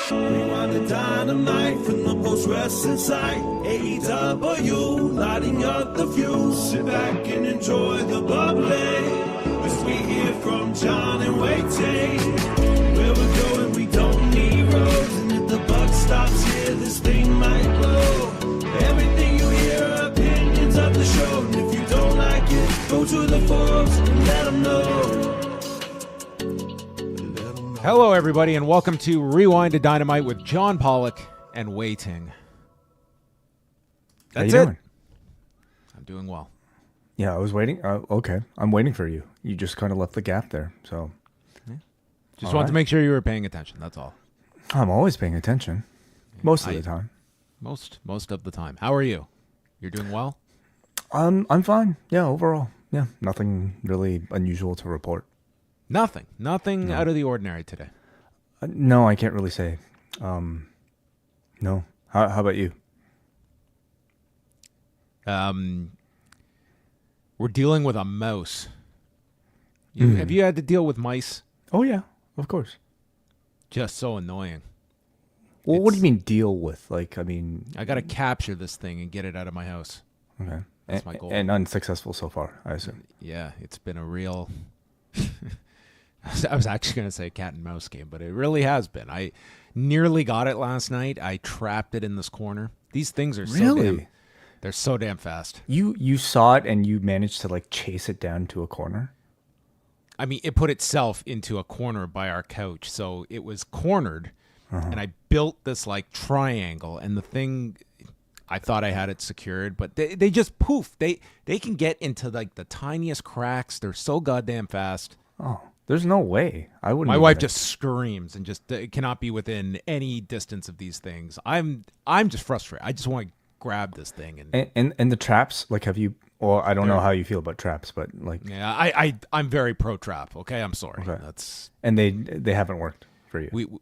Rewind the dynamite from the post-wrestling site. AEW, lighting up the fuse. Sit back and enjoy the bubbly. As we hear from John and Waiting. Where we're going, we don't need roads. And if the buck stops here, this thing might blow. Everything you hear are opinions of the show. And if you don't like it, go to the forums and let them know. Hello, everybody, and welcome to Rewind to Dynamite with John Pollock and Waiting. That's How you it. doing? I'm doing well. Yeah, I was waiting. Okay, I'm waiting for you. You just kind of left the gap there, so. Just wanted to make sure you were paying attention. That's all. I'm always paying attention, most of the time. Most of the time. How are you? You're doing well? I'm fine. Yeah, overall. Yeah, nothing really unusual to report. Nothing out of the ordinary today. No, I can't really say. No. How about you? We're dealing with a mouse. Have you had to deal with mice? Oh yeah, of course. Just so annoying. Well, what do you mean deal with? Like, I mean, I got to capture this thing and get it out of my house. okay, That's my goal. And unsuccessful so far, I assume. Yeah, it's been a real... I was actually going to say cat and mouse game, but it really has been. I nearly got it last night. I trapped it in this corner. These things are they're so damn fast. You saw it and you managed to like chase it down to a corner? I mean, it put itself into a corner by our couch. So it was cornered and I built this like triangle, and the thing, I thought I had it secured, but they just poof. They can get into like the tiniest cracks. They're so goddamn fast. Oh. There's no way. I wouldn't. My wife just screams and just cannot be within any distance of these things. I'm just frustrated. I just want to grab this thing and the traps. Like, have you? Well, I don't know how you feel about traps, but like, yeah, I'm very pro trap. Okay, I'm sorry. Okay. That's and they haven't worked for you.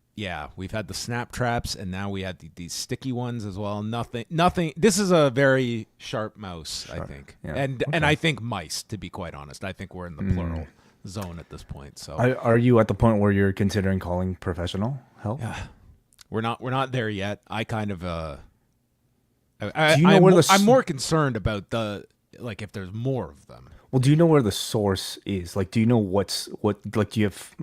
We've had the snap traps, and now we had these sticky ones as well. Nothing. This is a very sharp mouse, I think, yeah. and I think mice. To be quite honest, I think we're in the plural zone at this point. So are you at the point where you're considering calling professional help? Yeah, we're not there yet. I kind of I'm more concerned about if there's more of them. Well, do you know where the source is? Like, do you know what like, do you have,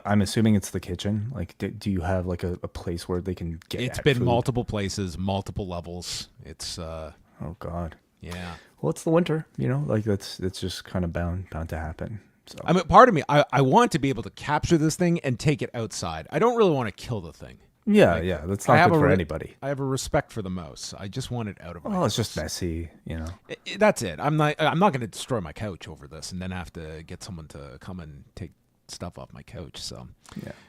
I'm assuming it's the kitchen. Like, do you have like a place where they can get It's at been food? multiple places, multiple levels. It's oh God. Yeah. Well, it's the winter, like that's just kind of bound to happen. So I mean, part of me, I want to be able to capture this thing and take it outside. I don't really want to kill the thing. Yeah, that's not good for anybody. I have a respect for the mouse. I just want it out of my house. It's just messy, That's it. I'm not going to destroy my couch over this and then have to get someone to come and take stuff off my couch. So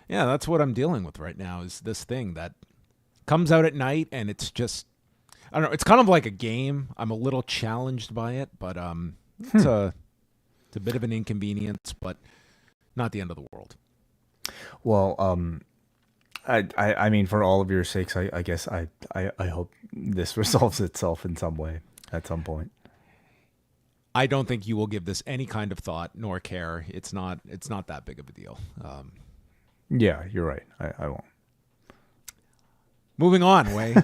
yeah, that's what I'm dealing with right now, is this thing that comes out at night, and it's just, I don't know, it's kind of like a game. I'm a little challenged by it, but it's a bit of an inconvenience, but not the end of the world. Well, I mean, for all of your sakes, I guess I hope this resolves itself in some way at some point. I don't think you will give this any kind of thought nor care. It's not that big of a deal. Yeah, you're right. I won't. Moving on, Way.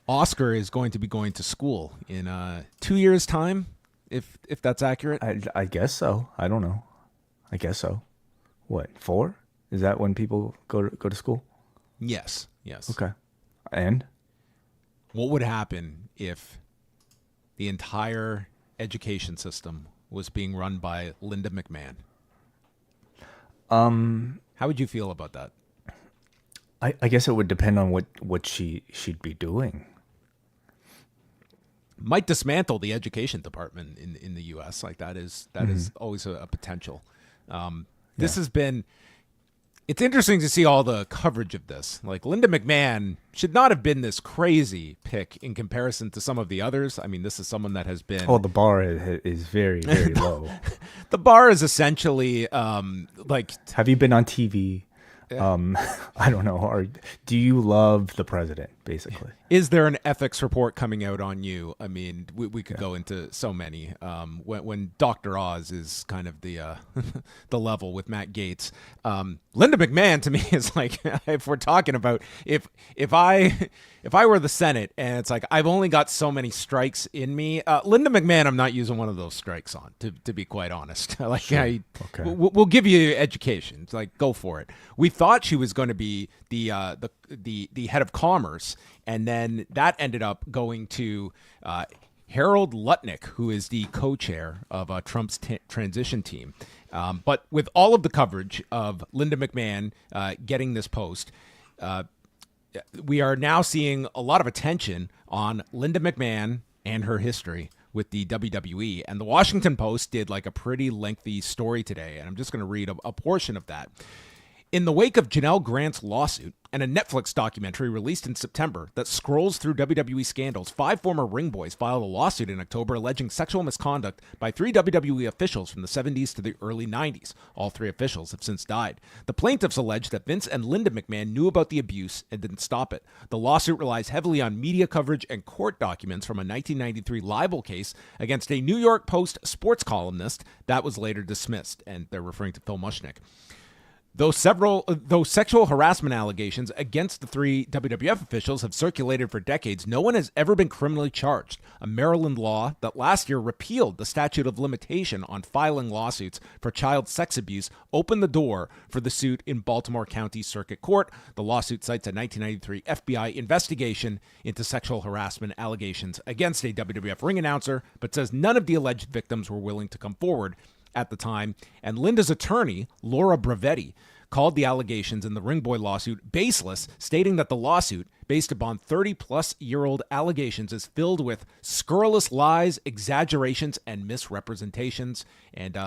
Oscar is going to be going to school in 2 years' time, if that's accurate. I guess so. I don't know. I guess so. What, 4? Is that when people go to school? Yes. Okay. And? What would happen if the entire education system was being run by Linda McMahon? How would you feel about that? I guess it would depend on what she'd be doing. Might dismantle the education department in the U.S. Like that is always a potential. This has been. It's interesting to see all the coverage of this. Like, Linda McMahon should not have been this crazy pick in comparison to some of the others. I mean, this is someone that has been... Oh, the bar is very, very low. The bar is essentially like... Have you been on TV? I don't know. Do you love the president? basically. Is there an ethics report coming out on you? I mean, we could go into so many. When Dr. Oz is kind of the the level with Matt Gaetz. Linda McMahon to me is like, if we're talking about if I were the Senate and it's like I've only got so many strikes in me, Linda McMahon, I'm not using one of those strikes on. To be quite honest, like sure. We'll give you education. It's like, go for it. We thought she was going to be the head of commerce, and then that ended up going to Harold Lutnick, who is the co-chair of Trump's transition team. But with all of the coverage of Linda McMahon getting this post, we are now seeing a lot of attention on Linda McMahon and her history with the WWE. And the Washington Post did like a pretty lengthy story today, and I'm just going to read a portion of that. In the wake of Janelle Grant's lawsuit and a Netflix documentary released in September that scrolls through WWE scandals, 5 former ring boys filed a lawsuit in October alleging sexual misconduct by 3 WWE officials from the 70s to the early 90s. All 3 officials have since died. The plaintiffs allege that Vince and Linda McMahon knew about the abuse and didn't stop it. The lawsuit relies heavily on media coverage and court documents from a 1993 libel case against a New York Post sports columnist that was later dismissed, and they're referring to Phil Mushnick. Though sexual harassment allegations against the 3 WWF officials have circulated for decades, no one has ever been criminally charged. A Maryland law that last year repealed the statute of limitation on filing lawsuits for child sex abuse opened the door for the suit in Baltimore County Circuit Court. The lawsuit cites a 1993 FBI investigation into sexual harassment allegations against a WWF ring announcer, but says none of the alleged victims were willing to come forward at the time, and Linda's attorney, Laura Bravetti, called the allegations in the Ring Boy lawsuit baseless, stating that the lawsuit, based upon 30-plus-year-old allegations, is filled with scurrilous lies, exaggerations, and misrepresentations. And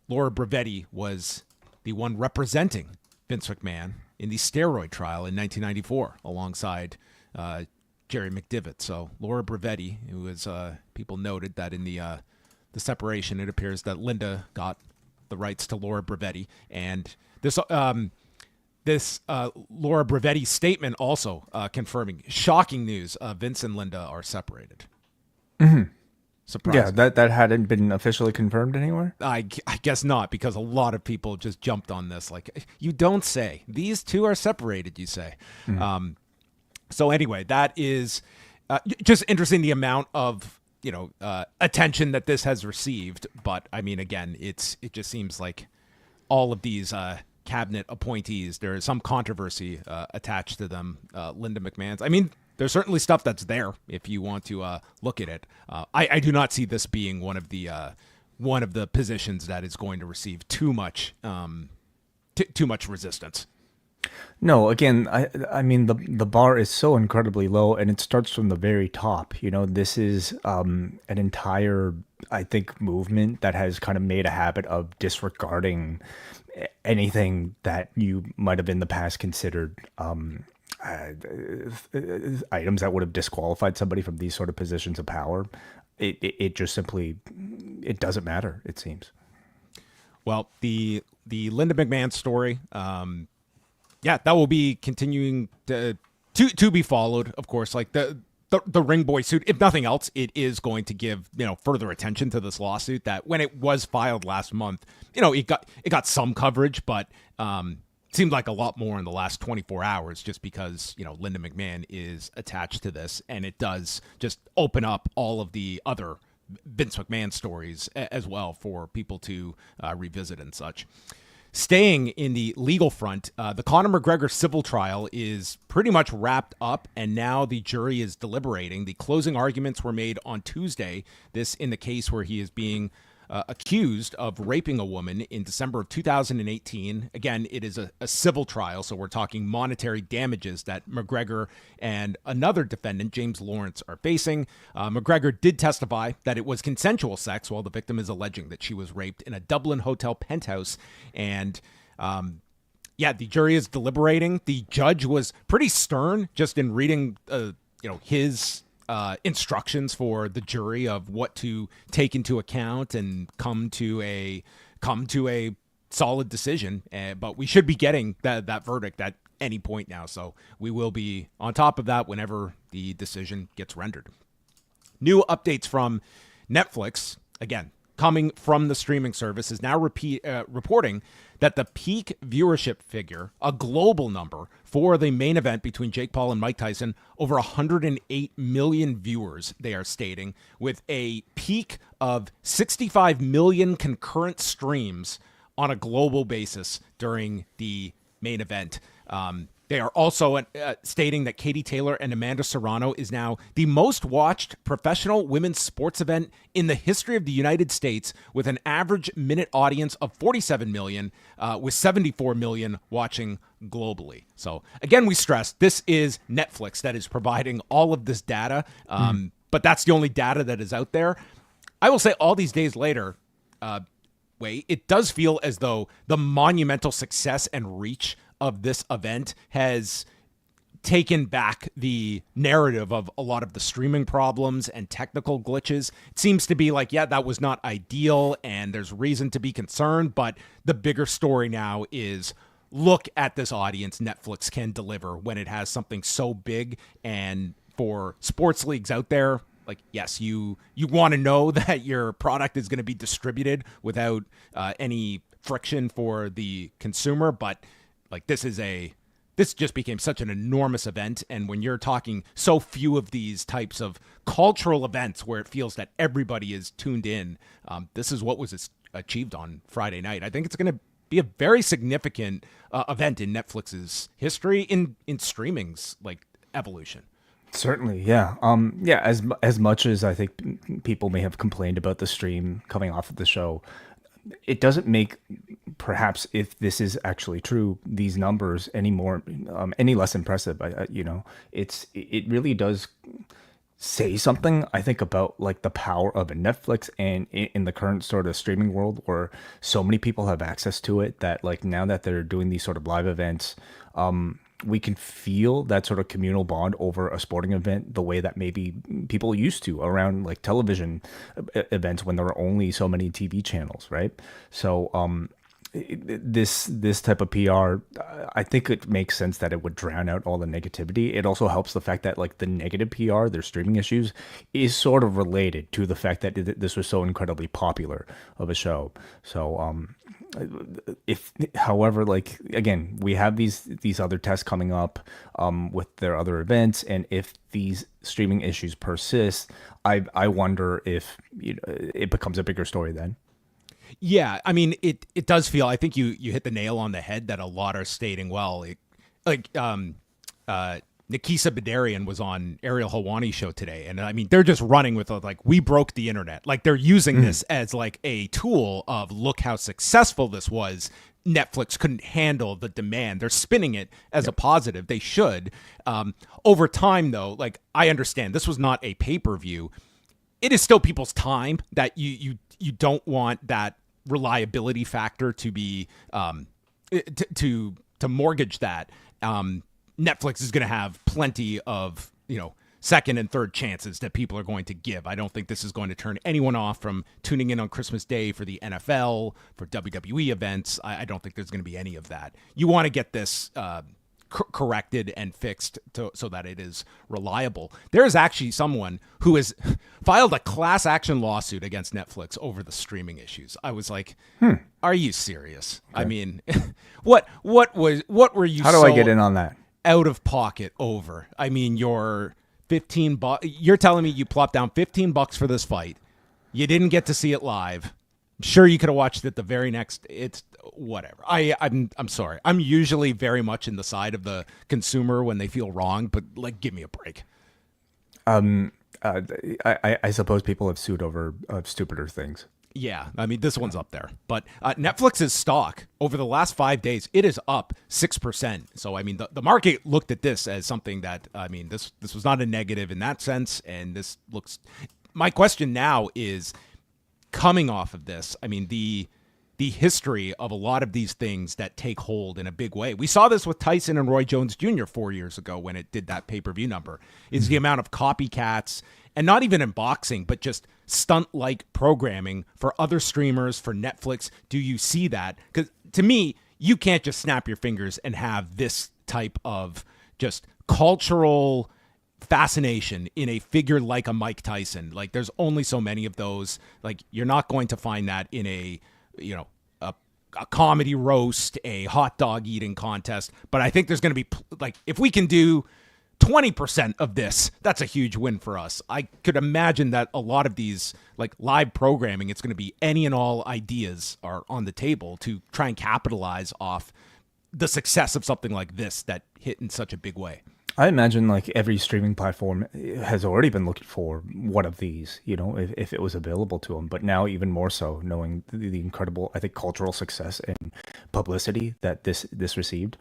Laura Bravetti was the one representing Vince McMahon in the steroid trial in 1994, alongside Jerry McDivitt. So Laura Bravetti, who was, people noted that in the separation, it appears that Linda got the rights to Laura Bravetti, and this Laura Bravetti statement also confirming shocking news: Vince and Linda are separated. Mm-hmm. Surprising. Yeah, that hadn't been officially confirmed anywhere. I guess not, because a lot of people just jumped on this. Like, you don't say these two are separated. You say. Mm-hmm. So anyway, that is just interesting. The amount of attention that this has received. But I mean, again, it just seems like all of these cabinet appointees, there is some controversy attached to them. Linda McMahon's, I mean, there's certainly stuff that's there if you want to look at it. I do not see this being one of the positions that is going to receive too much resistance. No, again, I mean, the bar is so incredibly low, and it starts from the very top. This is an entire, I think, movement that has kind of made a habit of disregarding anything that you might have in the past considered items that would have disqualified somebody from these sort of positions of power. It just simply, it doesn't matter, it seems. Well, the Linda McMahon story, yeah, that will be continuing to be followed, of course. Like the Ring Boy suit, if nothing else, it is going to give further attention to this lawsuit. That when it was filed last month, it got some coverage, but seemed like a lot more in the last 24 hours, just because Linda McMahon is attached to this, and it does just open up all of the other Vince McMahon stories as well for people to revisit and such. Staying in the legal front, the Conor McGregor civil trial is pretty much wrapped up, and now the jury is deliberating. The closing arguments were made on Tuesday, this in the case where he is being accused of raping a woman in December of 2018. Again, it is a civil trial, so we're talking monetary damages that McGregor and another defendant, James Lawrence, are facing. McGregor did testify that it was consensual sex, while the victim is alleging that she was raped in a Dublin hotel penthouse. And the jury is deliberating. The judge was pretty stern just in reading his instructions for the jury of what to take into account and come to a solid decision. But we should be getting that verdict that any point now. So we will be on top of that whenever the decision gets rendered. New updates from Netflix, again, coming from the streaming service, is now reporting that the peak viewership figure, a global number for the main event between Jake Paul and Mike Tyson, over 108 million viewers, they are stating, with a peak of 65 million concurrent streams on a global basis during the main event. They are also stating that Katie Taylor and Amanda Serrano is now the most watched professional women's sports event in the history of the United States, with an average minute audience of 47 million, with 74 million watching globally. So again, we stress this is Netflix that is providing all of this data, but that's the only data that is out there. I will say all these days later, it does feel as though the monumental success and reach of this event has taken back the narrative of a lot of the streaming problems and technical glitches. It seems to be like, yeah, that was not ideal and there's reason to be concerned, but the bigger story now is look at this audience Netflix can deliver when it has something so big. And for sports leagues out there, like, yes, you want to know that your product is going to be distributed without any friction for the consumer, but like this just became such an enormous event. And when you're talking so few of these types of cultural events where it feels that everybody is tuned in, this is what was achieved on Friday night. I think it's going to be a very significant event in Netflix's history in streaming's like evolution. Certainly, yeah. As much as I think people may have complained about the stream coming off of the show, it doesn't make, perhaps if this is actually true, these numbers any less impressive. It really does say something, I think, about like the power of a Netflix, and in the current sort of streaming world where so many people have access to it, that like now that they're doing these sort of live events, we can feel that sort of communal bond over a sporting event the way that maybe people used to around like television events when there were only so many TV channels, right? So this type of PR, I think it makes sense that it would drown out all the negativity. It also helps the fact that like the negative PR, their streaming issues, is sort of related to the fact that this was so incredibly popular of a show. So however, like again, we have these other tests coming up with their other events, and if these streaming issues persist, I wonder if it becomes a bigger story then. Yeah, I mean, it does feel, I think you hit the nail on the head that a lot are stating, well, Nikisa Badarian was on Ariel Helwani's show today, and I mean, they're just running with like, we broke the internet. Like they're using this as like a tool of look how successful this was. Netflix couldn't handle the demand. They're spinning it as a positive. They should. Over time, though, like I understand this was not a pay-per-view. It is still people's time that you don't want that reliability factor to be to mortgage that. Netflix is going to have plenty of second and third chances that people are going to give. I don't think this is going to turn anyone off from tuning in on Christmas Day for the NFL, for WWE events. I don't think there's going to be any of that. You want to get this corrected and fixed so that it is reliable. There is actually someone who has filed a class action lawsuit against Netflix over the streaming issues. I was like, are you serious? Okay. I mean, what were you? How do I get in on that? Out of pocket over? I mean, you're $15. You're telling me you plopped down $15 for this fight. You didn't get to see it live. I'm sure you could have watched it the very next. It's whatever. I'm sorry. I'm usually very much in the side of the consumer when they feel wrong, but like, give me a break. I suppose people have sued over stupider things. Yeah, I mean, this one's up there. But Netflix's stock over the last 5 days, it is up 6%. So, I mean, the market looked at this as something that, I mean, this was not a negative in that sense. And this looks, my question now is, coming off of this, I mean, the history of a lot of these things that take hold in a big way. We saw this with Tyson and Roy Jones Jr. 4 years ago when it did that pay-per-view number, is the amount of copycats, and not even in boxing, but just stunt-like programming for other streamers, for Netflix. Do you see that? Because to me, you can't just snap your fingers and have this type of just cultural fascination in a figure like a Mike Tyson. Like, there's only so many of those. Like, you're not going to find that in a comedy roast, a hot dog eating contest. But I think there's going to be, like, if we can do 20% of this, that's a huge win for us. I could imagine that a lot of these, like, live programming, it's going to be any and all ideas are on the table to try and capitalize off the success of something like this that hit in such a big way. I imagine like every streaming platform has already been looking for one of these, if it was available to them. But now even more so, knowing the incredible, I think, cultural success and publicity that this received,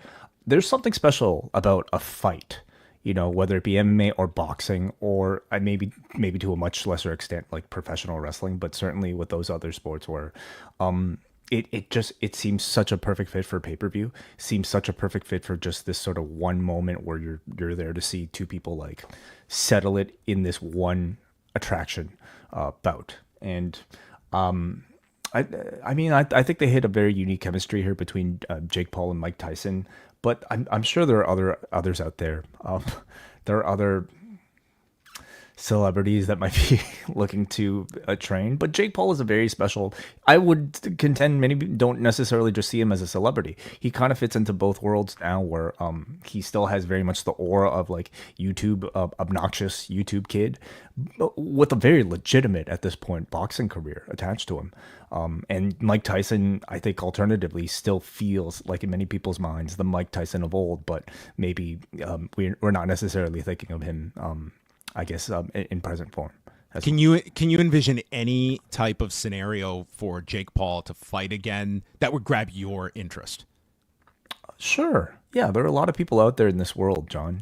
there's something special about a fight, whether it be MMA or boxing, or maybe to a much lesser extent like professional wrestling, but certainly with those other sports where it seems such a perfect fit for pay-per-view, seems such a perfect fit for just this sort of one moment where you're there to see two people like settle it in this one attraction bout. And I think they hit a very unique chemistry here between Jake Paul and Mike Tyson, but I'm sure there are others out there. There are other celebrities that might be looking to train, but Jake Paul is a very special. I would contend many don't necessarily just see him as a celebrity. He kind of fits into both worlds now, where he still has very much the aura of like YouTube, obnoxious YouTube kid, but with a very legitimate at this point boxing career attached to him. And Mike Tyson, I think, alternatively, still feels like in many people's minds the Mike Tyson of old, but maybe we're not necessarily thinking of him. I guess in present form. Can you envision any type of scenario for Jake Paul to fight again that would grab your interest? Sure. Yeah, there are a lot of people out there in this world, John.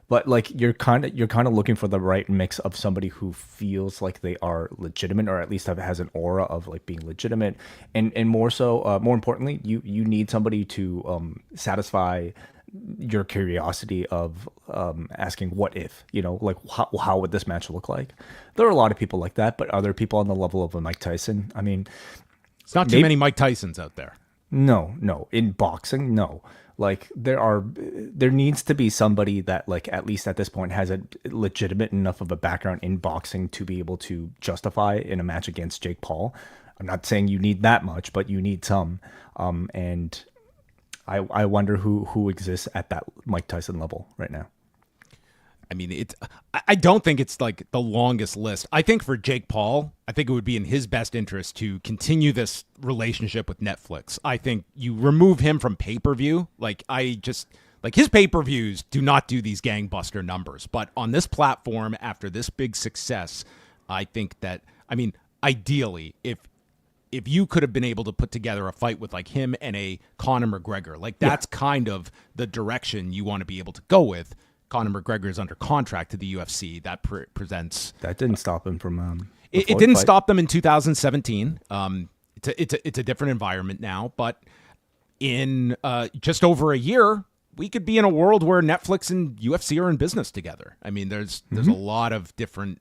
But like you're kind of looking for the right mix of somebody who feels like they are legitimate, or at least has an aura of like being legitimate, and more so, more importantly, you need somebody to satisfy your curiosity of asking what if, like how would this match look like? There are a lot of people like that, but are there people on the level of a Mike Tyson? I mean, it's not too many Mike Tysons out there. No. In boxing, no. Like there needs to be somebody that like at least at this point has a legitimate enough of a background in boxing to be able to justify in a match against Jake Paul. I'm not saying you need that much, but you need some. And I wonder who exists at that Mike Tyson level right now. I mean, I don't think it's like the longest list. I think for Jake Paul, I think it would be in his best interest to continue this relationship with Netflix. I think you remove him from pay-per-view. Like his pay-per-views do not do these gangbuster numbers. But on this platform, after this big success, I think that, I mean, ideally, if you could have been able to put together a fight with like him and a Conor McGregor, like that's kind of the direction you want to be able to go with. Conor McGregor is under contract to the UFC. That presents. That didn't stop him from. It didn't stop them in 2017. It's a different environment now, but in just over a year, we could be in a world where Netflix and UFC are in business together. I mean, there's a lot of different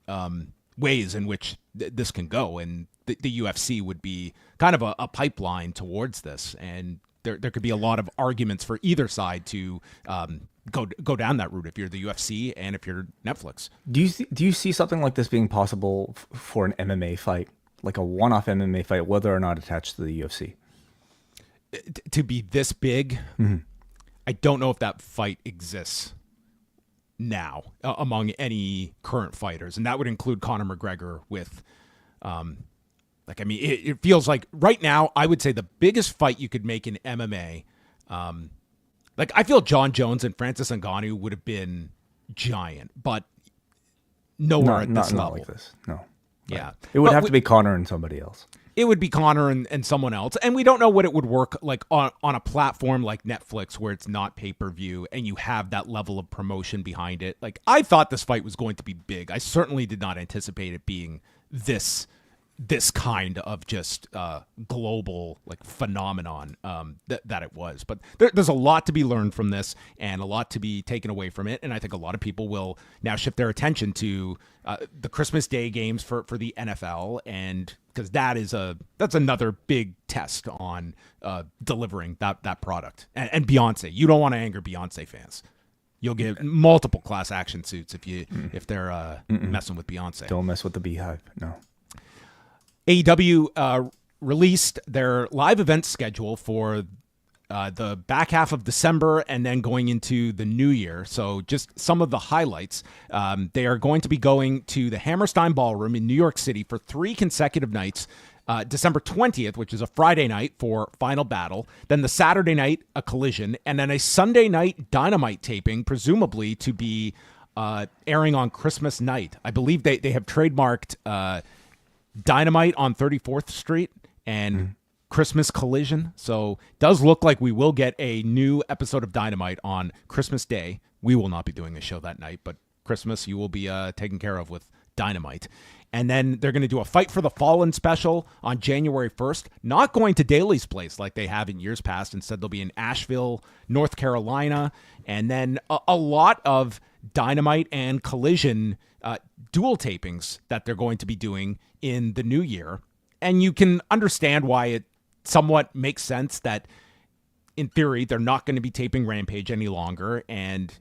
ways in which this can go, and the UFC would be kind of a pipeline towards this, and there could be a lot of arguments for either side to go down that route if you're the UFC and if you're Netflix. Do you see something like this being possible for an MMA fight, like a one-off MMA fight, whether or not attached to the UFC? To be this big, I don't know if that fight exists now among any current fighters, and that would include Conor McGregor with it feels like right now I would say the biggest fight you could make in MMA, I feel John Jones and Francis Ngannou would have been giant, but nowhere at this level. Not like this, no. Yeah. It would have to be Conor and somebody else. It would be Conor and someone else. And we don't know what it would work like on a platform like Netflix where it's not pay-per-view and you have that level of promotion behind it. Like, I thought this fight was going to be big. I certainly did not anticipate it being this this kind of just global like phenomenon that it was. But there's a lot to be learned from this and a lot to be taken away from it. And I think a lot of people will now shift their attention to the Christmas Day games for the NFL, and because that's another big test on delivering that product. And Beyonce, you don't want to anger Beyonce fans. You'll get multiple class action suits if they're messing with Beyonce. Don't mess with the Beehive. No. AEW released their live event schedule for the back half of December and then going into the new year. So just some of the highlights. They are going to be going to the Hammerstein Ballroom in New York City for 3 consecutive nights. December 20th, which is a Friday night for Final Battle, then the Saturday night, a Collision, and then a Sunday night Dynamite taping, presumably to be airing on Christmas night. I believe they have trademarked Dynamite on 34th Street and Christmas Collision. So it does look like we will get a new episode of Dynamite on Christmas Day. We will not be doing a show that night, but Christmas you will be taken care of with Dynamite. And then they're going to do a Fight for the Fallen special on January 1st, not going to Daly's Place like they have in years past. Instead, they'll be in Asheville, North Carolina, and then a lot of Dynamite and Collision dual tapings that they're going to be doing in the new year. And you can understand why it somewhat makes sense that, in theory, they're not going to be taping Rampage any longer, and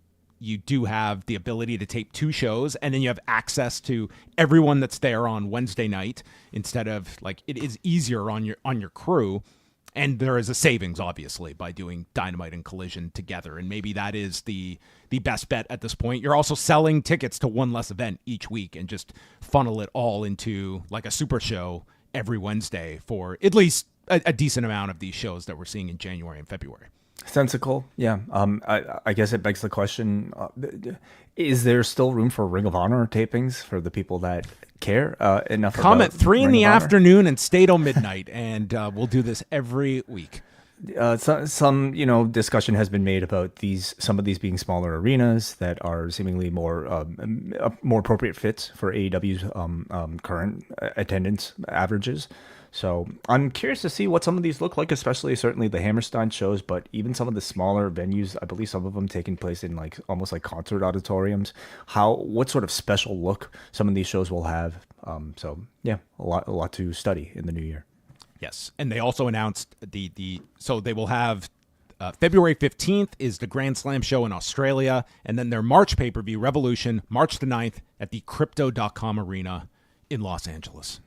you do have the ability to tape 2 shows, and then you have access to everyone that's there on Wednesday night instead of like it is easier on your crew. And there is a savings, obviously, by doing Dynamite and Collision together. And maybe that is the best bet at this point. You're also selling tickets to one less event each week and just funnel it all into like a super show every Wednesday for at least a decent amount of these shows that we're seeing in January and February. Sensical, yeah. I guess it begs the question: is there still room for Ring of Honor tapings for the people that care enough? Come at 3 in the afternoon and stay till midnight, and we'll do this every week. Some discussion has been made about some of these being smaller arenas that are seemingly more appropriate fits for AEW's current attendance averages. So I'm curious to see what some of these look like, especially certainly the Hammerstein shows, but even some of the smaller venues, I believe some of them taking place in like almost like concert auditoriums, what sort of special look some of these shows will have. So yeah, a lot to study in the new year. Yes. And they also announced so they will have February 15th is the Grand Slam show in Australia. And then their March pay-per-view Revolution, March the 9th at the Crypto.com Arena in Los Angeles.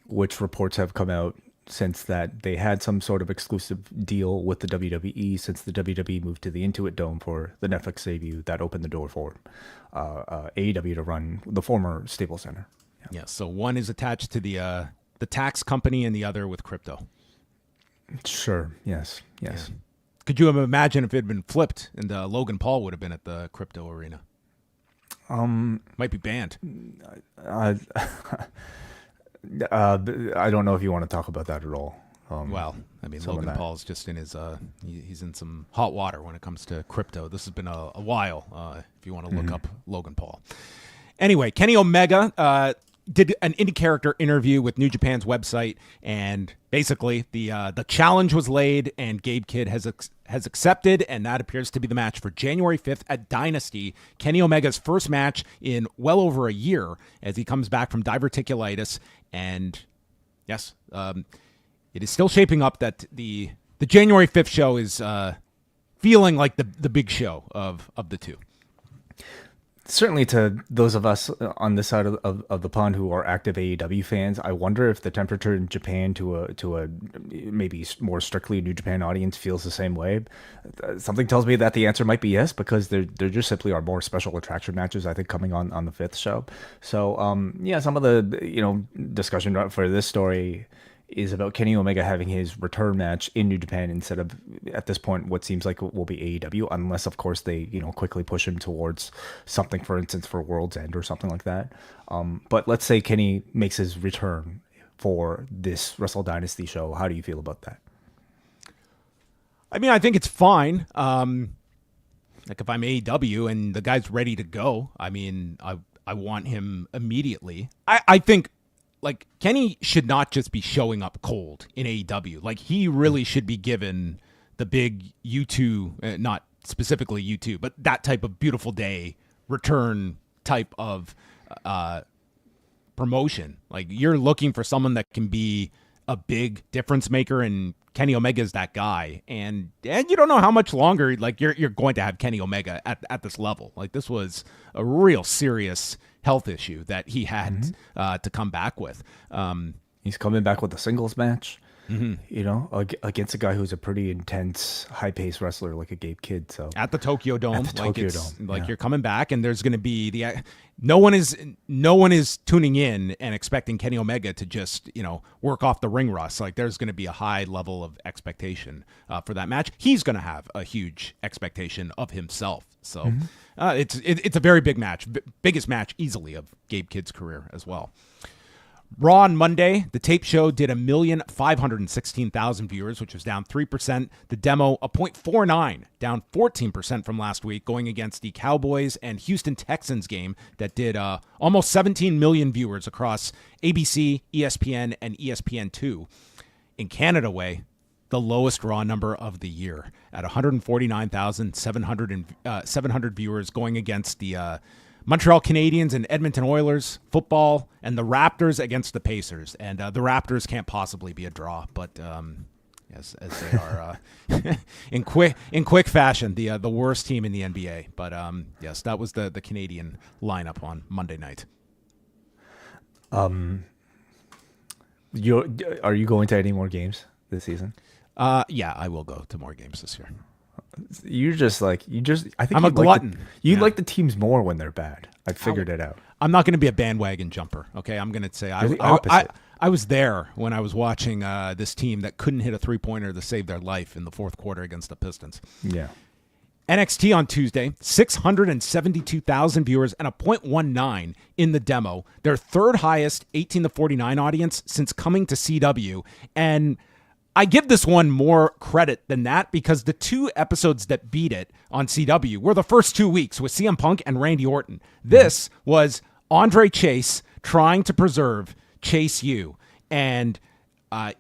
Which reports have come out since that they had some sort of exclusive deal with the WWE since the WWE moved to the Intuit Dome for the Netflix debut that opened the door for AEW to run the former Staples Center. Yeah, so one is attached to the tax company and the other with crypto. Sure, yes. Yeah. Could you imagine if it had been flipped and Logan Paul would have been at the crypto arena? Might be banned. I don't know if you want to talk about that at all. Well, I mean, Logan Paul's just in his he's in some hot water when it comes to crypto. This has been a while. If you want to look up Logan Paul. Anyway, Kenny Omega did an indie character interview with New Japan's website, and basically the challenge was laid, and Gabe Kidd has accepted, and that appears to be the match for January 5th at Dynasty. Kenny Omega's first match in well over a year as he comes back from diverticulitis, and yes, it is still shaping up that the January 5th show is feeling like the big show of the two. Certainly to those of us on this side of the pond who are active AEW fans, I wonder if the temperature in Japan to a maybe more strictly New Japan audience feels the same way. Something tells me that the answer might be yes, because there just simply are more special attraction matches, I think, coming on the 5th show. So some of the discussion for this story is about Kenny Omega having his return match in New Japan instead of, at this point, what seems like it will be AEW, unless, of course, they quickly push him towards something, for instance, for World's End or something like that. But let's say Kenny makes his return for this Wrestle Dynasty show. How do you feel about that? I mean, I think it's fine. Like if I'm AEW and the guy's ready to go, I mean, I want him immediately. I think like Kenny should not just be showing up cold in AEW. Like he really should be given the big U2, not specifically U2, but that type of beautiful day return type of promotion. Like you're looking for someone that can be a big difference maker, and Kenny Omega is that guy. And you don't know how much longer like you're going to have Kenny Omega at this level. Like this was a real serious health issue that he had to come back with. He's coming back with a singles match. You know, against a guy who's a pretty intense, high-paced wrestler like a Gabe Kidd. So at the Tokyo Dome, Dome. You're coming back, and there's going to be no one is tuning in and expecting Kenny Omega to just work off the ring rust. Like there's going to be a high level of expectation for that match. He's going to have a huge expectation of himself. So it's a very big match, biggest match easily of Gabe Kidd's career as well. Raw on Monday, the tape show did 1,516,000 viewers, which was down 3%. The demo, a .49, down 14% from last week, going against the Cowboys and Houston Texans game that did almost 17 million viewers across ABC, ESPN, and ESPN2. In Canada way, the lowest Raw number of the year at 149,700 viewers, going against the Montreal Canadiens and Edmonton Oilers football, and the Raptors against the Pacers. And the Raptors can't possibly be a draw, but as they are in quick fashion, the worst team in the NBA. But yes, that was the Canadian lineup on Monday night. Are you going to any more games this season? Yeah, I will go to more games this year. I think I'm a glutton. You like the teams more when they're bad. I figured it out. I'm not going to be a bandwagon jumper. Okay, I'm going to say I was there when I was watching this team that couldn't hit a 3-pointer to save their life in the fourth quarter against the Pistons. Yeah. NXT on Tuesday, 672,000 viewers and a .19 in the demo. Their third highest 18 to 49 audience since coming to CW. And I give this one more credit than that because the two episodes that beat it on CW were the first 2 weeks with CM Punk and Randy Orton. This was Andre Chase trying to preserve Chase U. And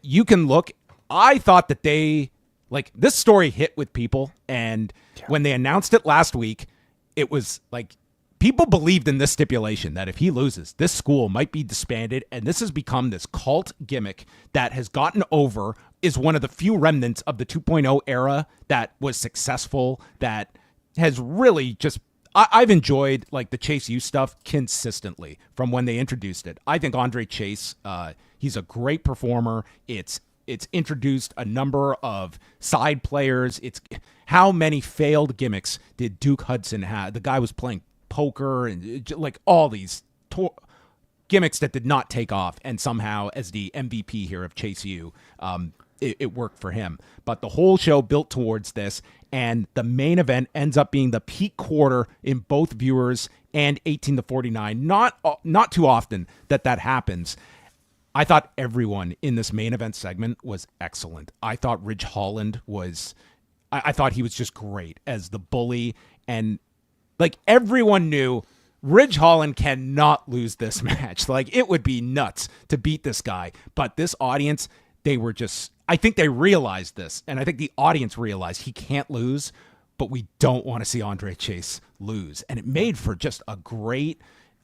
you can look, I thought that this story hit with people. And when they announced it last week, it was like, people believed in this stipulation that if he loses, this school might be disbanded, and this has become this cult gimmick that has gotten over, is one of the few remnants of the 2.0 era that was successful, that has really just, I've enjoyed like the Chase U stuff consistently from when they introduced it. I think Andre Chase, he's a great performer. It's introduced a number of side players. It's how many failed gimmicks did Duke Hudson have? The guy was playing poker and like all these gimmicks that did not take off, and somehow as the MVP here of Chase U, it worked for him. But the whole show built towards this, and the main event ends up being the peak quarter in both viewers and 18 to 49. Not too often that happens. I thought everyone in this main event segment was excellent. I thought Ridge Holland was, I thought he was just great as the bully, and like everyone knew Ridge Holland cannot lose this match. Like it would be nuts to beat this guy. But this audience, I think they realized this. And I think the audience realized he can't lose, but we don't want to see Andre Chase lose. And it made for just a great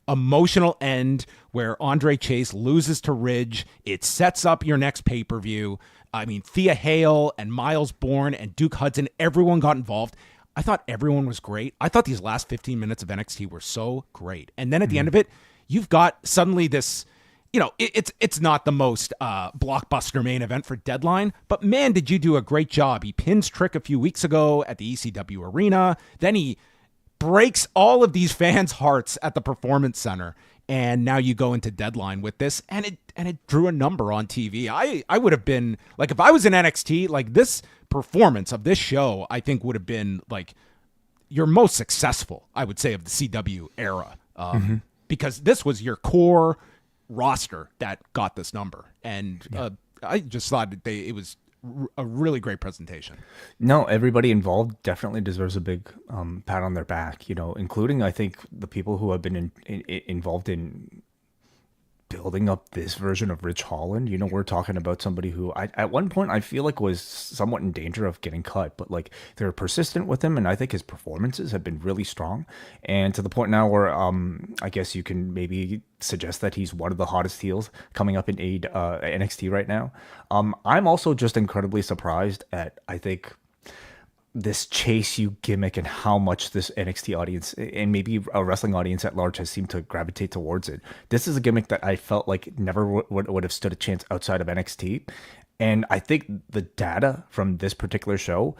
emotional end where Andre Chase loses to Ridge. It sets up your next pay-per-view. I mean, Thea Hale and Miles Bourne and Duke Hudson, everyone got involved. I thought everyone was great. I thought these last 15 minutes of NXT were so great. And then at the end of it, you've got suddenly this, it's not the most blockbuster main event for Deadline, but man, did you do a great job. He pins Trick a few weeks ago at the ECW Arena. Then he breaks all of these fans' hearts at the Performance Center. And now you go into Deadline with this, and it drew a number on TV. I would have been, like, if I was in NXT, like, this performance of this show, I think would have been, like, your most successful, I would say, of the CW era. Because this was your core roster that got this number. And I just thought it was a really great presentation. No, everybody involved definitely deserves a big pat on their back, including, I think, the people who have been involved in building up this version of Rich Holland. You know, we're talking about somebody who at one point I feel like was somewhat in danger of getting cut, but like they're persistent with him, and I think his performances have been really strong. And to the point now where I guess you can maybe suggest that he's one of the hottest heels coming up in NXT right now. I'm also just incredibly surprised at, I think, this chase you gimmick and how much this NXT audience and maybe a wrestling audience at large has seemed to gravitate towards it. This is a gimmick that I felt like never would have stood a chance outside of NXT. And I think the data from this particular show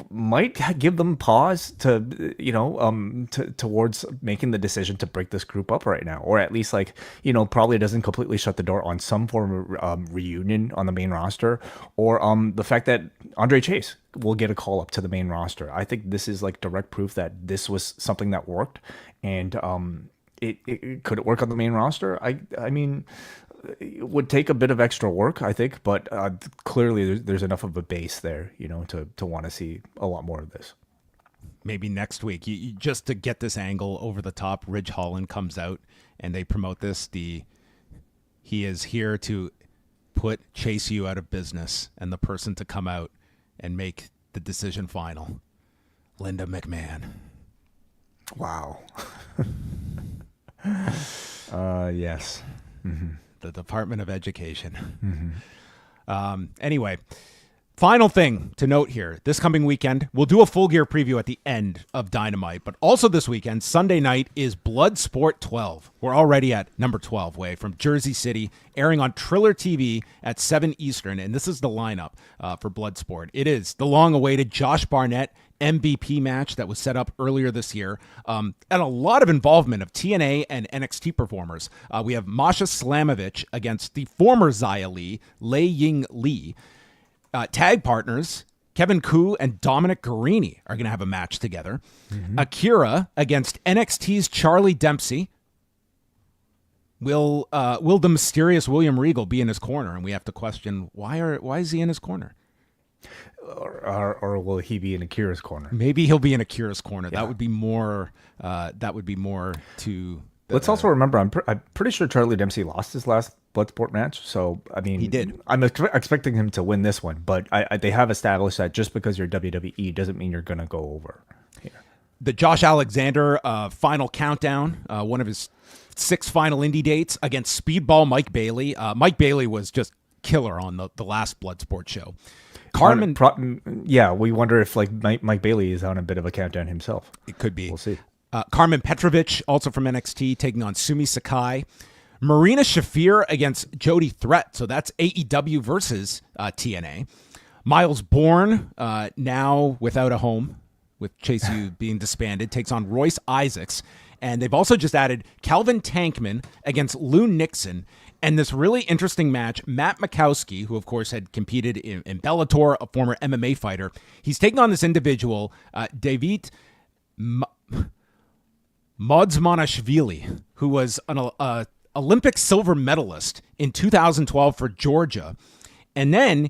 might give them pause to, you know, towards making the decision to break this group up right now, or at least, like, you know, probably doesn't completely shut the door on some form of reunion on the main roster, or the fact that Andre Chase will get a call up to the main roster. I think this is like direct proof that this was something that worked, and it could it work on the main roster? I mean, it would take a bit of extra work, I think, but clearly there's enough of a base there, you know, to want to see a lot more of this. Maybe next week, you just to get this angle over the top, Ridge Holland comes out and they promote this. He is here to put Chase U out of business, and the person to come out and make the decision final, Linda McMahon. Wow. Yes. Mm-hmm. The Department of Education. Mm-hmm. Anyway, final thing to note here. This coming weekend, we'll do a Full Gear preview at the end of Dynamite, but also this weekend, Sunday night, is Bloodsport 12. We're already at number 12 way from Jersey City, airing on Triller TV at 7 Eastern, and this is the lineup for Bloodsport. It is the long-awaited Josh Barnett MVP match that was set up earlier this year, and a lot of involvement of TNA and NXT performers. We have Masha Slamovich against the former Xia Li, Lei Ying Li. Tag partners, Kevin Koo and Dominic Guarini are going to have a match together. Mm-hmm. Akira against NXT's Charlie Dempsey. Will the mysterious William Regal be in his corner? And we have to question, why is he in his corner? Or will he be in Akira's corner? Maybe he'll be in Akira's corner. Yeah. That would be more. To. Let's also remember, I'm pretty sure Charlie Dempsey lost his last Bloodsport match. So I mean, he did. I'm expecting him to win this one, but they have established that just because you're WWE doesn't mean you're going to go over here. The Josh Alexander final countdown, one of his 6 final indie dates against Speedball Mike Bailey. Mike Bailey was just killer on the last Bloodsport show. Carmen, we wonder if like Mike Bailey is on a bit of a countdown himself. It could be. We'll see. Carmen Petrovich, also from NXT, taking on Sumi Sakai. Marina Shafir against Jody Threat. So that's AEW versus TNA. Miles Bourne, now without a home, with Chase U being disbanded, takes on Royce Isaacs. And they've also just added Calvin Tankman against Lou Nixon. And this really interesting match, Matt Makowski, who of course had competed in Bellator, a former MMA fighter, he's taking on this individual, David Modzmanashvili, who was an Olympic silver medalist in 2012 for Georgia. And then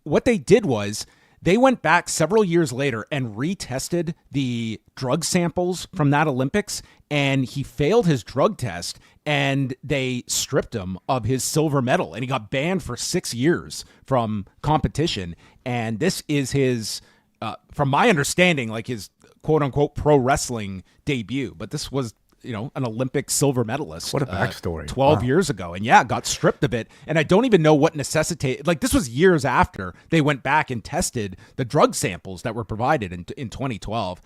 what they did was they went back several years later and retested the drug samples from that Olympics, and he failed his drug test, and they stripped him of his silver medal, and he got banned for 6 years from competition. And this is his, from my understanding, like his quote-unquote pro wrestling debut. But this was, you know, an Olympic silver medalist. What a backstory. 12 years ago. And yeah, got stripped of it. And I don't even know what necessitated, like this was years after they went back and tested the drug samples that were provided in 2012.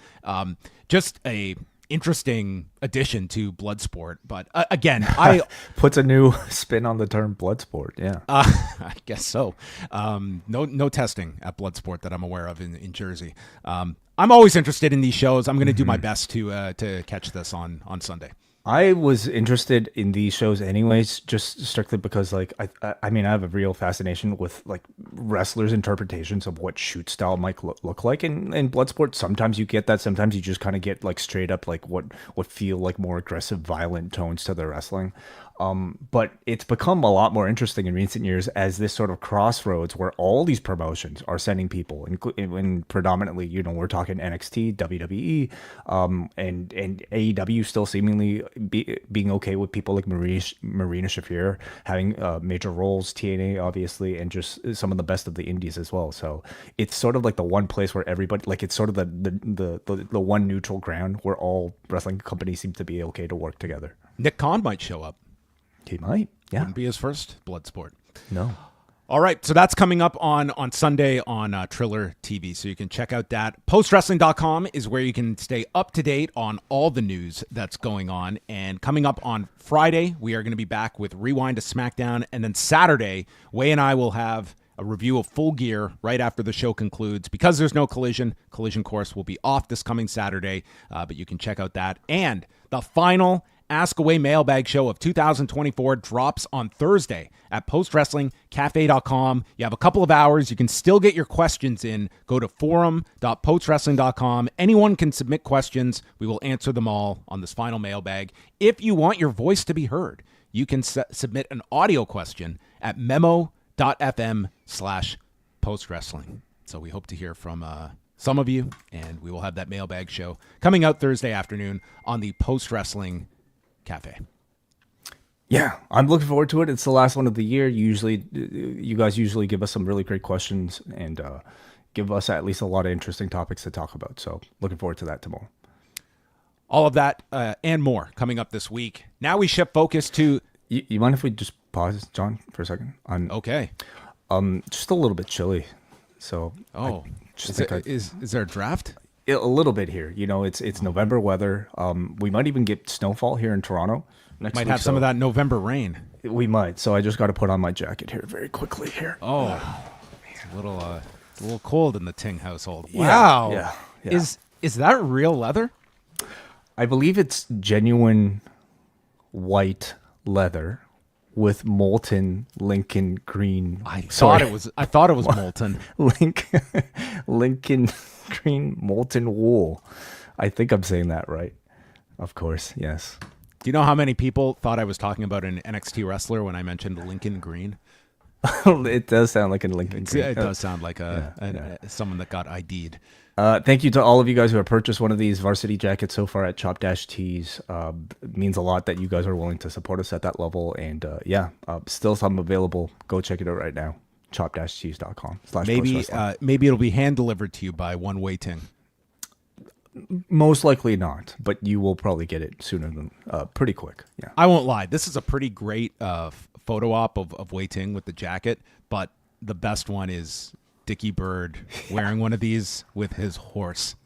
Just a interesting addition to Bloodsport. But again, I puts a new spin on the term Bloodsport. Yeah. I guess so. No testing at Bloodsport that I'm aware of in Jersey. I'm always interested in these shows. I'm going to do my best to catch this on Sunday. I was interested in these shows anyways, just strictly because like I mean I have a real fascination with like wrestlers' interpretations of what shoot style might look like. And in Bloodsport, sometimes you get that, sometimes you just kind of get like straight up like what feel like more aggressive, violent tones to the wrestling. But it's become a lot more interesting in recent years as this sort of crossroads where all these promotions are sending people, and predominantly, we're talking NXT, WWE, and AEW still seemingly being okay with people like Marina Shafir having major roles, TNA obviously, and just some of the best of the indies as well. So it's sort of like the one place where everybody, like it's sort of the one neutral ground where all wrestling companies seem to be okay to work together. Nick Khan might show up. He might, yeah. Wouldn't be his first Bloodsport. No. All right, so that's coming up on Sunday on Triller TV, so you can check out that. Postwrestling.com is where you can stay up to date on all the news that's going on. And coming up on Friday, we are going to be back with Rewind to SmackDown. And then Saturday, Wai and I will have a review of Full Gear right after the show concludes. Because there's no Collision course will be off this coming Saturday, but you can check out that. And the final Ask Away mailbag show of 2024 drops on Thursday at postwrestlingcafe.com. You have a couple of hours. You can still get your questions in. Go to forum.postwrestling.com. Anyone can submit questions. We will answer them all on this final mailbag. If you want your voice to be heard, you can submit an audio question at memo.fm/postwrestling. So we hope to hear from some of you, and we will have that mailbag show coming out Thursday afternoon on the Post Wrestling Cafe. Yeah, I'm looking forward to it. It's the last one of the year. You guys usually give us some really great questions and give us at least a lot of interesting topics to talk about. So looking forward to that tomorrow. All of that and more coming up this week. Now we shift focus to... You mind if we just pause, John, for a second? Okay. Just a little bit chilly. So is there a draft? A little bit here. It's November weather. We might even get snowfall here in Toronto next week. Might have some of that November rain. We might. So I just got to put on my jacket here very quickly here. Oh, it's a little cold in the Ting household. Yeah, Wow. Yeah. Is that real leather? I believe it's genuine white leather with molten Lincoln green. I thought it was molten. Lincoln green molten wool. I think I'm saying that right. Of course, yes. Do you know how many people thought I was talking about an NXT wrestler when I mentioned Lincoln Green? It does sound like a Lincoln Green. It does sound like someone that got ID'd. Thank you to all of you guys who have purchased one of these Varsity jackets so far at Chop-Tees. It means a lot that you guys are willing to support us at that level. And still some available. Go check it out right now. Chop-Tees.com. Maybe it'll be hand delivered to you by one Wai Ting. Most likely not, but you will probably get it sooner than pretty quick. Yeah, I won't lie. This is a pretty great photo op of Wai Ting with the jacket, but the best one is Dickie Bird wearing one of these with his horse.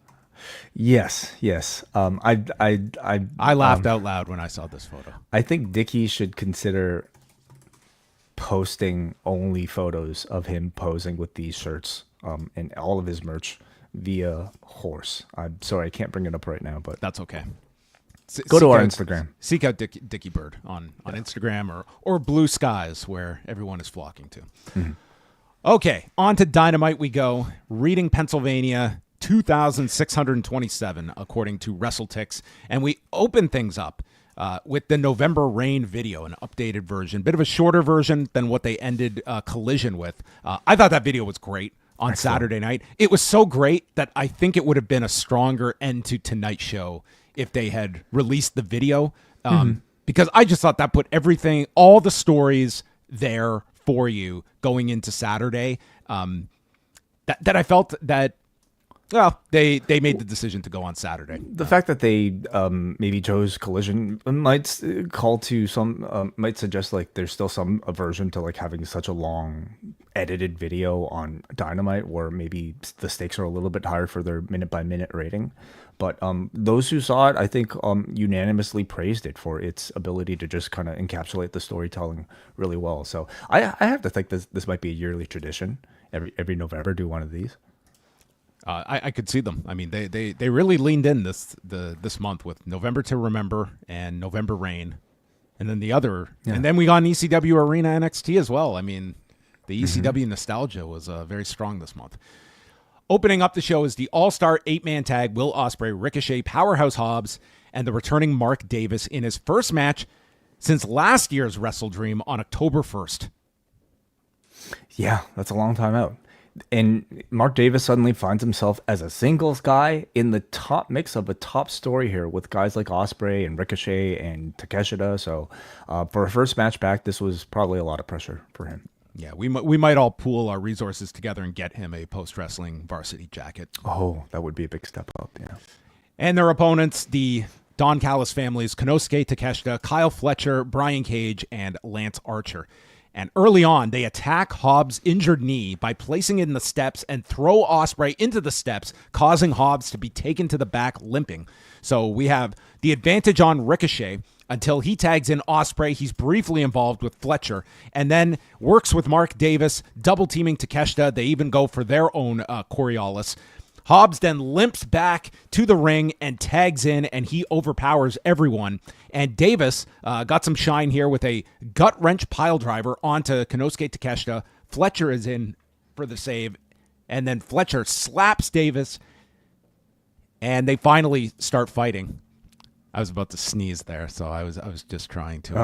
Yes. I laughed out loud when I saw this photo. I think Dickie should consider posting only photos of him posing with these shirts and all of his merch via horse. I'm sorry, I can't bring it up right now, but that's okay. Go to our Instagram. Seek out Dickie Bird on Instagram or Blue Skies, where everyone is flocking to. Mm-hmm. Okay, on to Dynamite we go. Reading Pennsylvania, 2,627, according to WrestleTix. And we open things up with the November Rain video, an updated version. Bit of a shorter version than what they ended Collision with. I thought that video was great on Excellent. Saturday night. It was so great that I think it would have been a stronger end to tonight's show if they had released the video. Because I just thought that put everything, all the stories there for you going into Saturday, that I felt that, well, they made the decision to go on Saturday. The fact that they maybe chose Collision might call to some, might suggest like there's still some aversion to like having such a long edited video on Dynamite where maybe the stakes are a little bit higher for their minute by minute rating. But those who saw it, I think, unanimously praised it for its ability to just kind of encapsulate the storytelling really well. So I have to think this might be a yearly tradition. Every November, do one of these. I could see them. I mean, they really leaned in this month with November to Remember and November Rain, and then the other, and then we got an ECW Arena NXT as well. I mean, the ECW nostalgia was very strong this month. Opening up the show is the All-Star 8-man tag, Will Ospreay, Ricochet, Powerhouse Hobbs, and the returning Mark Davis in his first match since last year's Wrestle Dream on October 1st. Yeah, that's a long time out. And Mark Davis suddenly finds himself as a singles guy in the top mix of a top story here with guys like Ospreay and Ricochet and Takeshita. So for a first match back, this was probably a lot of pressure for him. Yeah, we might all pool our resources together and get him a post-wrestling varsity jacket. Oh, that would be a big step up, yeah. And their opponents, the Don Callis families, Konosuke Takeshita, Kyle Fletcher, Brian Cage, and Lance Archer. And early on, they attack Hobbs' injured knee by placing it in the steps and throw Ospreay into the steps, causing Hobbs to be taken to the back limping. So we have the advantage on Ricochet until he tags in Ospreay. He's briefly involved with Fletcher and then works with Mark Davis, double teaming Takeshita. They even go for their own Coriolis. Hobbs then limps back to the ring and tags in, and he overpowers everyone. And Davis got some shine here with a gut-wrench pile driver onto Konosuke Takeshita. Fletcher is in for the save, and then Fletcher slaps Davis, and they finally start fighting. I was about to sneeze there, so I was just trying to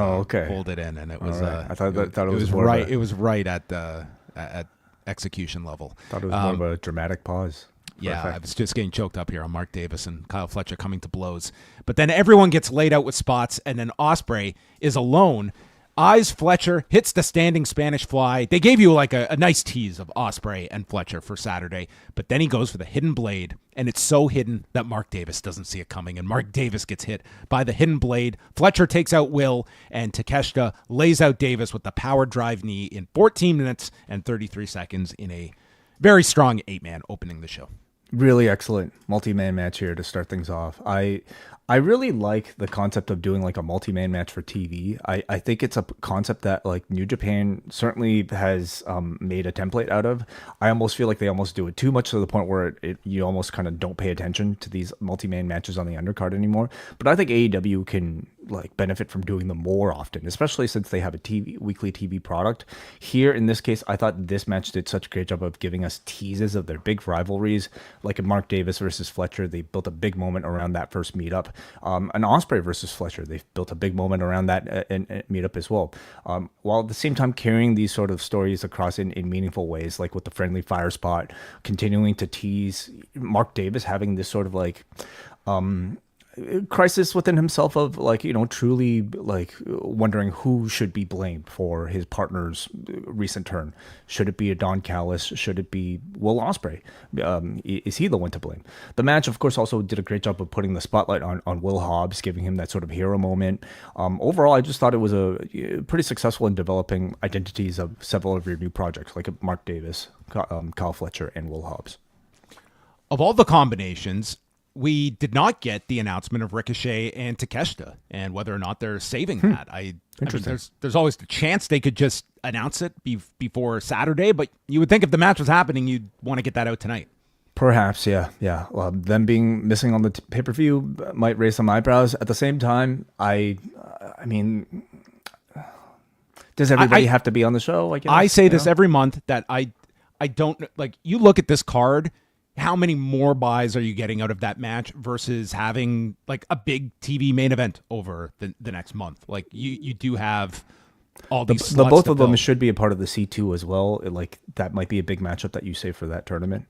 hold it in, and it was. Right. I thought it was right. It was right at execution level. Thought it was more of a dramatic pause. Yeah, I was just getting choked up here on Mark Davis and Kyle Fletcher coming to blows. But then everyone gets laid out with spots, and then Ospreay is alone. Eyes Fletcher, hits the standing Spanish fly. They gave you like a nice tease of Ospreay and Fletcher for Saturday, but then he goes for the hidden blade, and it's so hidden that Mark Davis doesn't see it coming, and Mark Davis gets hit by the hidden blade. Fletcher takes out Will, and Takeshita lays out Davis with the power drive knee in 14 minutes and 33 seconds in a very strong 8-man opening the show. Really excellent multi-man match here to start things off. I really like the concept of doing like a multi-man match for TV. I think it's a concept that like New Japan certainly has made a template out of. I almost feel like they almost do it too much to the point where you almost kind of don't pay attention to these multi-man matches on the undercard anymore. But I think AEW can like benefit from doing them more often, especially since they have a weekly TV product. Here in this case, I thought this match did such a great job of giving us teases of their big rivalries. Like in Mark Davis versus Fletcher, they built a big moment around that first meetup. An Ospreay versus Fletcher, they've built a big moment around that and meetup as well. While at the same time carrying these sort of stories across in meaningful ways, like with the friendly fire spot, continuing to tease Mark Davis having this sort of like crisis within himself of like, you know, truly like wondering who should be blamed for his partner's recent turn. Should it be a Don Callis? Should it be Will Ospreay? Is he the one to blame? The match, of course, also did a great job of putting the spotlight on Will Hobbs, giving him that sort of hero moment. Overall, I just thought it was pretty successful in developing identities of several of your new projects, like Mark Davis, Kyle Fletcher, and Will Hobbs. Of all the combinations, we did not get the announcement of Ricochet and Takeshita and whether or not they're saving that. I mean, there's always the chance they could just announce it before Saturday, but you would think if the match was happening, you'd want to get that out tonight. Perhaps, yeah. Well, them being missing on the pay-per-view might raise some eyebrows. At the same time, I mean, does everybody have to be on the show? I guess, I say this every month that I don't like. You look at this card. How many more buys are you getting out of that match versus having like a big TV main event over the next month? Like you do have all these. The both of them should be a part of the C2 as well. Like that might be a big matchup that you save for that tournament.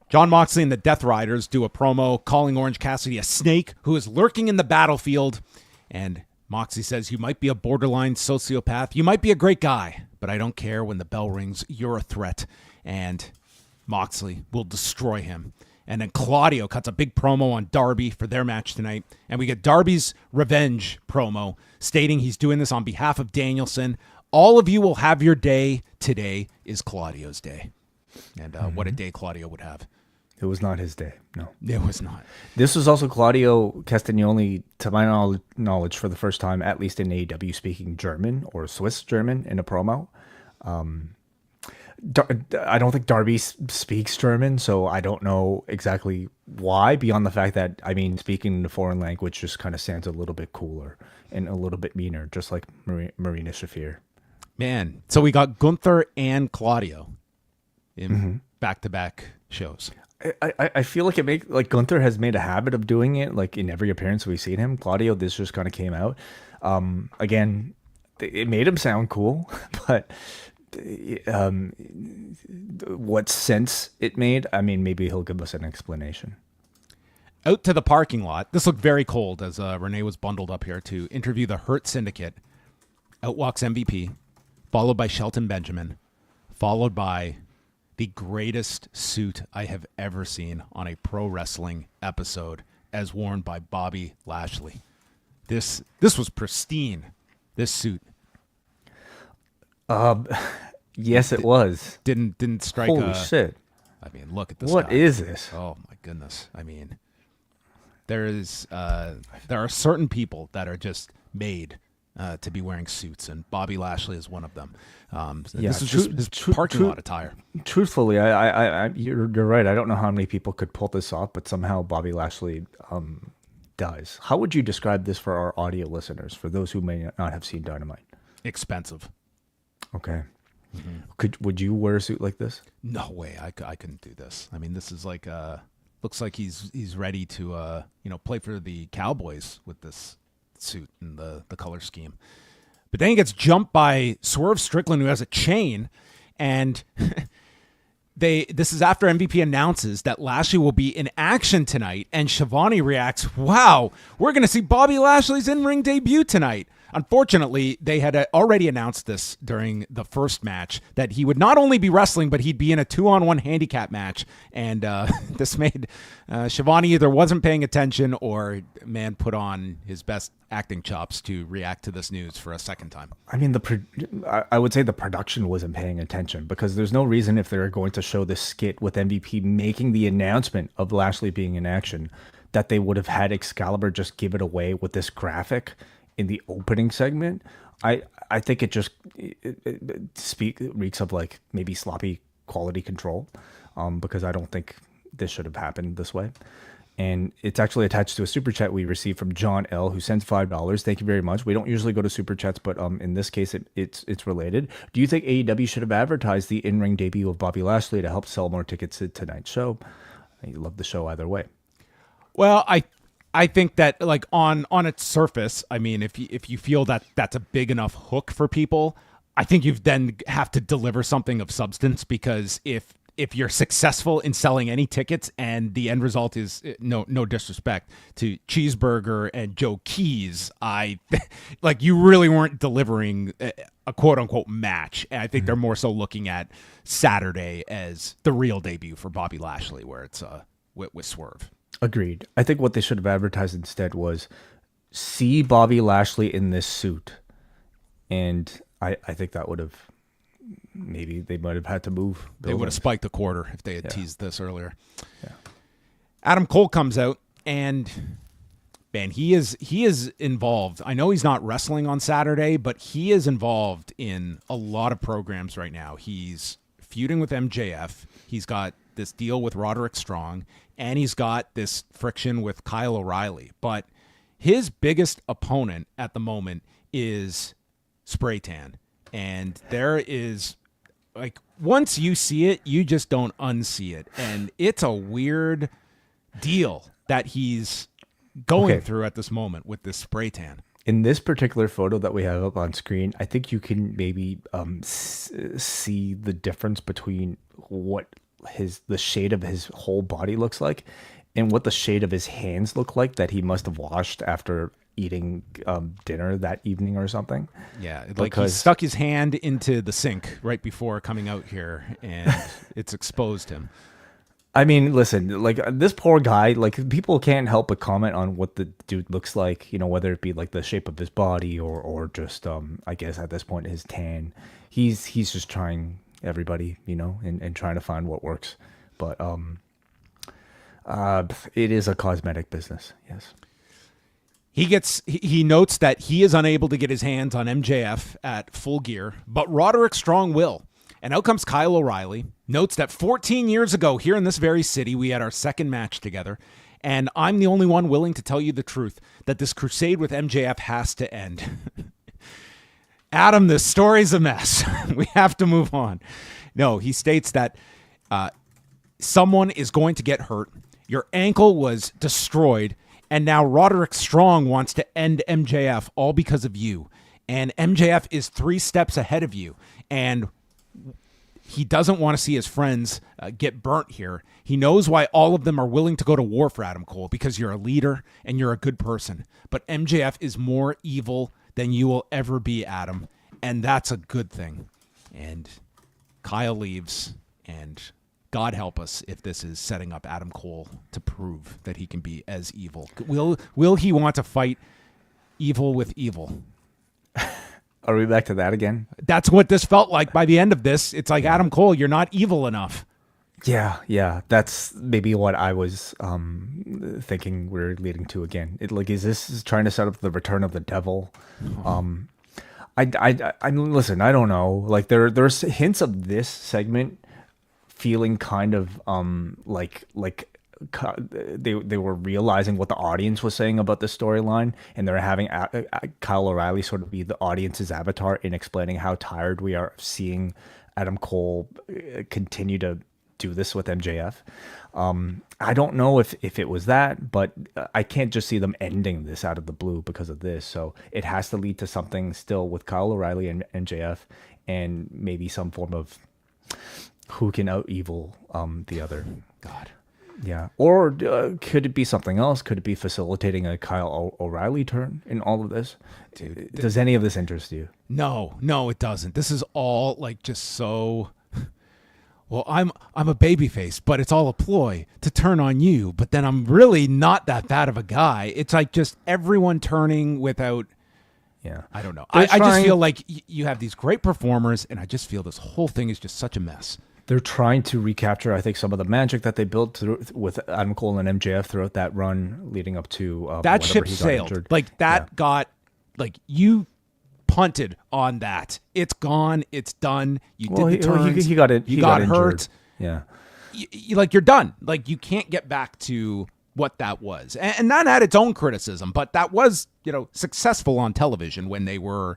Jon Moxley and the Death Riders do a promo calling Orange Cassidy a snake who is lurking in the battlefield. And Moxley says, "You might be a borderline sociopath. You might be a great guy, but I don't care. When the bell rings, you're a threat." And Moxley will destroy him. And then Claudio cuts a big promo on Darby for their match tonight. And we get Darby's revenge promo stating he's doing this on behalf of Danielson. All of you will have your day. Today is Claudio's day. And what a day Claudio would have. It was not his day. No. It was not. This was also Claudio Castagnoli, to my knowledge, for the first time, at least in AEW, speaking German or Swiss German in a promo. I don't think Darby speaks German, so I don't know exactly why, beyond the fact that, I mean, speaking in a foreign language just kind of sounds a little bit cooler and a little bit meaner, just like Marina Shafir. Man, so we got Gunther and Claudio in back-to-back shows. I feel like Gunther has made a habit of doing it, like in every appearance we've seen him. Claudio, this just kind of came out. Again, it made him sound cool, but what sense it made, I mean, maybe he'll give us an explanation. Out to the parking lot. This looked very cold as Renee was bundled up here to interview the Hurt Syndicate. Out walks MVP, followed by Shelton Benjamin, followed by the greatest suit I have ever seen on a pro wrestling episode, as worn by Bobby Lashley. This was pristine, this suit. Yes, it was. Didn't strike. Holy shit! I mean, look at this. What guy. is this? Oh my goodness! I mean, there are certain people that are just made to be wearing suits, and Bobby Lashley is one of them. This is just his parking lot attire. Truthfully, you're right. I don't know how many people could pull this off, but somehow Bobby Lashley does. How would you describe this for our audio listeners, for those who may not have seen Dynamite? Expensive. Okay. Mm-hmm. Would you wear a suit like this? No way. I couldn't do this. I mean, this is like looks like he's ready to play for the Cowboys with this suit and the color scheme. But then he gets jumped by Swerve Strickland, who has a chain, and this is after MVP announces that Lashley will be in action tonight, and Shivani reacts, "Wow, we're going to see Bobby Lashley's in-ring debut tonight." Unfortunately, they had already announced this during the first match, that he would not only be wrestling, but he'd be in a 2-on-1 handicap match. And this made Shivani either wasn't paying attention or, man, put on his best acting chops to react to this news for a second time. I mean, I would say the production wasn't paying attention, because there's no reason, if they're going to show this skit with MVP making the announcement of Lashley being in action, that they would have had Excalibur just give it away with this graphic in the opening segment. I think it just reeks of like maybe sloppy quality control, because I don't think this should have happened this way. And it's actually attached to a super chat we received from John L, who sends $5. Thank you very much. We don't usually go to super chats, but in this case it's related. Do you think AEW should have advertised the in-ring debut of Bobby Lashley to help sell more tickets to tonight's show? I love the show either way. Well, I think that, like, on its surface, I mean, if you feel that that's a big enough hook for people, I think you then have to deliver something of substance, because if you're successful in selling any tickets and the end result is, no disrespect to Cheeseburger and Joe Keys, you really weren't delivering a quote unquote match. And I think they're more so looking at Saturday as the real debut for Bobby Lashley, where it's with Swerve. Agreed. I think what they should have advertised instead was, see Bobby Lashley in this suit. And I think that would have, maybe they might have had to move. They would have spiked a quarter if they had teased this earlier. Yeah. Adam Cole comes out, and man, he is involved. I know he's not wrestling on Saturday, but he is involved in a lot of programs right now. He's feuding with MJF. He's got this deal with Roderick Strong, and he's got this friction with Kyle O'Reilly. But his biggest opponent at the moment is Spray Tan. And there is, like, once you see it, you just don't unsee it. And it's a weird deal that he's going through at this moment with this Spray Tan. In this particular photo that we have up on screen, I think you can maybe see the difference between what the shade of his whole body looks like and what the shade of his hands look like that he must have washed after eating dinner that evening or something. Yeah, like he stuck his hand into the sink right before coming out here, and it's exposed him. I mean, listen, like, this poor guy, like, people can't help but comment on what the dude looks like, whether it be like the shape of his body or just I guess at this point his tan. He's just trying everybody, and trying to find what works. But it is a cosmetic business. Yes. He notes that he is unable to get his hands on MJF at Full Gear, but Roderick Strong will. And out comes Kyle O'Reilly, notes that 14 years ago here in this very city, we had our second match together, and I'm the only one willing to tell you the truth, that this crusade with MJF has to end. Adam, this story's a mess. We have to move on. No, he states that someone is going to get hurt. Your ankle was destroyed, And now Roderick Strong wants to end MJF all because of you. And MJF is 3 steps ahead of you. And he doesn't want to see his friends get burnt here. He knows why all of them are willing to go to war for Adam Cole, because you're a leader and you're a good person. But MJF is more evil than you will ever be, Adam. And that's a good thing. And Kyle leaves, and God help us if this is setting up Adam Cole to prove that he can be as evil. Will he want to fight evil with evil? Are we back to that again? That's what this felt like by the end of this. It's like, Adam Cole, you're not evil enough. Yeah. That's maybe what I was thinking we're leading to again. Is this trying to set up the return of the devil? I listen, I don't know. Like there's hints of this segment feeling kind of like they were realizing what the audience was saying about the storyline, and they're having Kyle O'Reilly sort of be the audience's avatar in explaining how tired we are of seeing Adam Cole continue to do this with MJF. I don't know if it was that, but I can't just see them ending this out of the blue because of this. So it has to lead to something still with Kyle O'Reilly and MJF, and maybe some form of who can out evil the other. God. Yeah. Or could it be something else? Could it be facilitating a Kyle O'Reilly turn in all of this? Dude, does any of this interest you? No, it doesn't. This is all like just so... Well, I'm a babyface, but it's all a ploy to turn on you. But then I'm really not that bad of a guy. It's like just everyone turning without... Yeah. I don't know. I just feel like you have these great performers, and I just feel this whole thing is just such a mess. They're trying to recapture, I think, some of the magic that they built with Adam Cole and MJF throughout that run leading up to that ship sailed. Injured. Like that got like you punted on that. It's gone. It's done. You did the turns. He got it. You got hurt. Yeah. Like you're done. Like you can't get back to what that was, and that had its own criticism, but that was successful on television when they were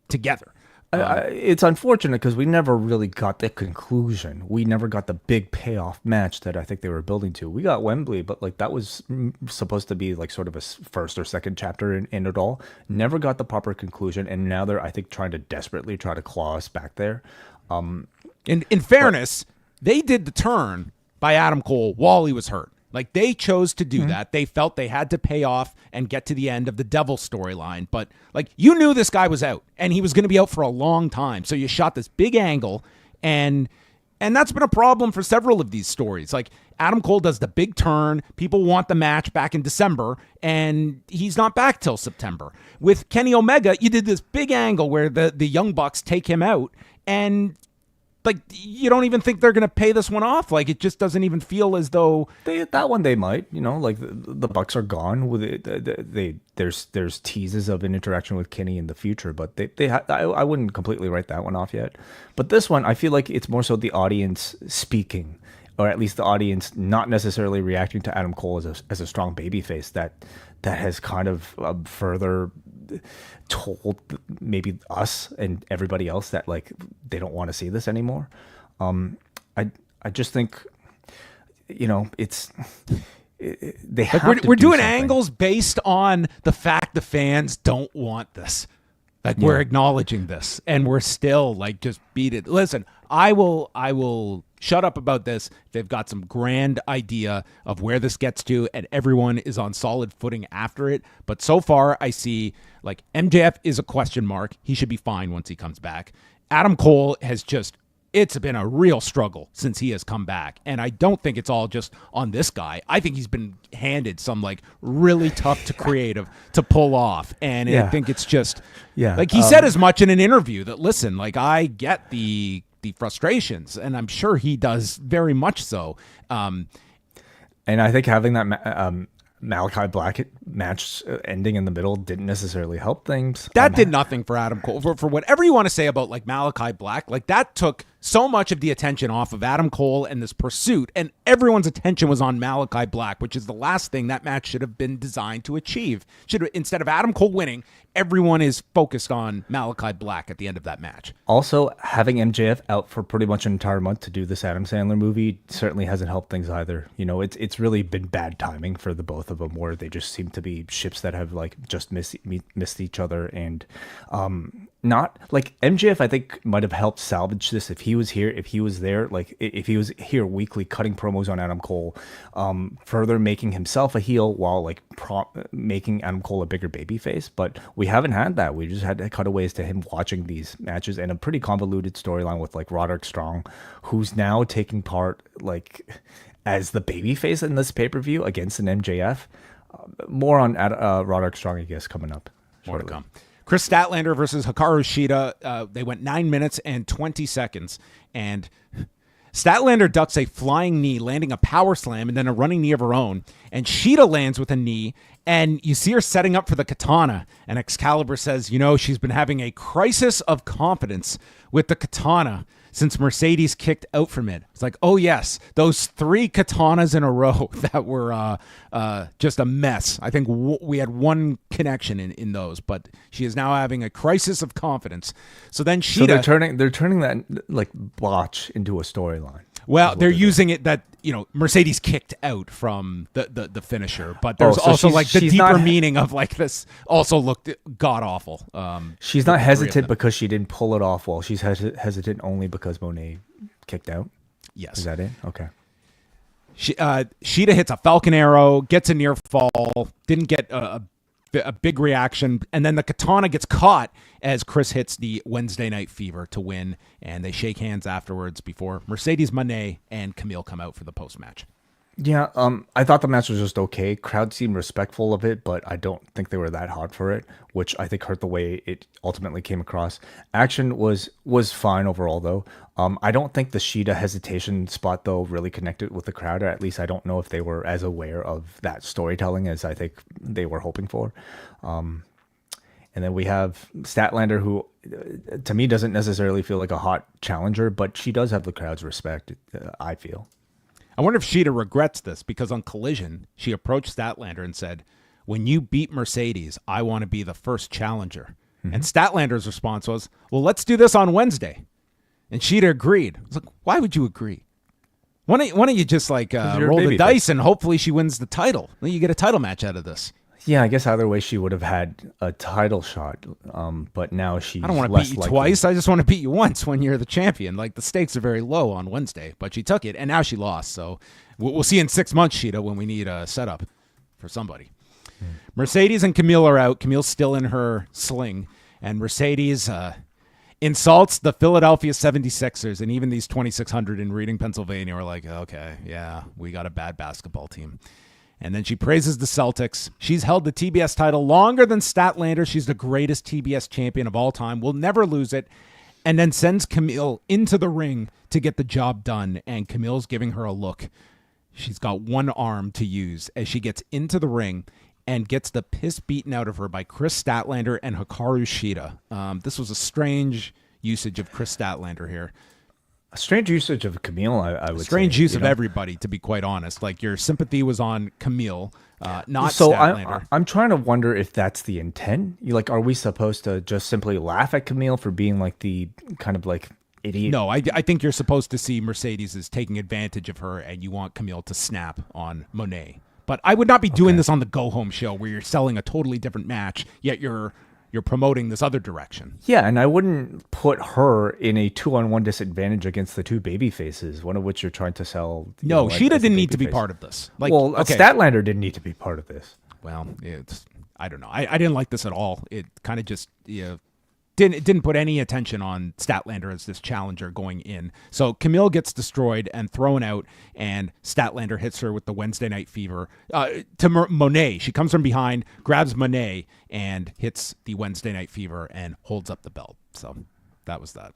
together. It's unfortunate because we never really got the conclusion. We never got the big payoff match that I think they were building to. We got Wembley, but like that was supposed to be like sort of a first or second chapter in it all. Never got the proper conclusion, and now they're, I think, trying to desperately try to claw us back there. In fairness, they did the turn by Adam Cole while he was hurt. Like they chose to do that. They felt they had to pay off and get to the end of the Devil storyline. But like you knew this guy was out and he was going to be out for a long time. So you shot this big angle, and that's been a problem for several of these stories. Like Adam Cole does the big turn. People want the match back in December, and he's not back till September. With Kenny Omega, you did this big angle where the Young Bucks take him out, and like you don't even think they're going to pay this one off. Like it just doesn't even feel as though that one they might. Like the Bucks are gone with it. There's teases of an interaction with Kenny in the future, but I wouldn't completely write that one off yet. But this one, I feel like it's more so the audience speaking, or at least the audience not necessarily reacting to Adam Cole as a strong babyface that has kind of further told maybe us and everybody else that like they don't want to see this anymore. I just think it's they have like to we're do doing something. Angles based on the fact the fans don't want this. Like we're acknowledging this, and we're still like just beat it. Listen, I will shut up about this. They've got some grand idea of where this gets to, and everyone is on solid footing after it. But so far, I see like MJF is a question mark. He should be fine once he comes back. Adam Cole has it's been a real struggle since he has come back. And I don't think it's all just on this guy. I think he's been handed some like really tough to creative to pull off. And I think it's just like he said as much in an interview that, listen, like I get the frustrations, and I'm sure he does very much so. And I think having that Malachi Black match ending in the middle didn't necessarily help things. That did nothing for Adam Cole. For whatever you want to say about like Malachi Black, like that took so much of the attention off of Adam Cole and this pursuit, and everyone's attention was on Malachi Black, which is the last thing that match should have been designed to achieve. Instead of Adam Cole winning, everyone is focused on Malachi Black at the end of that match. Also, having MJF out for pretty much an entire month to do this Adam Sandler movie certainly hasn't helped things either. You know, it's really been bad timing for the both of them, where they just seem to be ships that have like just missed each other, and not like MJF. I think might have helped salvage this if he was here, if he was there, like if he was here weekly cutting promos on Adam Cole, further making himself a heel while like making Adam Cole a bigger babyface. But we haven't had that. We just had cutaways to him watching these matches and a pretty convoluted storyline with like Roderick Strong, who's now taking part like as the babyface in this pay-per-view against an MJF. More on Roderick Strong, I guess, coming up. More to come. Kris Statlander versus Hikaru Shida. They went 9 minutes and 20 seconds, and Statlander ducks a flying knee, landing a power slam and then a running knee of her own. And Shida lands with a knee, and you see her setting up for the katana. And Excalibur says, you know, she's been having a crisis of confidence with the katana since Mercedes kicked out from it. It's like, oh yes, those 3 katanas in a row that were just a mess. I think we had one connection in those, but she is now having a crisis of confidence. So then Shida... So they're turning that like botch into a storyline. Well, they're using it that, you know, Mercedes kicked out from the finisher, but there's also like the deeper meaning of like this also looked god awful. She's not hesitant because she didn't pull it off well. She's hesitant only because Monet kicked out. Yes. Is that it? Okay. Shida hits a Falcon Arrow, gets a near fall, didn't get a big reaction, and then the katana gets caught as Kris hits the Wednesday Night Fever to win, and they shake hands afterwards before Mercedes Moné and Camille come out for the post-match. Yeah, I thought the match was just okay. Crowd seemed respectful of it, but I don't think they were that hot for it, which I think hurt the way it ultimately came across. Action was fine overall, though. I don't think the Shida hesitation spot, though, really connected with the crowd, or at least I don't know if they were as aware of that storytelling as I think they were hoping for. And then we have Statlander, who to me doesn't necessarily feel like a hot challenger, but she does have the crowd's respect, I feel. I wonder if Shida regrets this, because on Collision, she approached Statlander and said, when you beat Mercedes, I want to be the first challenger. Mm-hmm. And Statlander's response was, well, let's do this on Wednesday. And Shida agreed. I was like, why would you agree? Why don't you just like roll the dice and hopefully she wins the title? Then you get a title match out of this. Yeah, I guess either way she would have had a title shot, but now she's I don't want to beat you twice. I just want to beat you once when you're the champion. Like, the stakes are very low on Wednesday, but she took it, and now she lost. So we'll see in 6 months, Shida, when we need a setup for somebody. Mercedes and Camille are out. Camille's still in her sling, and Mercedes insults the Philadelphia 76ers, and even these 2,600 in Reading, Pennsylvania are like, okay, yeah, we got a bad basketball team. And then she praises the Celtics. She's held the TBS title longer than Statlander. She's the greatest TBS champion of all time. Will never lose it. And then sends Camille into the ring to get the job done. And Camille's giving her a look. She's got one arm to use as she gets into the ring and gets the piss beaten out of her by Kris Statlander and Hikaru Shida. This was a strange usage of Kris Statlander here. A strange usage of Camille, I would say. Strange use of everybody, to be quite honest. Like, your sympathy was on Camille, not Statlander. I'm trying to wonder if that's the intent. Like, are we supposed to just simply laugh at Camille for being like the kind of like idiot? No, I think you're supposed to see Mercedes as taking advantage of her, and you want Camille to snap on Monet. But I would not be doing this on the Go Home show where you're selling a totally different match, yet you're promoting this other direction. Yeah, and I wouldn't put her in a 2-on-1 disadvantage against the two baby faces, one of which you're trying to sell. No, Shida didn't need to be part of this. Like, Statlander didn't need to be part of this. Well, I don't know. I didn't like this at all. It kind of just didn't put any attention on Statlander as this challenger going in. So Camille gets destroyed and thrown out, and Statlander hits her with the Wednesday Night Fever to Monet. She comes from behind, grabs Monet, and hits the Wednesday Night Fever and holds up the belt. So that was that.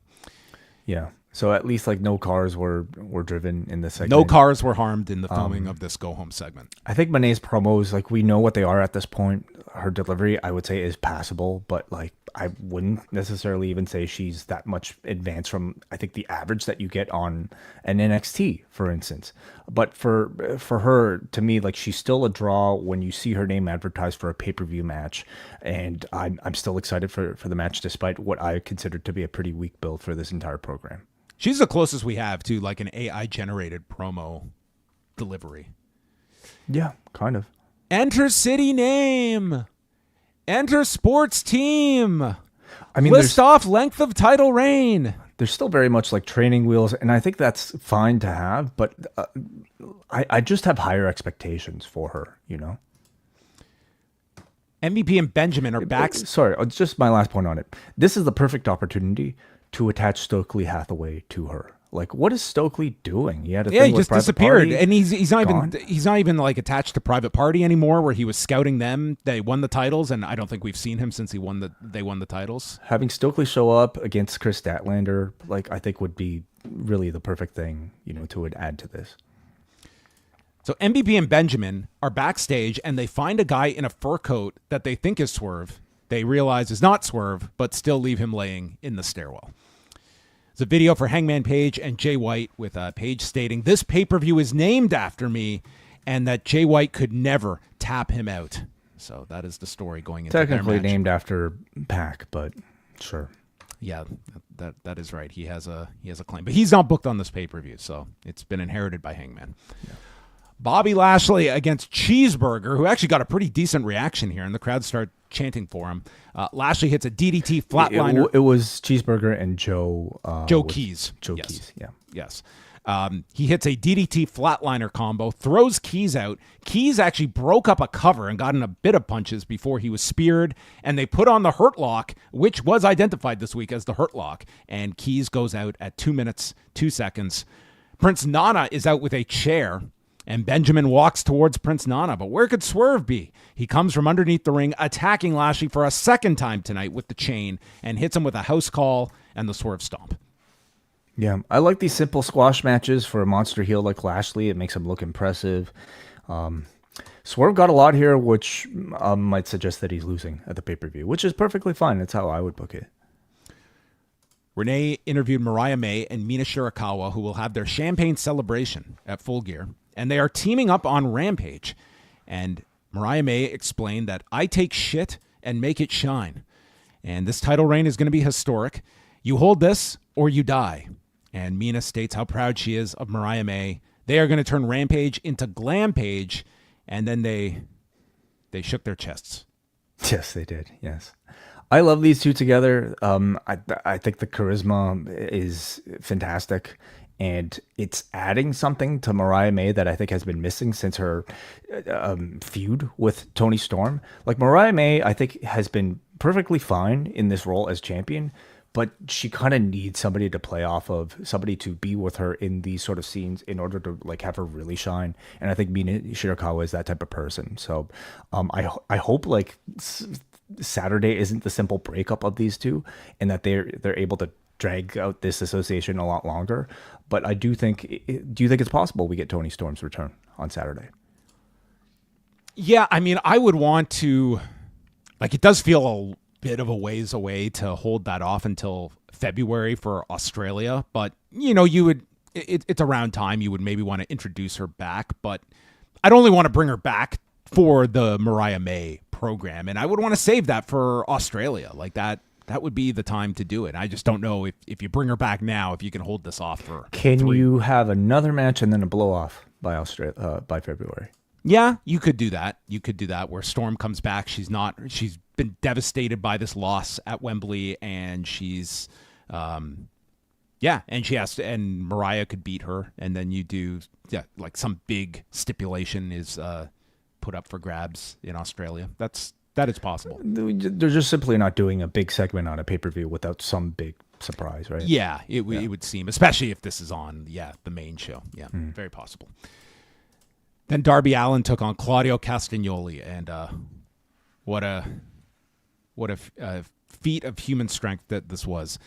Yeah. So at least like no cars were driven in this segment. No cars were harmed in the filming of this Go Home segment. I think Monet's promos, like, we know what they are at this point. her delivery, I would say, is passable, but like I wouldn't necessarily even say she's that much advanced from, I think, the average that you get on an NXT, for instance. But for her, to me, like she's still a draw when you see her name advertised for a pay-per-view match, and I'm still excited for the match despite what I consider to be a pretty weak build for this entire program. She's the closest we have to like an AI generated promo delivery. Yeah, kind of. Enter city name. Enter sports team. I mean, list off length of title reign. There's still very much like training wheels, and I think that's fine to have, but I just have higher expectations for her, you know? MVP and Benjamin are back. Sorry, just my last point on it. This is the perfect opportunity to attach Stokely Hathaway to her. Like, what is Stokely doing? He had a thing he with just Private disappeared, Party, and he's not gone. even like attached to Private Party anymore. Where he was scouting them, they won the titles, and I don't think we've seen him since they won the titles. Having Stokely show up against Kris Statlander, like I think would be really the perfect thing, you know, to add to this. So MVP and Benjamin are backstage, and they find a guy in a fur coat that they think is Swerve. They realize is not Swerve, but still leave him laying in the stairwell. It's a video for Hangman Page and Jay White with Page stating, "This pay-per-view is named after me," and that Jay White could never tap him out. So that is the story going into Technically their match. named after Pac, but sure. Yeah, that is right. He has a claim, but he's not booked on this pay-per-view, so it's been inherited by Hangman. Yeah. Bobby Lashley against Cheeseburger, who actually got a pretty decent reaction here, and the crowd started chanting for him. Lashley hits a DDT flatliner. It was Cheeseburger and Joe Keys. Joe Keys, yeah. Yes. He hits a DDT flatliner combo, throws Keys out. Keys actually broke up a cover and got in a bit of punches before he was speared, and they put on the Hurt Lock, which was identified this week as the Hurt Lock, and Keys goes out at 2 minutes, 2 seconds. Prince Nana is out with a chair, and Benjamin walks towards Prince Nana, but where could Swerve be? He comes from underneath the ring, attacking Lashley for a second time tonight with the chain, and hits him with a house call and the Swerve stomp. Yeah, I like these simple squash matches for a monster heel like Lashley. It makes him look impressive. Swerve got a lot here, which might suggest that he's losing at the pay-per-view, which is perfectly fine. That's how I would book it. Renee interviewed Mariah May and Mina Shirakawa, who will have their champagne celebration at Full Gear, and they are teaming up on Rampage. And Mariah May explained that I take shit and make it shine. And this title reign is going to be historic. You hold this or you die. And Mina states how proud she is of Mariah May. They are going to turn Rampage into Glampage. And then they shook their chests. Yes, they did. Yes. I love these two together. I think the charisma is fantastic. And it's adding something to Mariah May that I think has been missing since her feud with Toni Storm. Like Mariah May, I think has been perfectly fine in this role as champion, but she kind of needs somebody to play off of, somebody to be with her in these sort of scenes in order to like have her really shine. And I think Mina Shirakawa is that type of person. So I hope like Saturday isn't the simple breakup of these two, and that they're able to drag out this association a lot longer. But I do think, do you think it's possible we get Toni Storm's return on Saturday? Yeah, I mean, I would want to, like, it does feel a bit of a ways away to hold that off until February for Australia. But, you know, it's around time you would maybe want to introduce her back. But I'd only want to bring her back for the Mariah May program. And I would want to save that for Australia. Like that would be the time to do it. I just don't know if you bring her back now, if you can hold this off for Can you have another match and then a blow off by February? Yeah, you could do that. You could do that where Storm comes back. She's been devastated by this loss at Wembley, and she's, and Mariah could beat her, and then you do, like some big stipulation is put up for grabs in Australia. That is possible. They're just simply not doing a big segment on a pay-per-view without some big surprise, right? Yeah, it would seem, especially if this is on, the main show. Yeah, very possible. Then Darby Allin took on Claudio Castagnoli, and what a feat of human strength that this was.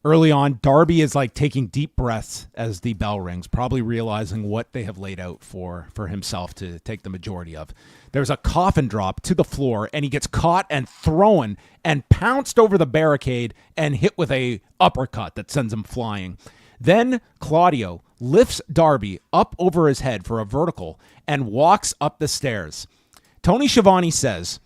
Early on, Darby is like taking deep breaths as the bell rings, probably realizing what they have laid out for himself to take the majority of. There's a coffin drop to the floor, and he gets caught and thrown and pounced over the barricade and hit with a uppercut that sends him flying. Then Claudio lifts Darby up over his head for a vertical and walks up the stairs. Tony Schiavone says,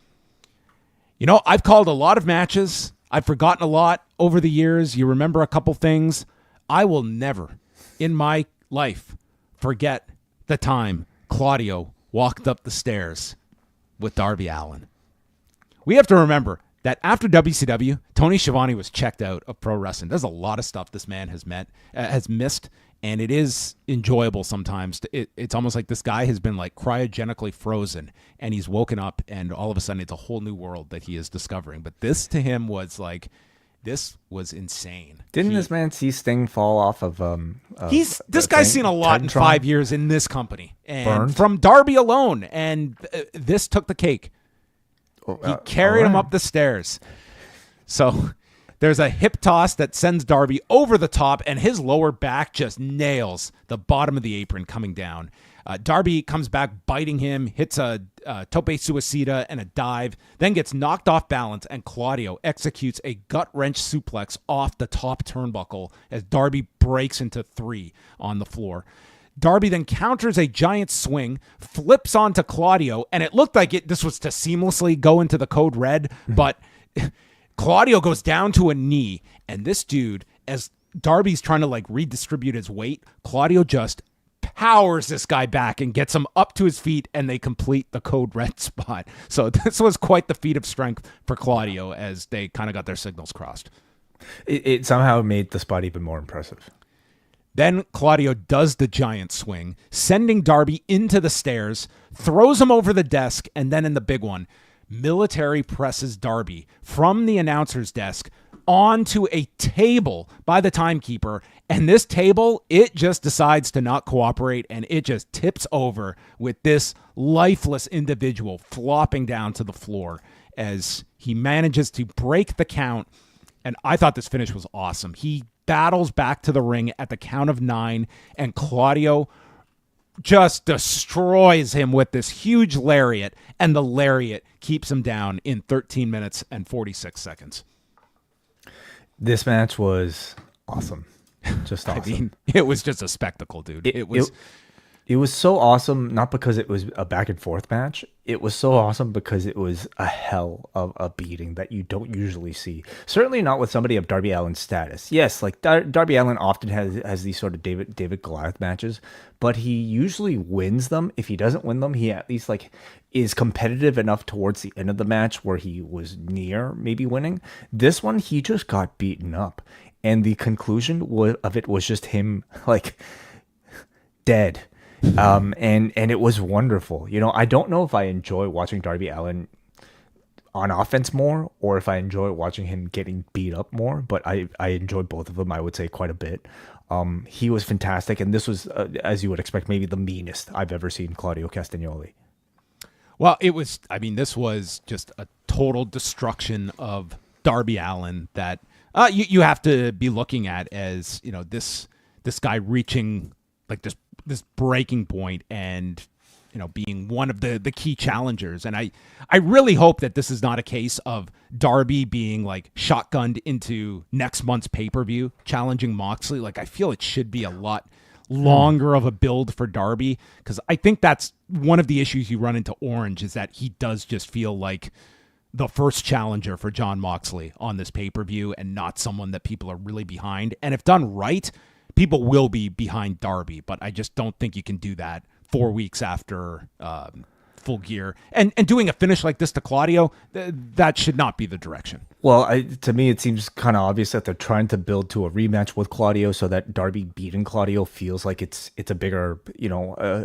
I've called a lot of matches. I've forgotten a lot over the years. You remember a couple things. I will never in my life forget the time Claudio walked up the stairs with Darby Allin. We have to remember that after WCW, Tony Schiavone was checked out of pro wrestling. There's a lot of stuff this man has missed, and it is enjoyable sometimes. It's almost like this guy has been like cryogenically frozen, and he's woken up, and all of a sudden it's a whole new world that he is discovering. But this to him was like, this was insane. Didn't this man see Sting fall off of this guy's seen a lot in 5 years in this company, and Burned? From Darby alone, and this took the cake. He carried him up the stairs. So there's a hip toss that sends Darby over the top, and his lower back just nails the bottom of the apron coming down. Darby comes back biting him, hits a tope suicida and a dive, then gets knocked off balance, and Claudio executes a gut-wrench suplex off the top turnbuckle as Darby breaks into 3 on the floor. Darby then counters a giant swing, flips onto Claudio, and it looked like this was to seamlessly go into the code red, but Claudio goes down to a knee, and this dude, as Darby's trying to like redistribute his weight, Claudio just powers this guy back and gets him up to his feet, and they complete the code red spot. So this was quite the feat of strength for Claudio as they kind of got their signals crossed. It somehow made the spot even more impressive. Then Claudio does the giant swing, sending Darby into the stairs, throws him over the desk, and then in the big one, military presses Darby from the announcer's desk onto a table by the timekeeper. And this table, it just decides to not cooperate, and it just tips over with this lifeless individual flopping down to the floor as he manages to break the count. And I thought this finish was awesome. He battles back to the ring at the count of 9, and Claudio just destroys him with this huge lariat, and the lariat keeps him down in 13 minutes and 46 seconds. This match was awesome. Just awesome. I mean, it was just a spectacle, dude. It was so awesome, not because it was a back and forth match. It was so awesome because it was a hell of a beating that you don't usually see. Certainly not with somebody of Darby Allin's status. Yes, like Darby Allin often has these sort of David Goliath matches, but he usually wins them. If he doesn't win them, he at least like is competitive enough towards the end of the match where he was near maybe winning. This one, he just got beaten up, and the conclusion of it was just him like dead. And it was wonderful. I don't know if I enjoy watching Darby Allin on offense more, or if I enjoy watching him getting beat up more, but I enjoy both of them, I would say, quite a bit. He was fantastic, and this was, as you would expect, maybe the meanest I've ever seen Claudio Castagnoli. Well, this was just a total destruction of Darby Allin that you have to be looking at as, this guy reaching like this breaking point and being one of the key challengers. And I really hope that this is not a case of Darby being like shotgunned into next month's pay-per-view challenging Moxley. Like, I feel it should be a lot longer of a build for Darby, because I think that's one of the issues you run into Orange, is that he does just feel like the first challenger for Jon Moxley on this pay-per-view and not someone that people are really behind. And if done right, people will be behind Darby, but I just don't think you can do that 4 weeks after Full Gear. And doing a finish like this to Claudio, that should not be the direction. Well, to me, it seems kind of obvious that they're trying to build to a rematch with Claudio so that Darby beating Claudio feels like it's a bigger,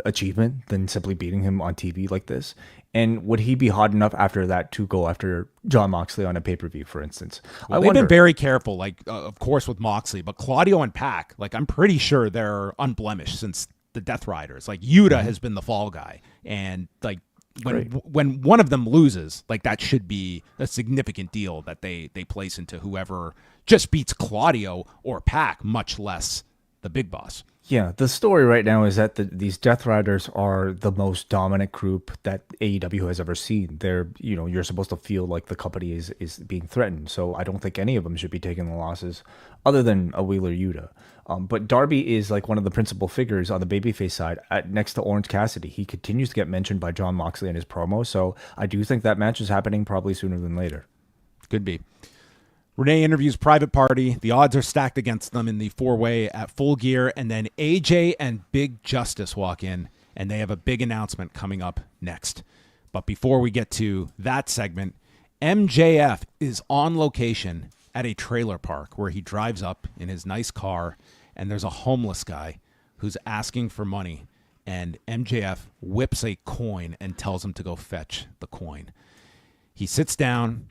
achievement than simply beating him on TV like this. And would he be hot enough after that to go after Jon Moxley on a pay-per-view, for instance? Well, they've been very careful, like, of course, with Moxley, but Claudio and Pac, like, I'm pretty sure they're unblemished since the Death Riders. Like, Yuta has been the fall guy, and, like, when one of them loses, like that should be a significant deal that they place into whoever just beats Claudio or Pac, much less the big boss. Yeah, the story right now is that these Death Riders are the most dominant group that AEW has ever seen. They're, you're supposed to feel like the company is being threatened. So I don't think any of them should be taking the losses other than a Wheeler Yuta. But Darby is like one of the principal figures on the babyface side next to Orange Cassidy. He continues to get mentioned by Jon Moxley in his promo. So I do think that match is happening probably sooner than later. Could be. Renee interviews Private Party. The odds are stacked against them in the 4-way at Full Gear. And then AJ and Big Justice walk in, and they have a big announcement coming up next. But before we get to that segment, MJF is on location at a trailer park where he drives up in his nice car, and there's a homeless guy who's asking for money. And MJF whips a coin and tells him to go fetch the coin. He sits down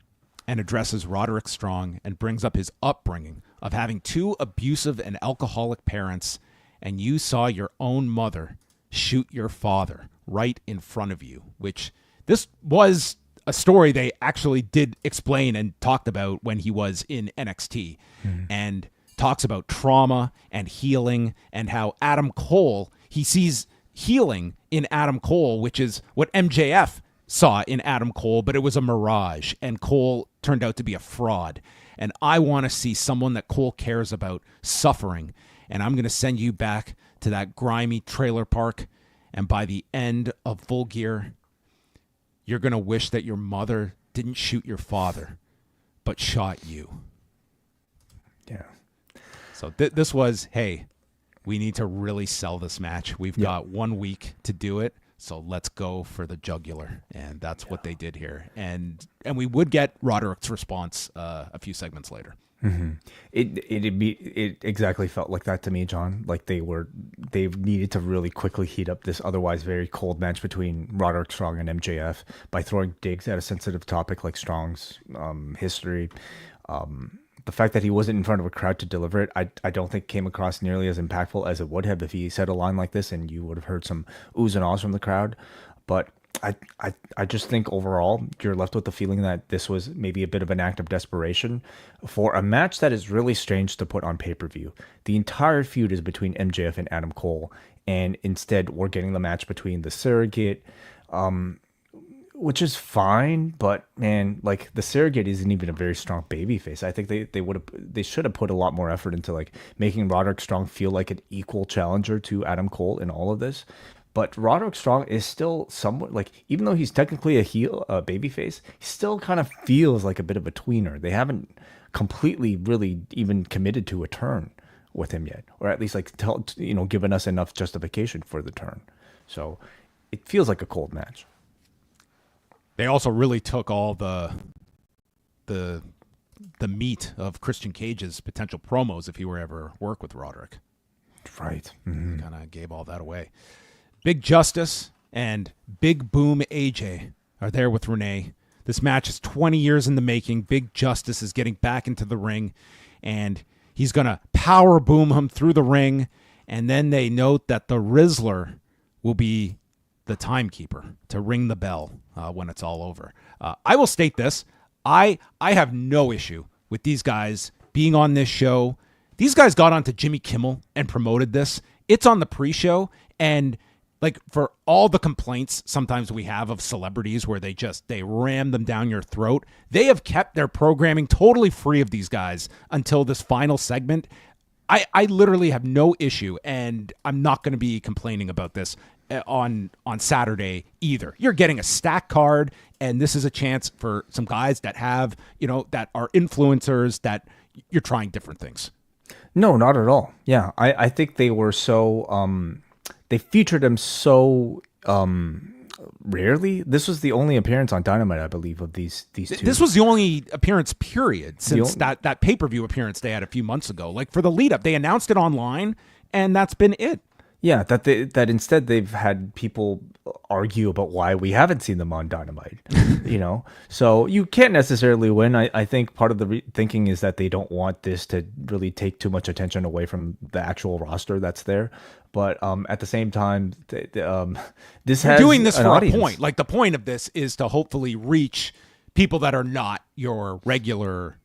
and addresses Roderick Strong and brings up his upbringing of having 2 abusive and alcoholic parents, and you saw your own mother shoot your father right in front of you, which this was a story they actually did explain and talked about when he was in NXT, and talks about trauma and healing and how Adam Cole, he sees healing in Adam Cole, which is what MJF saw in Adam Cole, but it was a mirage, and Cole turned out to be a fraud. And I want to see someone that Cole cares about suffering, and I'm going to send you back to that grimy trailer park, and by the end of Full Gear, you're going to wish that your mother didn't shoot your father, but shot you. Yeah. So this was, hey, we need to really sell this match. We've got 1 week to do it. So let's go for the jugular, and that's what they did here. And we would get Roderick's response a few segments later. Mm-hmm. It exactly felt like that to me, John. Like they needed to really quickly heat up this otherwise very cold match between Roderick Strong and MJF by throwing digs at a sensitive topic like Strong's history. The fact that he wasn't in front of a crowd to deliver it, I don't think came across nearly as impactful as it would have if he said a line like this and you would have heard some oohs and ahs from the crowd. But I just think overall you're left with the feeling that this was maybe a bit of an act of desperation for a match that is really strange to put on pay-per-view. The entire feud is between MJF and Adam Cole, and instead we're getting the match between the Surrogate, which is fine, but man, like the Surrogate isn't even a very strong babyface. I think they should have put a lot more effort into like making Roderick Strong feel like an equal challenger to Adam Cole in all of this. But Roderick Strong is still somewhat like, even though he's technically a babyface, he still kind of feels like a bit of a tweener. They haven't completely really even committed to a turn with him yet, or at least like given us enough justification for the turn. So it feels like a cold match. They also really took all the meat of Christian Cage's potential promos if he were ever work with Roderick. Right. Mm-hmm. Kind of gave all that away. Big Justice and Big Boom AJ are there with Renee. This match is 20 years in the making. Big Justice is getting back into the ring, and he's going to power boom him through the ring, and then they note that the Rizzler will be the timekeeper to ring the bell when it's all over. I will state this. I have no issue with these guys being on this show. These guys got onto Jimmy Kimmel and promoted this. It's on the pre-show, and like for all the complaints sometimes we have of celebrities where they ram them down your throat, they have kept their programming totally free of these guys until this final segment. I literally have no issue, and I'm not going to be complaining about this on Saturday either. You're getting a stack card, and this is a chance for some guys that have, that are influencers, that you're trying different things. No, not at all. Yeah, I think they were so they featured him so rarely. This was the only appearance on Dynamite, I believe, of these two. This was the only appearance, period, since that pay-per-view appearance they had a few months ago. Like for the lead-up, they announced it online, and that's been it. Yeah, that instead they've had people argue about why we haven't seen them on Dynamite. So you can't necessarily win. I think part of the thinking is that they don't want this to really take too much attention away from the actual roster that's there. But at the same time, this has doing this for audience. a point. Like the point of this is to hopefully reach people that are not your regular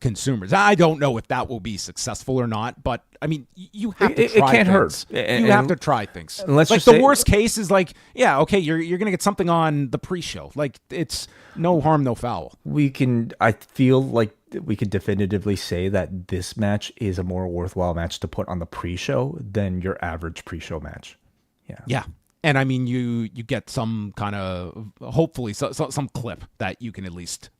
consumers. I don't know if that will be successful or not, but I mean, you have to try. It can't things. hurt. You have to try things. Let's like just the say, worst case is like, yeah, okay, you're gonna get something on the pre-show. Like it's no harm, no foul. I feel like we could definitively say that this match is a more worthwhile match to put on the pre-show than your average pre-show match. Yeah. And I mean, you get some kind of, hopefully, some clip that you can at least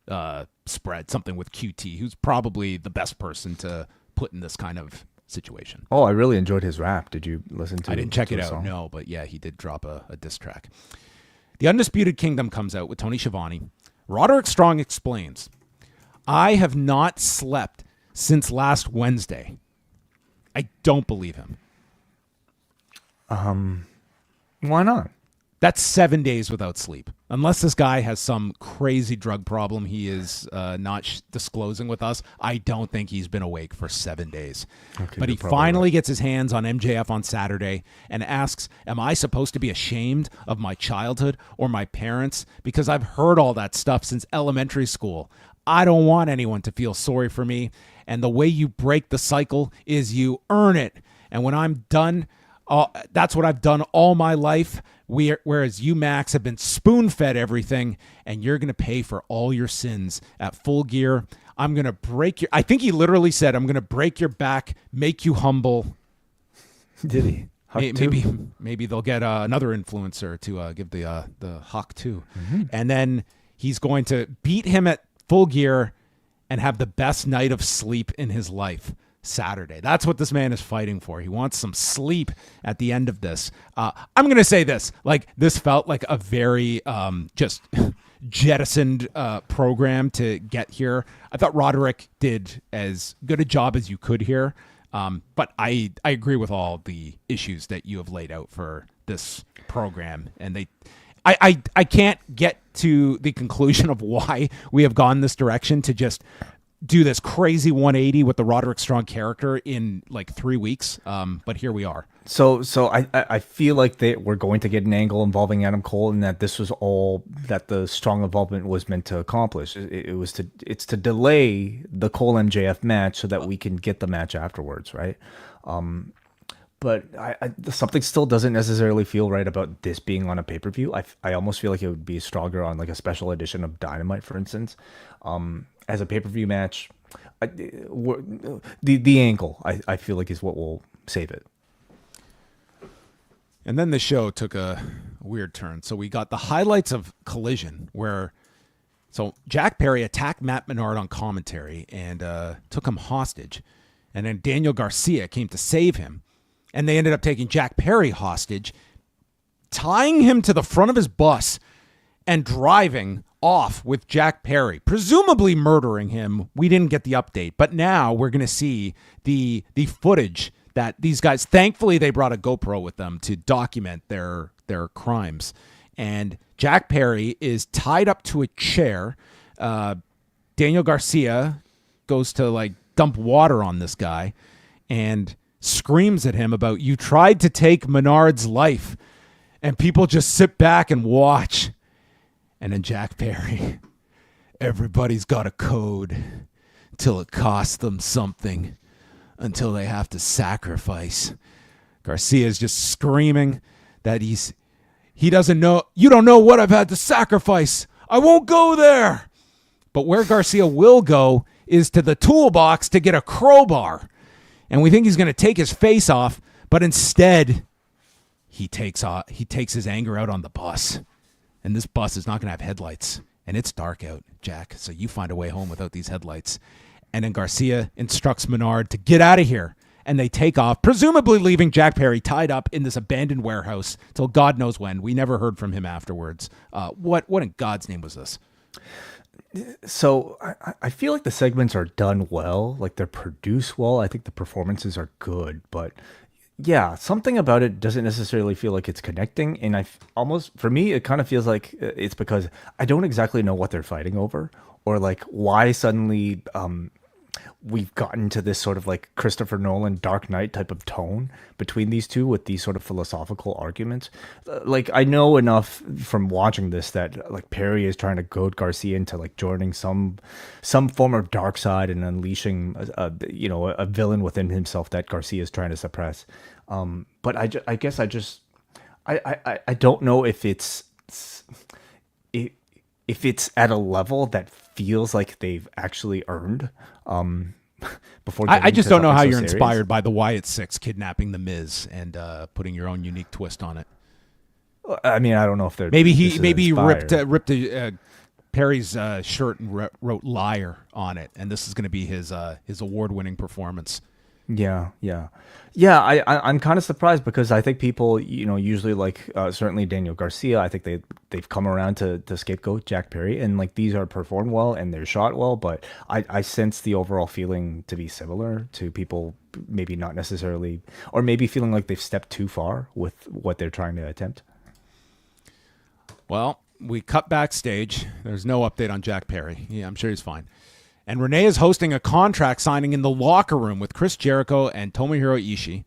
spread, something with QT, who's probably the best person to put in this kind of situation. Oh, I really enjoyed his rap. Did you listen to it? I didn't check it out, no, but yeah, he did drop a diss track. The Undisputed Kingdom comes out with Tony Schiavone. Roderick Strong explains, I have not slept since last Wednesday. I don't believe him. Why not? That's 7 days without sleep. Unless this guy has some crazy drug problem he is not disclosing with us, I don't think he's been awake for 7 days. Okay, but he finally gets his hands on MJF on Saturday and asks, am I supposed to be ashamed of my childhood or my parents? Because I've heard all that stuff since elementary school. I don't want anyone to feel sorry for me. And the way you break the cycle is you earn it. And when I'm done, that's what I've done all my life. Whereas you, Max, have been spoon-fed everything, and you're going to pay for all your sins at Full Gear. I'm going to break your... I think he literally said, I'm going to break your back, make you humble. Did he? Maybe they'll get another influencer to give the Hawk too. Mm-hmm. And then he's going to beat him at Full Gear and have the best night of sleep in his life. Saturday. That's what this man is fighting for. He wants some sleep at the end of this. I'm going to say this. Like, this felt like a very just jettisoned program to get here. I thought Roderick did as good a job as you could here. But I agree with all the issues that you have laid out for this program. And I can't get to the conclusion of why we have gone this direction to just do this crazy 180 with the Roderick Strong character in like 3 weeks. But here we are. So I feel like we're going to get an angle involving Adam Cole, and that this was all that the Strong involvement was meant to accomplish. It's to delay the Cole MJF match so that we can get the match afterwards, right? But something still doesn't necessarily feel right about this being on a pay-per-view. I almost feel like it would be stronger on like a special edition of Dynamite, for instance. As a pay-per-view match, the angle, I feel like, is what will save it. And then the show took a weird turn. So we got the highlights of Collision, where Jack Perry attacked Matt Menard on commentary and took him hostage. And then Daniel Garcia came to save him. And they ended up taking Jack Perry hostage, tying him to the front of his bus and driving off with Jack Perry, presumably murdering him. We didn't get the update, but now we're going to see the footage that these guys, thankfully they brought a GoPro with them to document their crimes. And Jack Perry is tied up to a chair. Daniel Garcia goes to like dump water on this guy and screams at him about, you tried to take Menard's life, and people just sit back and watch. And then Jack Perry, everybody's got a code till it costs them something, until they have to sacrifice. Garcia's just screaming that he doesn't know. You don't know what I've had to sacrifice. I won't go there. But where Garcia will go is to the toolbox to get a crowbar. And we think he's going to take his face off, but instead he takes his anger out on the bus. And this bus is not going to have headlights. And it's dark out, Jack, so you find a way home without these headlights. And then Garcia instructs Menard to get out of here. And they take off, presumably leaving Jack Perry tied up in this abandoned warehouse till God knows when. We never heard from him afterwards. What in God's name was this? So I feel like the segments are done well. Like, they're produced well. I think the performances are good. But yeah, something about it doesn't necessarily feel like it's connecting. And almost, for me, it kind of feels like it's because I don't exactly know what they're fighting over, or like why suddenly we've gotten to this sort of like Christopher Nolan Dark Knight type of tone between these two with these sort of philosophical arguments. Like, I know enough from watching this that like Perry is trying to goad Garcia into like joining some form of dark side and unleashing a villain within himself that Garcia is trying to suppress. But I guess I don't know if it's at a level that feels like they've actually earned. Before I just don't know how you're serious. inspired by the Wyatt Six kidnapping the Miz and putting your own unique twist on it. I mean, I don't know if they're maybe he ripped Perry's shirt and wrote "liar" on it, and this is going to be his award-winning performance. Yeah. I'm kind of surprised because I think people, usually like certainly Daniel Garcia. I think they've come around to scapegoat Jack Perry, and like these are performed well and they're shot well. But I sense the overall feeling to be similar to people maybe not necessarily, or maybe feeling like they've stepped too far with what they're trying to attempt. Well, we cut backstage. There's no update on Jack Perry. Yeah, I'm sure he's fine. And Renee is hosting a contract signing in the locker room with Chris Jericho and Tomohiro Ishii.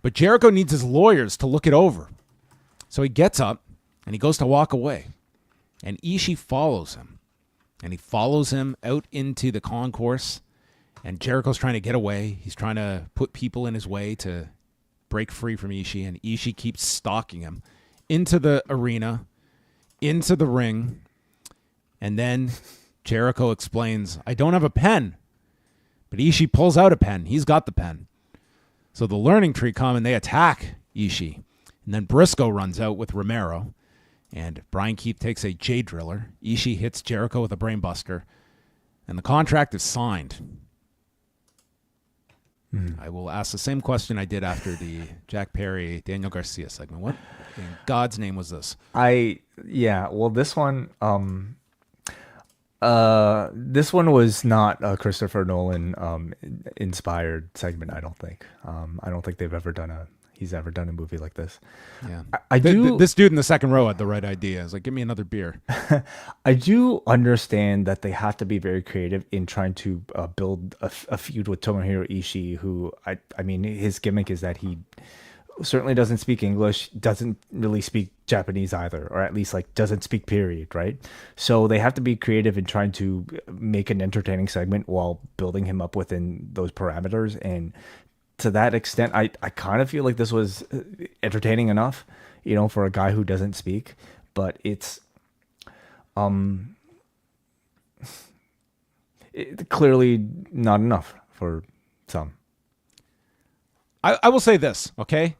But Jericho needs his lawyers to look it over. So he gets up and he goes to walk away. And Ishii follows him. And he follows him out into the concourse. And Jericho's trying to get away. He's trying to put people in his way to break free from Ishii. And Ishii keeps stalking him into the arena, into the ring. And then Jericho explains, "I don't have a pen." But Ishii pulls out a pen. He's got the pen. So the learning tree come and they attack Ishii. And then Briscoe runs out with Romero. And Brian Keith takes a J driller. Ishii hits Jericho with a brainbuster. And the contract is signed. I will ask the same question I did after the Jack Perry, Daniel Garcia segment. What in God's name was this? Well, this one... this one was not a Christopher Nolan inspired segment. I don't think. I don't think he's ever done a movie like this. Yeah, this dude in the second row had the right idea. It's like, give me another beer. I do understand that they have to be very creative in trying to build a feud with Tomohiro Ishii, who I mean, his gimmick is that he certainly doesn't speak English, doesn't really speak Japanese either, or at least like doesn't speak period, right? So they have to be creative in trying to make an entertaining segment while building him up within those parameters. And to that extent, I kind of feel like this was entertaining enough, for a guy who doesn't speak, but it's clearly not enough for some. I will say this, okay?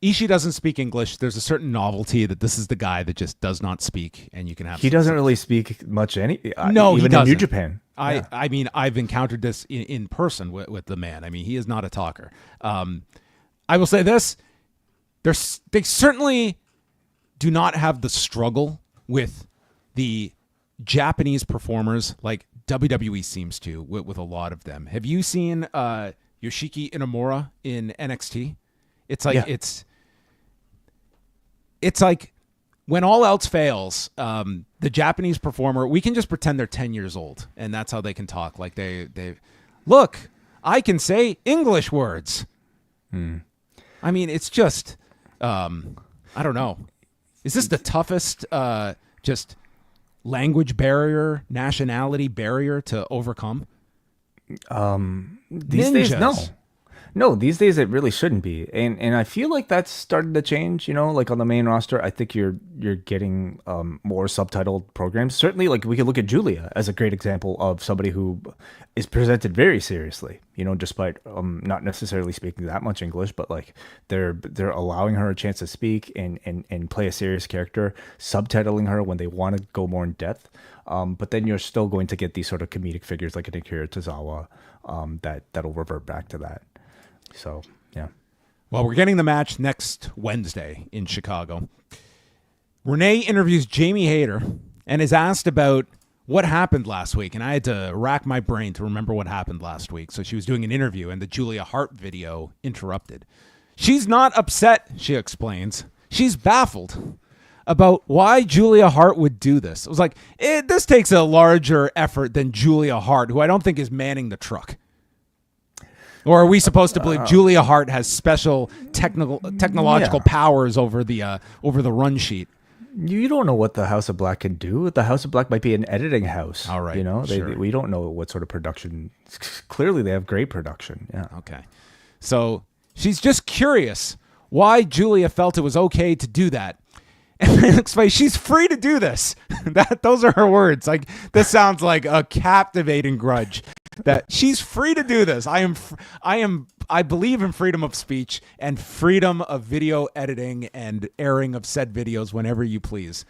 Ishii doesn't speak English. There's a certain novelty that this is the guy that just does not speak, and you can have. He doesn't really speak much. No, even he doesn't. In New Japan. I mean, I've encountered this in person with the man. I mean, he is not a talker. I will say this: they certainly do not have the struggle with the Japanese performers like WWE seems to with a lot of them. Have you seen Yoshiki Inamura in NXT? It's like it's like when all else fails, the Japanese performer, we can just pretend they're 10 years old, and that's how they can talk. Like they look, I can say English words. I mean, it's just I don't know. Is this the toughest just language barrier, nationality barrier to overcome? These days, no, these days it really shouldn't be, and I feel like that's started to change. Like on the main roster, I think you're getting more subtitled programs. Certainly, like we could look at Julia as a great example of somebody who is presented very seriously. Despite not necessarily speaking that much English, but like they're allowing her a chance to speak and play a serious character, subtitling her when they want to go more in depth. But then you're still going to get these sort of comedic figures like an Akira Tozawa that'll revert back to that. So, yeah. Well, we're getting the match next Wednesday in Chicago. Renee interviews Jamie Hayter and is asked about what happened last week. And I had to rack my brain to remember what happened last week. So she was doing an interview and the Julia Hart video interrupted. She's not upset, she explains. She's baffled about why Julia Hart would do this. It was like, this takes a larger effort than Julia Hart, who I don't think is manning the truck. Or are we supposed to believe Julia Hart has special technological powers over the run sheet? You don't know what the House of Black can do. The House of Black might be an editing house. All right. You know, sure. we don't know what sort of production. Clearly, they have great production. Yeah. Okay. So she's just curious why Julia felt it was okay to do that. And she's free to do this. Those are her words. Like, this sounds like a captivating grudge. That she's free to do this. I believe in freedom of speech and freedom of video editing and airing of said videos whenever you please.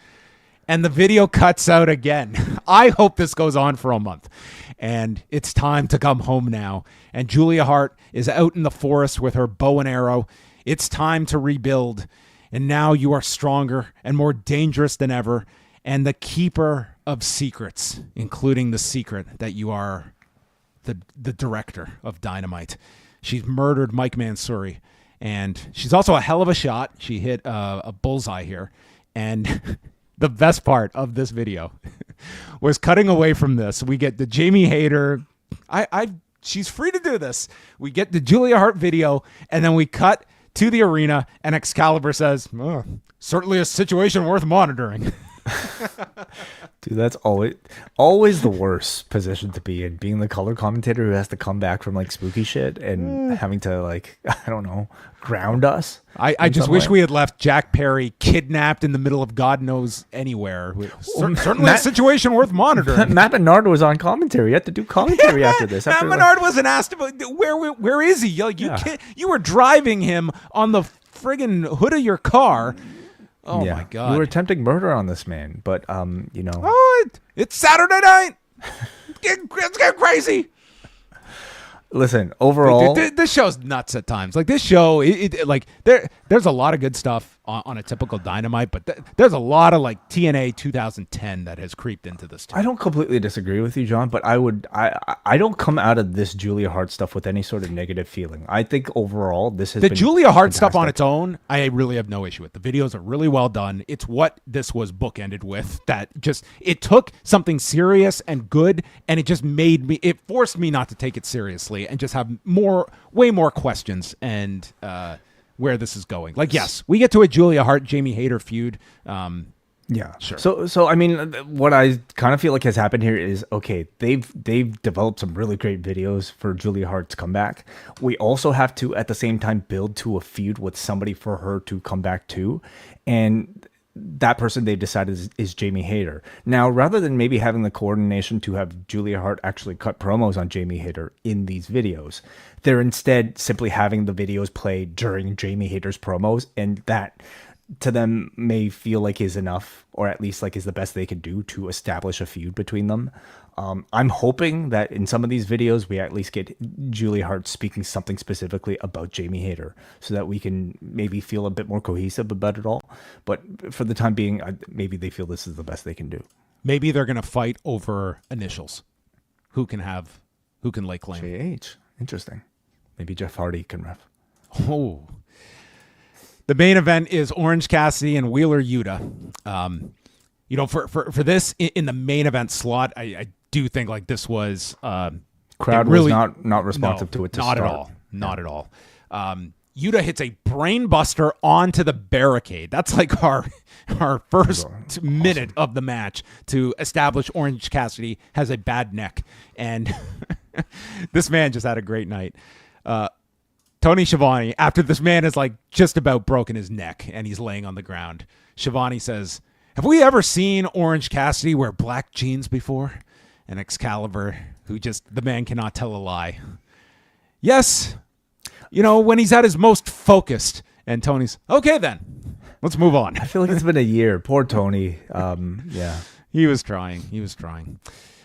And the video cuts out again. I hope this goes on for a month. And it's time to come home now. And Julia Hart is out in the forest with her bow and arrow. It's time to rebuild. And now you are stronger and more dangerous than ever. And the keeper of secrets, including the secret that you are the director of Dynamite. She's murdered Mike Mansouri, and she's also a hell of a shot. She hit a bullseye here, and the best part of this video was cutting away from this. We get the Jamie Hayter. She's free to do this. We get the Julia Hart video, and then we cut to the arena, and Excalibur says, certainly a situation worth monitoring. Dude, that's always the worst position to be in, being the color commentator who has to come back from like spooky shit and having to, like, I don't know, ground us. I just wish we had left Jack Perry kidnapped in the middle of God knows anywhere. Certainly a situation worth monitoring. Matt Menard was on commentary. You had to do commentary after this. Matt Menard wasn't asked about where is he? You were driving him on the friggin' hood of your car. Oh my God! You were attempting murder on this man, but you know. Oh, it's Saturday night. It's getting crazy. Listen, overall, this show's nuts at times. Like this show, there's a lot of good stuff on a typical Dynamite, but there's a lot of like TNA 2010 that has creeped into this too. I don't completely disagree with you, John, but I don't come out of this Julia Hart stuff with any sort of negative feeling. I think overall this has been Julia Hart fantastic. stuff on its own, I really have no issue with. The videos are really well done. It's what this was bookended with. That just it took something serious and good, and it forced me not to take it seriously and just have way more questions and where this is going. Like, yes, we get to a Julia Hart Jamie Hayter feud. Yeah, sure. So I mean, what I kind of feel like has happened here is, okay, they've developed some really great videos for Julia Hart's comeback. We also have to at the same time build to a feud with somebody for her to come back to, and that person they've decided is Jamie Hayter. Now, rather than maybe having the coordination to have Julia Hart actually cut promos on Jamie Hayter in these videos, they're instead simply having the videos play during Jamie Hayter's promos, and that to them may feel like is enough, or at least like is the best they can do to establish a feud between them. I'm hoping that in some of these videos we at least get Julia Hart speaking something specifically about Jamie Hayter so that we can maybe feel a bit more cohesive about it all. But for the time being, maybe they feel this is the best they can do. Maybe they're going to fight over initials. Who can lay claim? JH. Interesting. Maybe Jeff Hardy can ref. Oh. The main event is Orange Cassidy and Wheeler Yuta. For this in the main event slot, I do think like this was crowd really, was not responsive to it to not start. At all. Not at all. Yuta hits a brain buster onto the barricade. That's like our first minute of the match to establish Orange Cassidy has a bad neck, and this man just had a great night. Tony Schiavone, after this man has like just about broken his neck and he's laying on the ground, Schiavone says, "Have we ever seen Orange Cassidy wear black jeans before?" And Excalibur, the man cannot tell a lie. Yes, when he's at his most focused. And Tony's, okay then, let's move on. I feel like it's been a year. Poor Tony. Yeah. He was trying.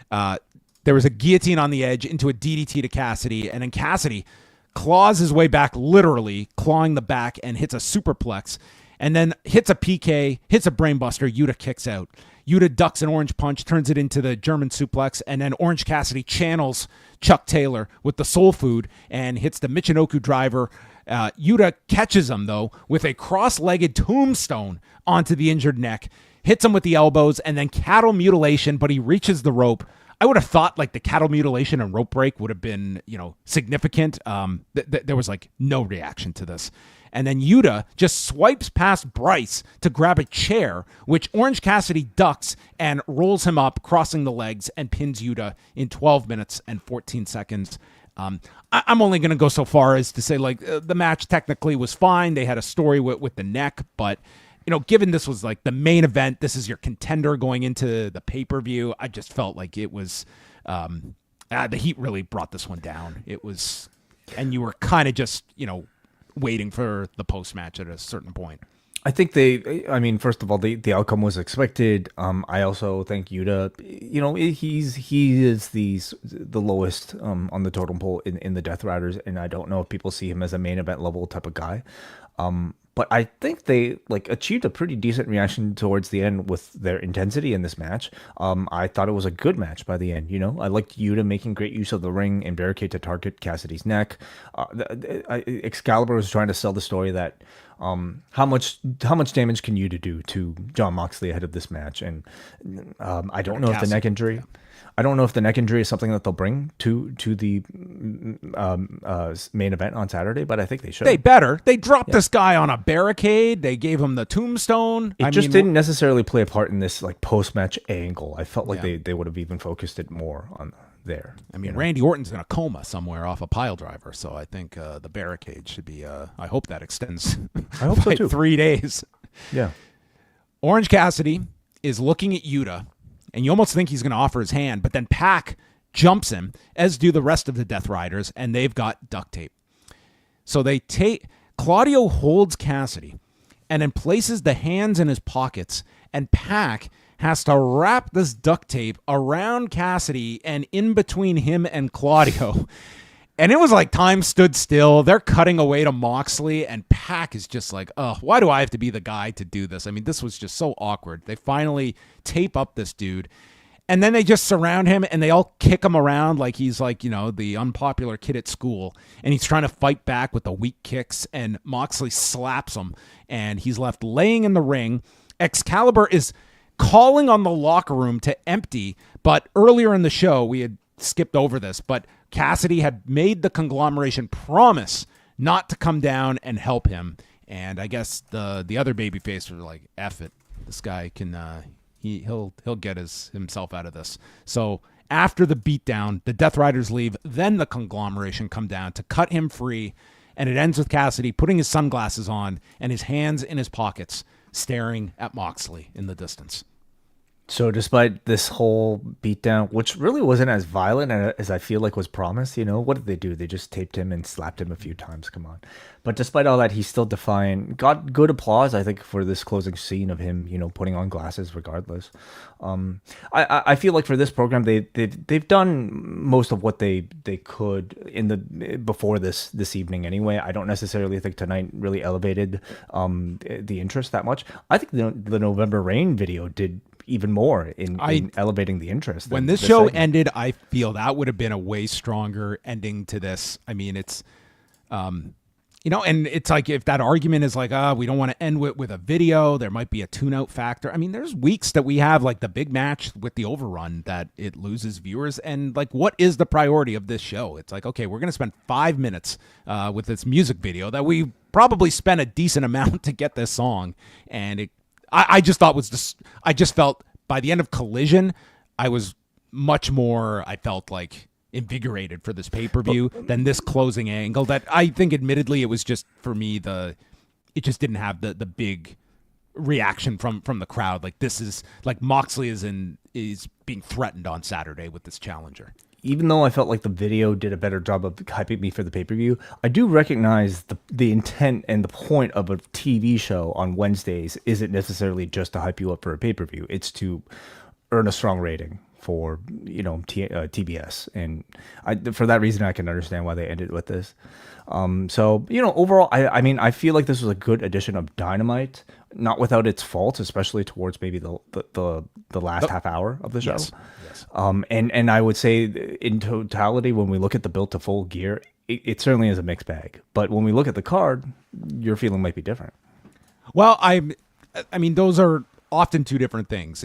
There was a guillotine on the edge into a DDT to Cassidy, and then Cassidy claws his way back, literally clawing the back, and hits a superplex, and then hits a PK, hits a brainbuster. Yuta kicks out. Yuta ducks an orange punch, turns it into the German suplex, and then Orange Cassidy channels Chuck Taylor with the soul food and hits the Michinoku driver Yuta catches him, though, with a cross-legged tombstone onto the injured neck, hits him with the elbows, and then cattle mutilation, but he reaches the rope. I would have thought like the cattle mutilation and rope break would have been, significant. There was like no reaction to this. And then Yuta just swipes past Bryce to grab a chair, which Orange Cassidy ducks and rolls him up, crossing the legs, and pins Yuta in 12 minutes and 14 seconds. I'm only going to go so far as to say like the match technically was fine. They had a story with the neck, but given this was like the main event, this is your contender going into the pay-per-view, I just felt like it was the heat really brought this one down. It was, and you were kind of just, waiting for the post-match at a certain point. I think first of all, the outcome was expected. I also think Yuta, he is the lowest on the totem pole in the Death Riders, and I don't know if people see him as a main event level type of guy. But I think they achieved a pretty decent reaction towards the end with their intensity in this match. I thought it was a good match by the end. I liked Yuta making great use of the ring and barricade to target Cassidy's neck. Excalibur was trying to sell the story that how much damage can Yuta do to Jon Moxley ahead of this match, and I don't know if the neck injury. Yeah. I don't know if the neck injury is something that they'll bring to the main event on Saturday, but I think they should. They better. They dropped this guy on a barricade. They gave him the tombstone. It didn't necessarily play a part in this post-match angle. I felt like they would have even focused it more on there. Randy Orton's in a coma somewhere off a pile driver, so I think the barricade should be. I hope that extends. I hope so too. 3 days. Yeah. Orange Cassidy is looking at Yuta. And you almost think he's going to offer his hand, but then Pac jumps him, as do the rest of the Death Riders, and they've got duct tape. So Claudio holds Cassidy and then places the hands in his pockets, and Pac has to wrap this duct tape around Cassidy and in between him and Claudio. And it was like time stood still. They're cutting away to Moxley, and Pac is just like, oh, why do I have to be the guy to do this? This was just so awkward. They finally tape up this dude, and then they just surround him, and they all kick him around like he's the unpopular kid at school, and he's trying to fight back with the weak kicks, and Moxley slaps him, and he's left laying in the ring. Excalibur is calling on the locker room to empty, but earlier in the show, we had skipped over this, but Cassidy had made the conglomeration promise not to come down and help him, and I guess the other babyface was like, "F it, this guy can he'll get himself out of this." So after the beatdown, the Death Riders leave, then the conglomeration come down to cut him free, and it ends with Cassidy putting his sunglasses on and his hands in his pockets, staring at Moxley in the distance. So despite this whole beatdown, which really wasn't as violent as I feel like was promised, what did they do? They just taped him and slapped him a few times. Come on. But despite all that, he's still defiant. Got good applause, I think, for this closing scene of him, putting on glasses regardless. I feel like for this program, they've done most of what they could before this evening anyway. I don't necessarily think tonight really elevated the interest that much. I think the November Rain video did even more in elevating the interest. When this show ended, I feel that would have been a way stronger ending to this. It's, and it's like if that argument is like, we don't want to end with a video, there might be a tune-out factor. There's weeks that we have like the big match with the overrun that it loses viewers. And like, what is the priority of this show? It's like, okay, we're going to spend 5 minutes with this music video that we probably spent a decent amount to get this song. And I just felt by the end of Collision, I was much more, I felt like invigorated for this pay-per-view than this closing angle that I think admittedly it was just for me, it just didn't have the big reaction from the crowd. Like this is like Moxley is being threatened on Saturday with this challenger. Even though I felt like the video did a better job of hyping me for the pay-per-view, I do recognize the intent and the point of a TV show on Wednesdays isn't necessarily just to hype you up for a pay-per-view. It's to earn a strong rating for TBS, and for that reason I can understand why they ended with this. So overall, I feel like this was a good edition of Dynamite, not without its faults, especially towards maybe the last half hour of the show. Yes. And I would say in totality, when we look at the build to Full Gear, it certainly is a mixed bag. But when we look at the card, your feeling might be different. Well, I mean, those are often two different things.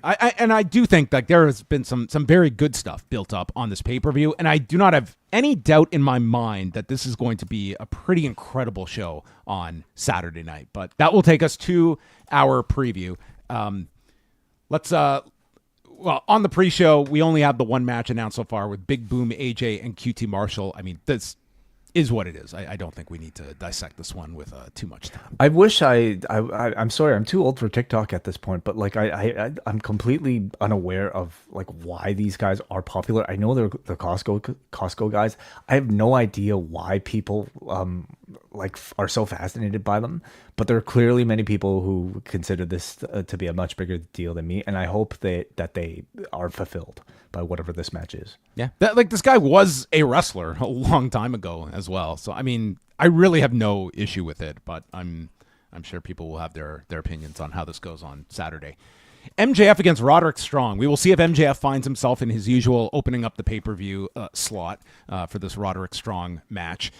I do think that there has been some very good stuff built up on this pay-per-view, and I do not have any doubt in my mind that this is going to be a pretty incredible show on Saturday night. But that will take us to our preview. Well, on the pre-show, we only have the one match announced so far with Big Boom, AJ, and QT Marshall. I mean, this is what it is. I don't think we need to dissect this one with too much time. I wish I'm sorry, I'm too old for TikTok at this point, but like I'm completely unaware of like why these guys are popular. I know they're the Costco guys. I have no idea why people like are so fascinated by them, but there are clearly many people who consider this to be a much bigger deal than me, and I hope that they are fulfilled by whatever this match is. Yeah, this guy was a wrestler a long time ago as well. So I mean, I really have no issue with it, but I'm sure people will have their opinions on how this goes on Saturday. MJF against Roderick Strong. We will see if MJF finds himself in his usual opening up the pay-per-view slot for this Roderick Strong match.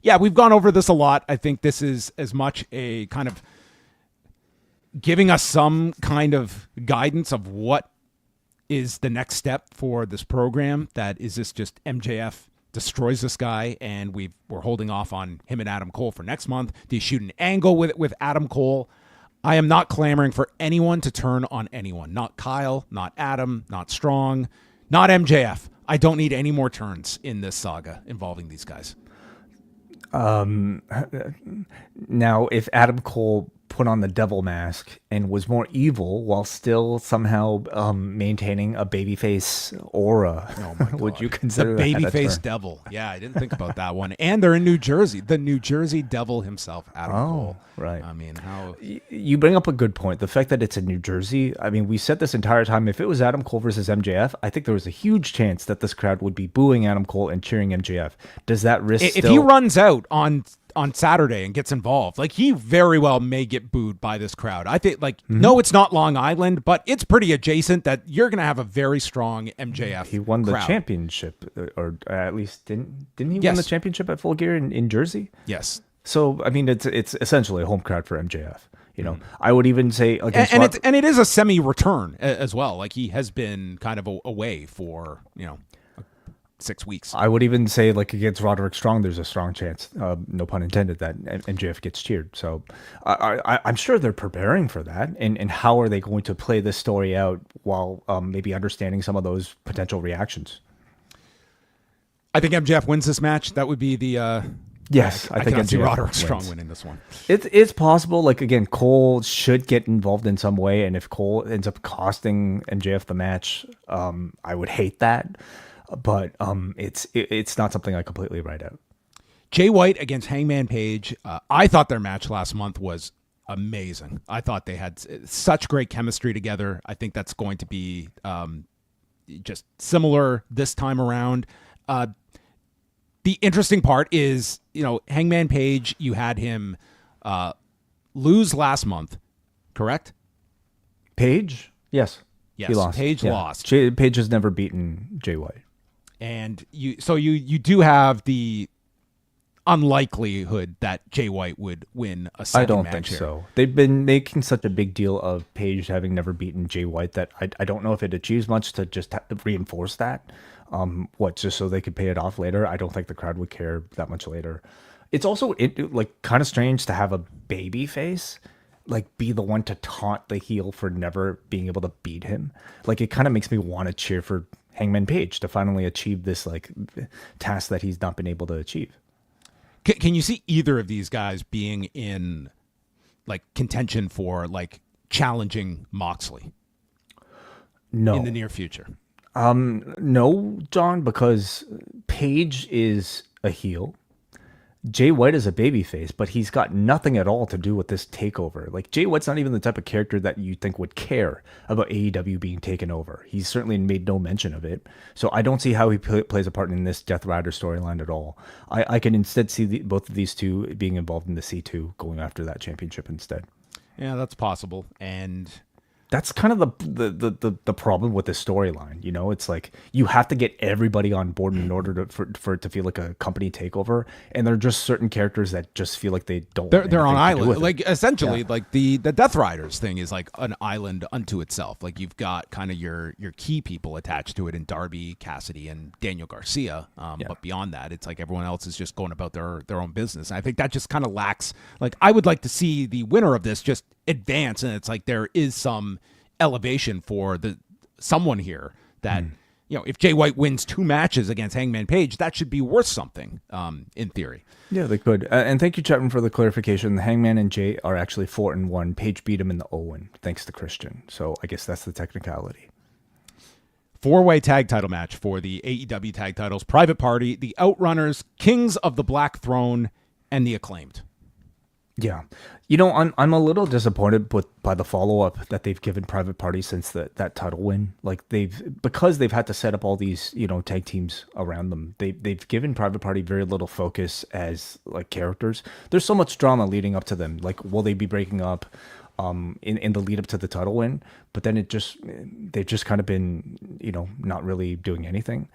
Yeah, we've gone over this a lot. I think this is as much a kind of giving us some kind of guidance of what is the next step for this program. That is this just MJF destroys this guy and we're holding off on him and Adam Cole for next month. Do you shoot an angle with Adam Cole? I am not clamoring for anyone to turn on anyone. Not Kyle, not Adam, not Strong, not MJF. I don't need any more turns in this saga involving these guys. Now, if Adam Cole put on the devil mask and was more evil while still somehow maintaining a babyface aura, would you consider the that babyface devil? Yeah, I didn't think about that one. And they're in New Jersey. The New Jersey Devil himself, Adam Cole. Right. I mean, how you bring up a good point. The fact that it's in New Jersey. I mean, we said this entire time. If it was Adam Cole versus MJF, I think there was a huge chance that this crowd would be booing Adam Cole and cheering MJF. Does that risk? If he runs out on Saturday and gets involved, like he very well may get booed by this crowd. I think no, it's not Long Island, but it's pretty adjacent that you're going to have a very strong MJF. He won the crowd. Championship, or at least didn't he win the championship at Full Gear in Jersey? Yes. So I mean, it's essentially a home crowd for MJF. You know, I would even say against and it is a semi-return as well. Like he has been kind of away for 6 weeks. I would even say, like, against Roderick Strong, there's a strong chance, no pun intended, that MJF gets cheered. So I'm sure they're preparing for that. And how are they going to play this story out while maybe understanding some of those potential reactions? I think MJF wins this match. That would be the... Yes, I think MJF see Roderick Strong winning this one. It's possible. Like, again, Cole should get involved in some way. And if Cole ends up costing MJF the match, I would hate that. But it's not something I completely write out. Jay White against Hangman Page. I thought their match last month was amazing. I thought they had such great chemistry together. I think that's going to be just similar this time around. The interesting part is, Hangman Page, you had him lose last month, correct? Page? Yes. Yes, he lost. Page lost. Page has never beaten Jay White. And you do have the unlikelihood that Jay White would win a second match. I don't think so. They've been making such a big deal of Page having never beaten Jay White that I don't know if it achieves much to just reinforce that. Just so they could pay it off later? I don't think the crowd would care that much later. It's also kind of strange to have a baby face be the one to taunt the heel for never being able to beat him. It kind of makes me want to cheer for Hangman Page to finally achieve this task that he's not been able to achieve. Can you see either of these guys being in contention for challenging Moxley? No. In the near future? No, John, because Page is a heel. Jay White is a babyface, but he's got nothing at all to do with this takeover. Jay White's not even the type of character that you think would care about AEW being taken over. He's certainly made no mention of it. So I don't see how he plays a part in this Death Rider storyline at all. I can instead see both of these two being involved in the C2, going after that championship instead. Yeah, that's possible. And That's kind of the problem with this storyline. You know, it's like you have to get everybody on board in order for it to feel like a company takeover. And there are just certain characters that just feel like they don't. They're on island. Like essentially, like the Death Riders thing is like an island unto itself. Like you've got kind of your key people attached to it in Darby, Cassidy, and Daniel Garcia. But beyond that, it's like everyone else is just going about their own business. And I think that just kind of lacks. Like I would like to see the winner of this just advance, and it's like there is some elevation for someone here that if Jay White wins 2 matches against Hangman Page, that should be worth something in theory. Yeah, they could. And thank you, Chapman, for the clarification. The Hangman and Jay are actually 4-1. Page beat him in the Owen, thanks to Christian. So I guess that's the technicality. 4-way tag title match for the AEW tag titles. Private Party, the Outrunners, Kings of the Black Throne, and the Acclaimed. Yeah. You know, I'm a little disappointed by the follow-up that they've given Private Party since that title win. Like because they've had to set up all these, tag teams around them. They've given Private Party very little focus as like characters. There's so much drama leading up to them. Like, will they be breaking up in the lead up to the title win? But then they've just kind of been, not really doing anything.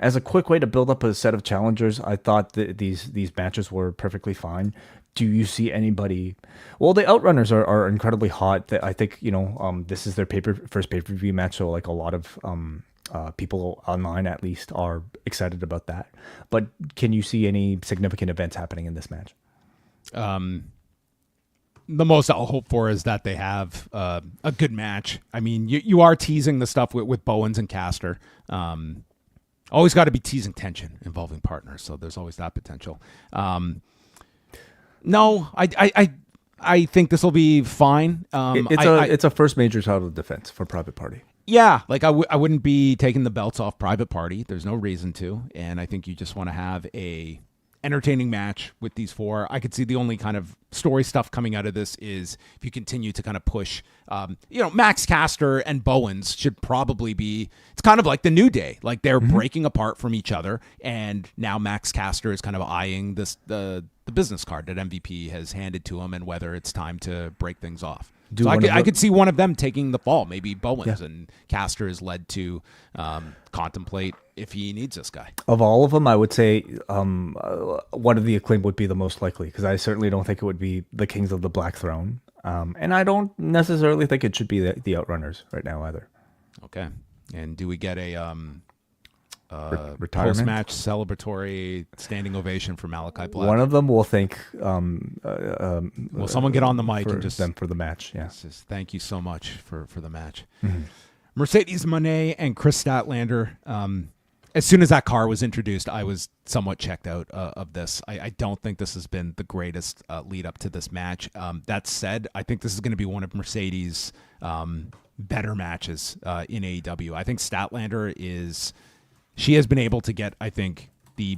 As a quick way to build up a set of challengers, I thought that these matches were perfectly fine. Do you see anybody? Well, the Outrunners are incredibly hot. I think this is their first pay-per-view match, so like a lot of people online at least are excited about that. But can you see any significant events happening in this match? The most I'll hope for is that they have a good match. I mean, you are teasing the stuff with Bowens and Caster. Always got to be teasing tension involving partners, so there's always that potential. No, I think this will be fine. It's a first major title defense for Private Party. Yeah, like I wouldn't be taking the belts off Private Party. There's no reason to, and I think you just want to have a entertaining match with these 4. I could see the only kind of story stuff coming out of this is if you continue to kind of push, Max Caster and Bowens should probably be, it's kind of like the New Day. Like they're breaking apart from each other. And now Max Caster is kind of eyeing the business card that MVP has handed to him and whether it's time to break things off. I could see one of them taking the fall. Maybe Bowens and Caster is led to contemplate if he needs this guy. Of all of them, I would say one of the Acclaimed would be the most likely because I certainly don't think it would be the Kings of the Black Throne. And I don't necessarily think it should be the Outrunners right now either. Okay. And do we get a retirement post-match celebratory standing ovation for Malachi Black? One of them will think. Will someone get on the mic and just them for the match? Yeah. Just thank you so much for the match. Mercedes Moné and Kris Statlander. As soon as that car was introduced, I was somewhat checked out of this. I don't think this has been the greatest lead up to this match. That said, I think this is going to be one of Mercedes' better matches in AEW. I think Statlander she has been able to get, I think, the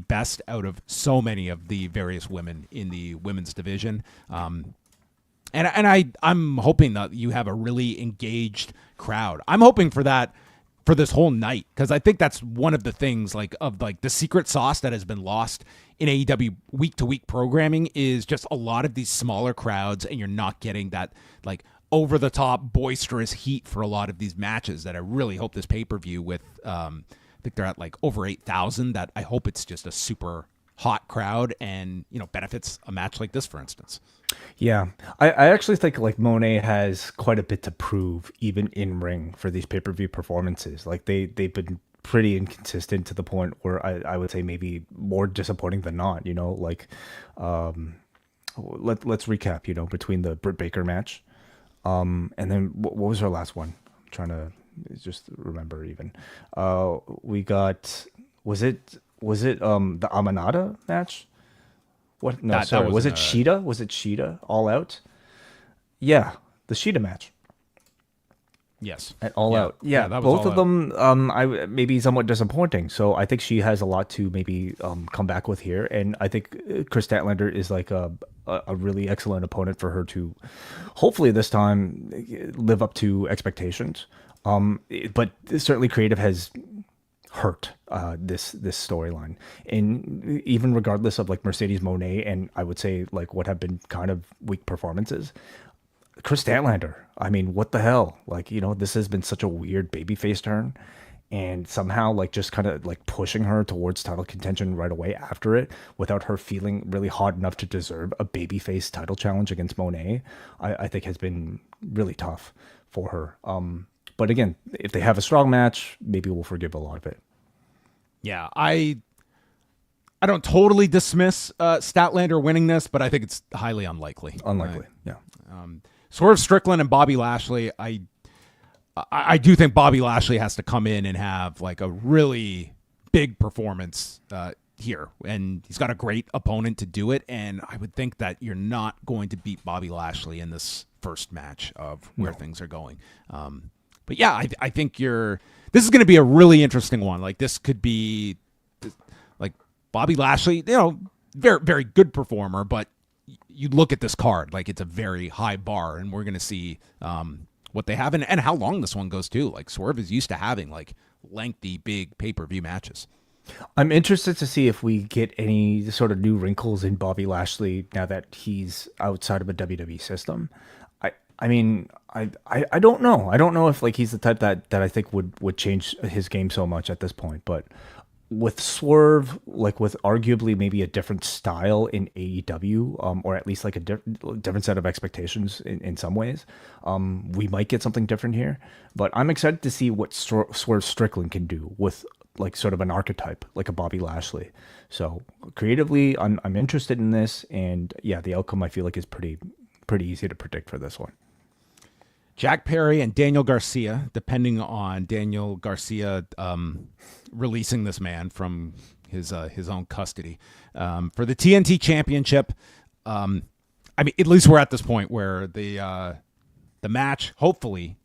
best out of so many of the various women in the women's division. And I'm hoping that you have a really engaged crowd. I'm hoping for that for this whole night because I think that's one of the things of the secret sauce that has been lost in AEW week-to-week programming is just a lot of these smaller crowds, and you're not getting that over-the-top boisterous heat for a lot of these matches that I really hope this pay-per-view with I think they're at over 8,000. That I hope it's just a super hot crowd and benefits a match like this, for instance. Yeah, I actually think Moné has quite a bit to prove even in ring for these pay-per-view performances. They've been pretty inconsistent to the point where I would say maybe more disappointing than not. Let's recap. Between the Britt Baker match, and then what was our last one? I'm trying to just remember even. We got was it the Amanada match? What? No, sorry. Was it Shida? Was it Shida All Out? Yeah, the Shida match. Yes. At All Out. Yeah, both of them I maybe somewhat disappointing. So I think she has a lot to maybe come back with here. And I think Kris Statlander is a really excellent opponent for her to hopefully this time live up to expectations. But certainly creative has hurt this storyline, and even regardless of Mercedes Moné and I would say what have been kind of weak performances, Kris Statlander. I mean, what the hell? Like, this has been such a weird babyface turn, and somehow like just kind of like pushing her towards title contention right away after it without her feeling really hot enough to deserve a babyface title challenge against Monet, I think has been really tough for her. But again, if they have a strong match, maybe we'll forgive a lot of it. Yeah, I don't totally dismiss Statlander winning this, but I think it's highly unlikely. Yeah. Swerve Strickland and Bobby Lashley, I do think Bobby Lashley has to come in and have like a really big performance here, and he's got a great opponent to do it, and I would think that you're not going to beat Bobby Lashley in this first match of where things are going. But yeah, I think this is going to be a really interesting one. Like, this could be like Bobby Lashley, very, very good performer, but you look at this card, like it's a very high bar, and we're going to see what they have and how long this one goes too. Like, Swerve is used to having like lengthy, big pay-per-view matches. I'm interested to see if we get any sort of new wrinkles in Bobby Lashley now that he's outside of a WWE system. I mean, I don't know. I don't know if like he's the type that I think would change his game so much at this point, but with Swerve, like with arguably maybe a different style in AEW, or at least like a different set of expectations in some ways, we might get something different here. But I'm excited to see what Swerve Strickland can do with like sort of an archetype like a Bobby Lashley. So creatively, I'm interested in this, and yeah, the outcome I feel like is pretty easy to predict for this one. Jack Perry and Daniel Garcia, depending on Daniel Garcia releasing this man from his own custody for the TNT Championship. I mean, at least we're at this point where the match, hopefully,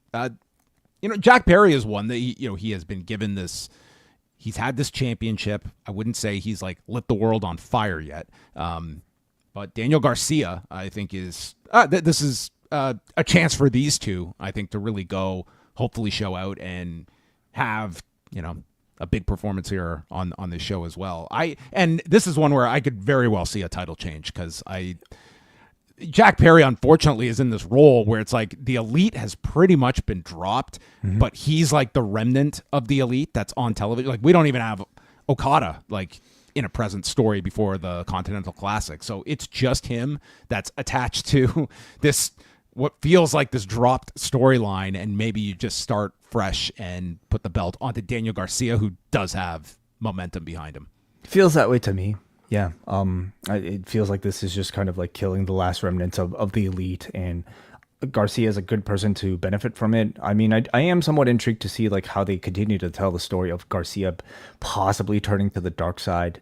Jack Perry is one that he has been given this. He's had this championship. I wouldn't say he's like lit the world on fire yet, but Daniel Garcia, I think, is this is. A chance for these two, I think, to really go, hopefully show out and have, a big performance here on this show as well. And this is one where I could very well see a title change because Jack Perry, unfortunately, is in this role where it's like the Elite has pretty much been dropped, but he's like the remnant of the Elite that's on television. Like, we don't even have Okada, like, in a present story before the Continental Classic. So it's just him that's attached to this, what feels like this dropped storyline, and maybe you just start fresh and put the belt onto Daniel Garcia, who does have momentum behind him. Feels that way to me. Yeah. It feels like this is just kind of like killing the last remnants of the Elite, and Garcia is a good person to benefit from it. I mean, I am somewhat intrigued to see like how they continue to tell the story of Garcia possibly turning to the dark side.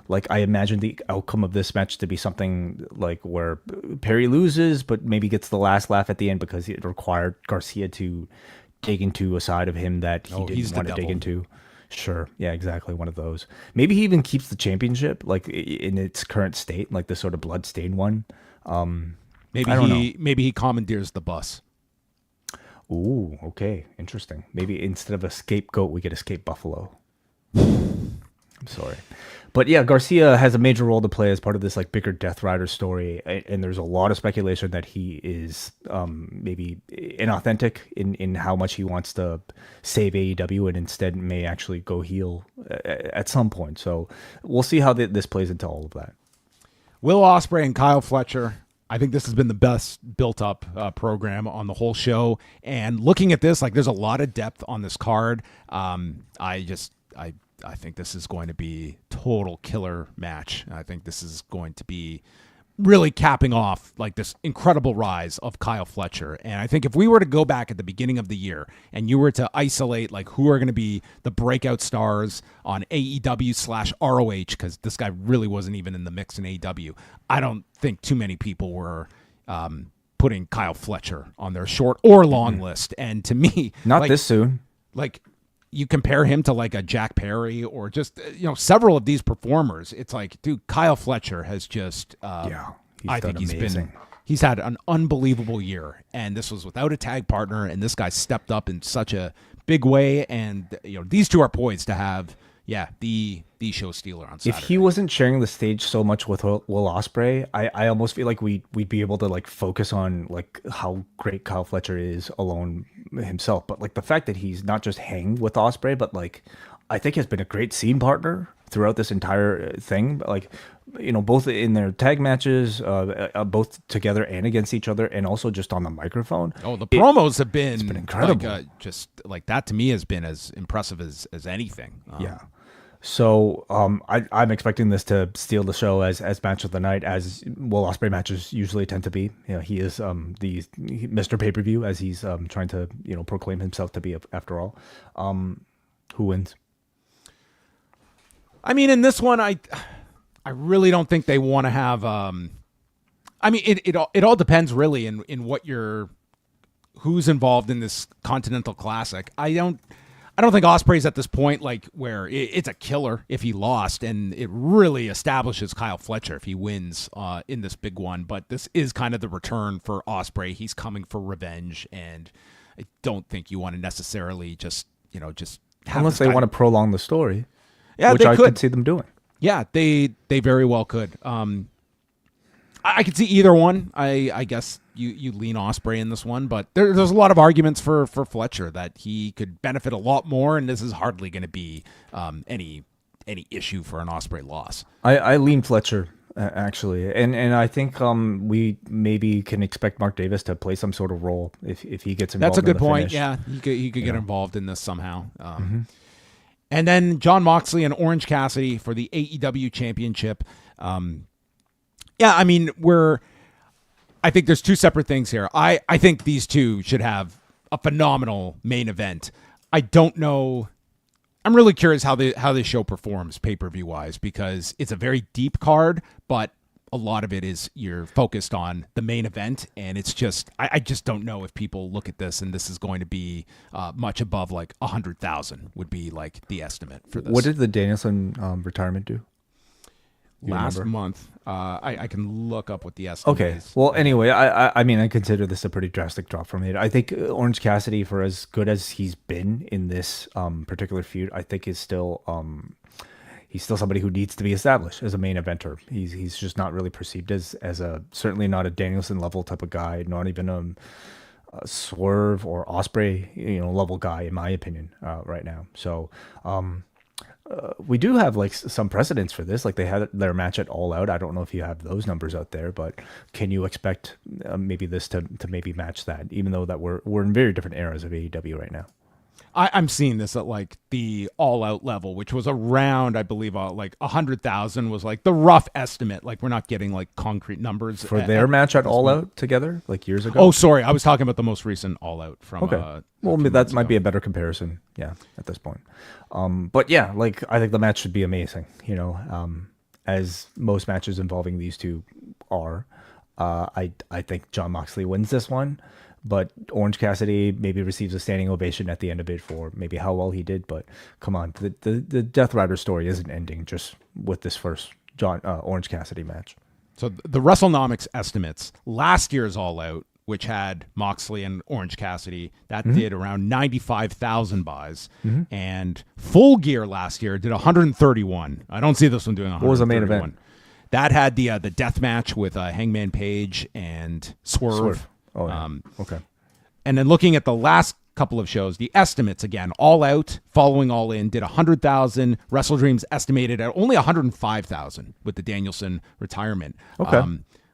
Like I imagine the outcome of this match to be something like where Perry loses, but maybe gets the last laugh at the end because it required Garcia to dig into a side of him that he didn't want to dig into. Sure. Yeah, exactly. One of those. Maybe he even keeps the championship like in its current state, like the sort of bloodstained one. Maybe he commandeers the bus. Ooh, okay. Interesting. Maybe instead of a scapegoat, we get a scape buffalo. I'm sorry. But yeah, Garcia has a major role to play as part of this like bigger Death Rider story, and there's a lot of speculation that he is maybe inauthentic in how much he wants to save AEW, and instead may actually go heel at some point. So we'll see how this plays into all of that. Will Ospreay and Kyle Fletcher. I think this has been the best built-up program on the whole show. And looking at this, like, there's a lot of depth on this card. I think this is going to be total killer match. I think this is going to be really capping off like this incredible rise of Kyle Fletcher. And I think if we were to go back at the beginning of the year and you were to isolate like who are going to be the breakout stars on AEW/ROH, because this guy really wasn't even in the mix in AEW, I don't think too many people were putting Kyle Fletcher on their short or long list. And to me, not like, this soon. Like, you compare him to like a Jack Perry or just, several of these performers. It's like, dude, Kyle Fletcher has just, I think he's had an unbelievable year. And this was without a tag partner. And this guy stepped up in such a big way. And, these two are poised to have, yeah, the show stealer on Saturday. If he wasn't sharing the stage so much with Will Ospreay, I almost feel like we'd be able to like focus on like how great Kyle Fletcher is alone himself. But like the fact that he's not just hanging with Ospreay, but like I think has been a great scene partner throughout this entire thing. Like, you know, both in their tag matches, both together and against each other, and also just on the microphone. Oh, the promos have been, incredible. Like, just like that to me has been as impressive as anything. Yeah. So I'm expecting this to steal the show as match of the night, as Will Ospreay matches usually tend to be. You know, he is the Mr. Pay-Per-View, as he's trying to proclaim himself to be after all. Who wins? I mean, in this one, I really don't think they want to have. I mean, it all depends really in what who's involved in this Continental Classic. I don't think Ospreay's at this point like where it's a killer if he lost, and it really establishes Kyle Fletcher if he wins in this big one. But this is kind of the return for Ospreay. He's coming for revenge, and I don't think you want to necessarily just unless they want to prolong the story. Yeah, which I could see them doing. Yeah, they very well could. I could see either one. I guess you lean Ospreay in this one, but there's a lot of arguments for Fletcher that he could benefit a lot more, and this is hardly going to be any issue for an Ospreay loss. I lean Fletcher actually, and I think we maybe can expect Mark Davis to play some sort of role if he gets involved. That's a good in the point. finish. Yeah, he could get involved in this somehow. And then Jon Moxley and Orange Cassidy for the AEW Championship. Yeah, I mean, I think there's two separate things here. I think these two should have a phenomenal main event. I don't know. I'm really curious how this show performs pay-per-view wise, because it's a very deep card, but a lot of it is you're focused on the main event, and it's just I just don't know if people look at this and this is going to be much above like 100,000 would be like the estimate for this. What did the Danielson retirement do? Last month. I can look up what the estimate is. Well, anyway, I mean, I consider this a pretty drastic drop from it. I think Orange Cassidy, for as good as he's been in this particular feud, I think is still he's still somebody who needs to be established as a main eventer. He's just not really perceived as a certainly not a Danielson level type of guy, not even a Swerve or Ospreay level guy in my opinion right now. So we do have like some precedents for this. Like they had their match at All Out. I don't know if you have those numbers out there, but can you expect maybe this to maybe match that? Even though that we're in very different eras of AEW right now. I'm seeing this at like the All Out level, which was around, I believe, like 100,000 was like the rough estimate. Like we're not getting like concrete numbers for their match at All Out together, like years ago. Oh, sorry, I was talking about the most recent All Out from. Okay, well, that might be a better comparison. Yeah, at this point. But yeah, like I think the match should be amazing. As most matches involving these two are. I think Jon Moxley wins this one. But Orange Cassidy maybe receives a standing ovation at the end of it for maybe how well he did. But come on, the Death Rider story isn't ending just with this first Orange Cassidy match. So the WrestleNomics estimates, last year's All Out, which had Moxley and Orange Cassidy, that did around 95,000 buys. And Full Gear last year did 131. I don't see this one doing 131. What was the main event? That had the death match with Hangman Page and Swerve. Oh, yeah. Okay. And then looking at the last couple of shows, the estimates again, All Out, following All In, did 100,000. WrestleDreams estimated at only 105,000 with the Danielson retirement. Okay.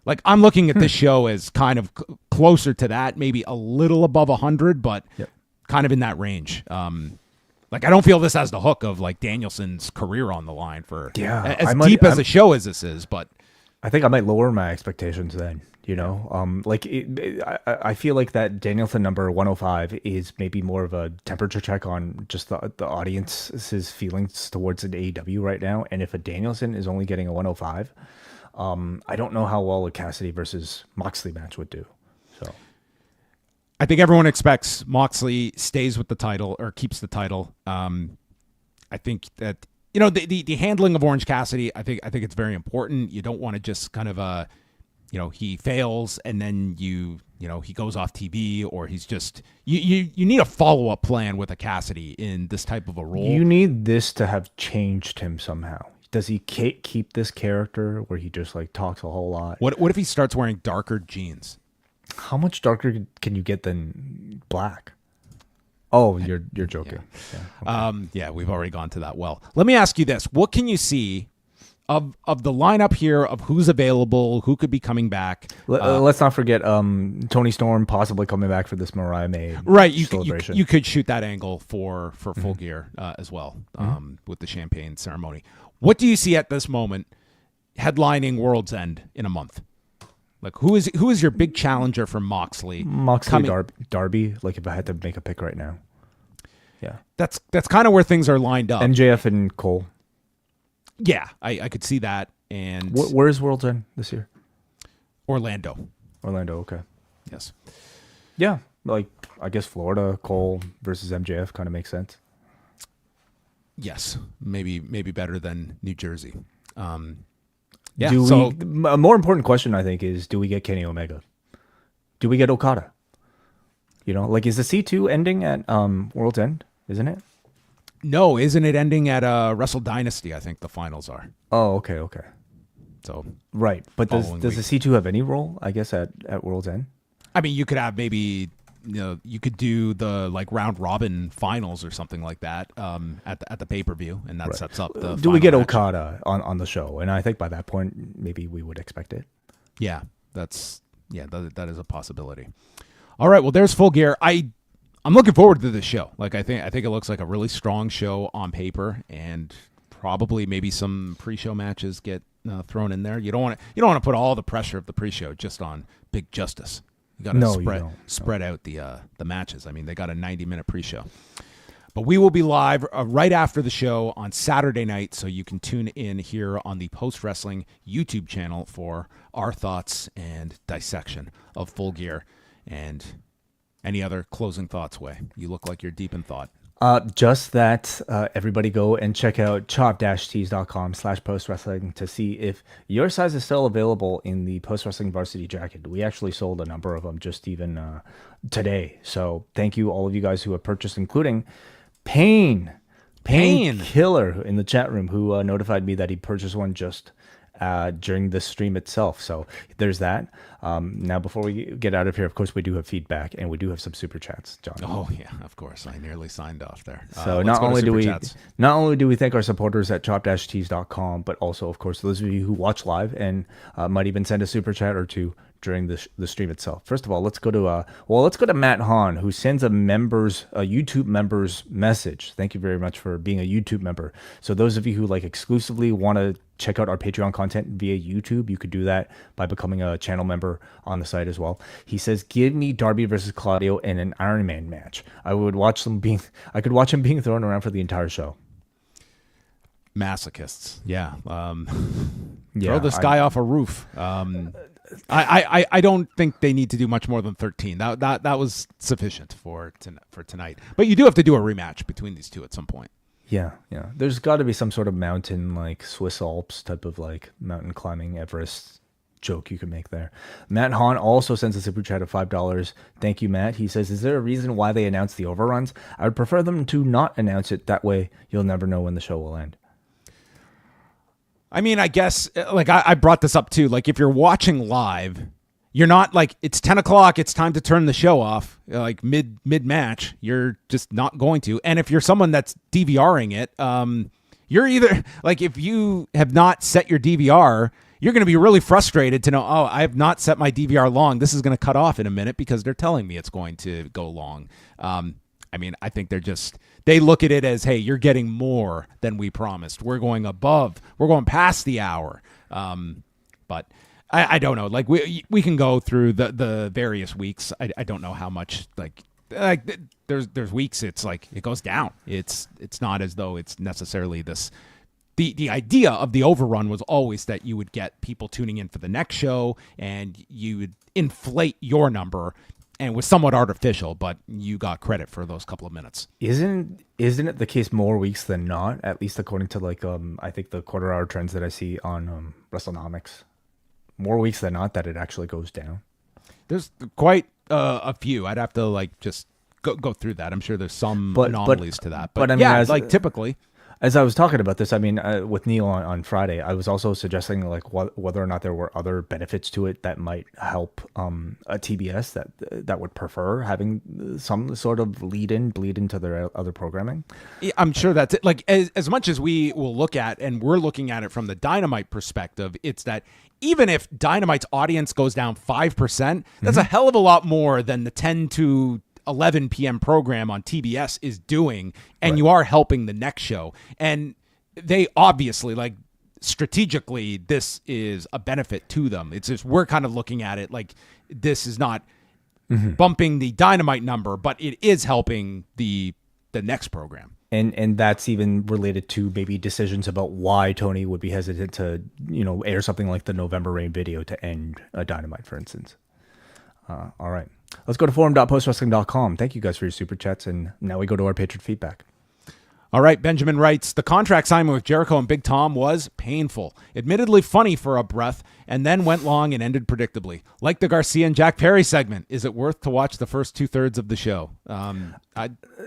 Like I'm looking at this show as kind of closer to that, maybe a little above 100, but kind of in that range. Like I don't feel this has the hook of like Danielson's career on the line for as deep as a show as this is, but I think I might lower my expectations then. I feel like that Danielson number 105 is maybe more of a temperature check on just the audience's feelings towards an AEW right now. And if a Danielson is only getting a 105, I don't know how well a Cassidy versus Moxley match would do. So I think everyone expects Moxley stays with the title or keeps the title. I think that the handling of Orange Cassidy, I think it's very important. You don't want to just kind of he fails and then he goes off TV, or he's just you need a follow-up plan with a Cassidy in this type of a role. You need this to have changed him somehow. Does he keep this character where he just like talks a whole lot? What if he starts wearing darker jeans? How much darker can you get than black? Oh, you're joking. Yeah. Okay. We've already gone to that. Well, let me ask you this. What can you see of the lineup here of who's available, who could be coming back? Let's not forget Tony Storm possibly coming back for this Mariah May celebration. You could shoot that angle for Full Gear as well, with the champagne ceremony. What do you see at this moment headlining World's End in a month? Like, who is your big challenger for Moxley? Darby. Like, if I had to make a pick right now, yeah, that's kind of where things are lined up. MJF and Cole. Yeah, I could see that. And where's World's End this year? Orlando. Okay. Yes. Yeah, like I guess Florida, Cole versus MJF kind of makes sense. Yes, maybe better than New Jersey. A more important question, I think, is do we get Kenny Omega? Do we get Okada? Is the C2 ending at World's End? Isn't it? No, isn't it ending at Wrestle Dynasty? I think the finals are. Oh, okay. So right, but does the C2 have any role? I guess at World's End. I mean, you could have maybe. You could do the round robin finals or something like that at the pay-per-view, and that sets up the. Do we get match. Okada on the show? And I think by that point, maybe we would expect it. Yeah, that is a possibility. All right, well, there's Full Gear. I'm looking forward to this show. I think it looks like a really strong show on paper, and probably maybe some pre-show matches get thrown in there. You don't want to put all the pressure of the pre-show just on Big Justice. You got to spread out the matches. I mean, they got a 90-minute pre-show. But we will be live right after the show on Saturday night, so you can tune in here on the Post Wrestling YouTube channel for our thoughts and dissection of Full Gear. And any other closing thoughts, Way? You look like you're deep in thought. Just that everybody go and check out chop-tees.com/postwrestling to see if your size is still available in the Post Wrestling Varsity jacket. We actually sold a number of them just even today. So thank you all of you guys who have purchased, including Pain Killer in the chat room, who notified me that he purchased one just during the stream itself. So there's that. Now, before we get out of here, of course, we do have feedback and we do have some super chats, John. Oh yeah, of course. I nearly signed off there. So not only do we thank our supporters at chop-tees.com, but also, of course, those of you who watch live and might even send a super chat or two during the stream itself. First of all, let's go to Matt Hahn, who sends a YouTube members message. Thank you very much for being a YouTube member. So those of you who exclusively want to check out our Patreon content via YouTube, you could do that by becoming a channel member on the site as well. He says, "Give me Darby versus Claudio in an Iron Man match. I could watch him being thrown around for the entire show." Masochists, yeah. Throw this guy off a roof. I don't think they need to do much more than 13. That was sufficient for tonight. But you do have to do a rematch between these two at some point. Yeah. There's got to be some sort of mountain, Swiss Alps type of mountain climbing Everest joke you can make there. Matt Hahn also sends a super chat of $5. Thank you, Matt. He says, "Is there a reason why they announced the overruns? I would prefer them to not announce it. That way, you'll never know when the show will end." I mean, I guess I brought this up too. If you're watching live, you're not it's 10 o'clock. It's time to turn the show off. Mid match, you're just not going to. And if you're someone that's DVRing it, you're either if you have not set your DVR, you're going to be really frustrated to know, oh, I have not set my DVR long. This is going to cut off in a minute because they're telling me it's going to go long. I mean, I think they look at it as, hey, you're getting more than we promised. We're going past the hour. But I don't know. We can go through the various weeks. I don't know how much there's weeks it's it goes down. It's not as though it's necessarily this. The idea of the overrun was always that you would get people tuning in for the next show and you would inflate your number, and it was somewhat artificial, but you got credit for those couple of minutes. Isn't it the case more weeks than not? At least according to I think the quarter-hour trends that I see on WrestleNomics. more weeks than not that it actually goes down? There's quite a few. I'd have to like just go through that. I'm sure there's some anomalies to that. But I mean, yeah, like typically. As I was talking about this, I mean, with Neil on Friday, I was also suggesting like whether or not there were other benefits to it that might help a TBS that would prefer having some sort of bleed into their other programming. Yeah, I'm sure that's it. Like as much as we will look at, and we're looking at it from the Dynamite perspective, it's that even if Dynamite's audience goes down 5%, that's a hell of a lot more than the 10 to 11 p.m. program on TBS is doing, and you are helping the next show. And they obviously, like, strategically, this is a benefit to them. It's just we're kind of looking at it like this is not bumping the Dynamite number, but it is helping the next program. And that's even related to maybe decisions about why Tony would be hesitant to, air something like the November Rain video to end a Dynamite, for instance. All right. Let's go to forum.postwrestling.com. Thank you guys for your super chats. And now we go to our patron feedback. All right, Benjamin writes, the contract signing with Jericho and Big Tom was painful. Admittedly funny for a breath, and then went long and ended predictably. Like the Garcia and Jack Perry segment, is it worth to watch the first 2/3 of the show?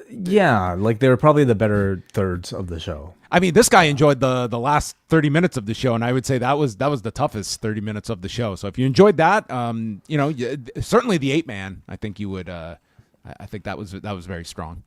Yeah, like they were probably the better thirds of the show. I mean, this guy enjoyed the last 30 minutes of the show, and I would say that was the toughest 30 minutes of the show. So if you enjoyed that, certainly the 8-man, I think you would. I think that was very strong.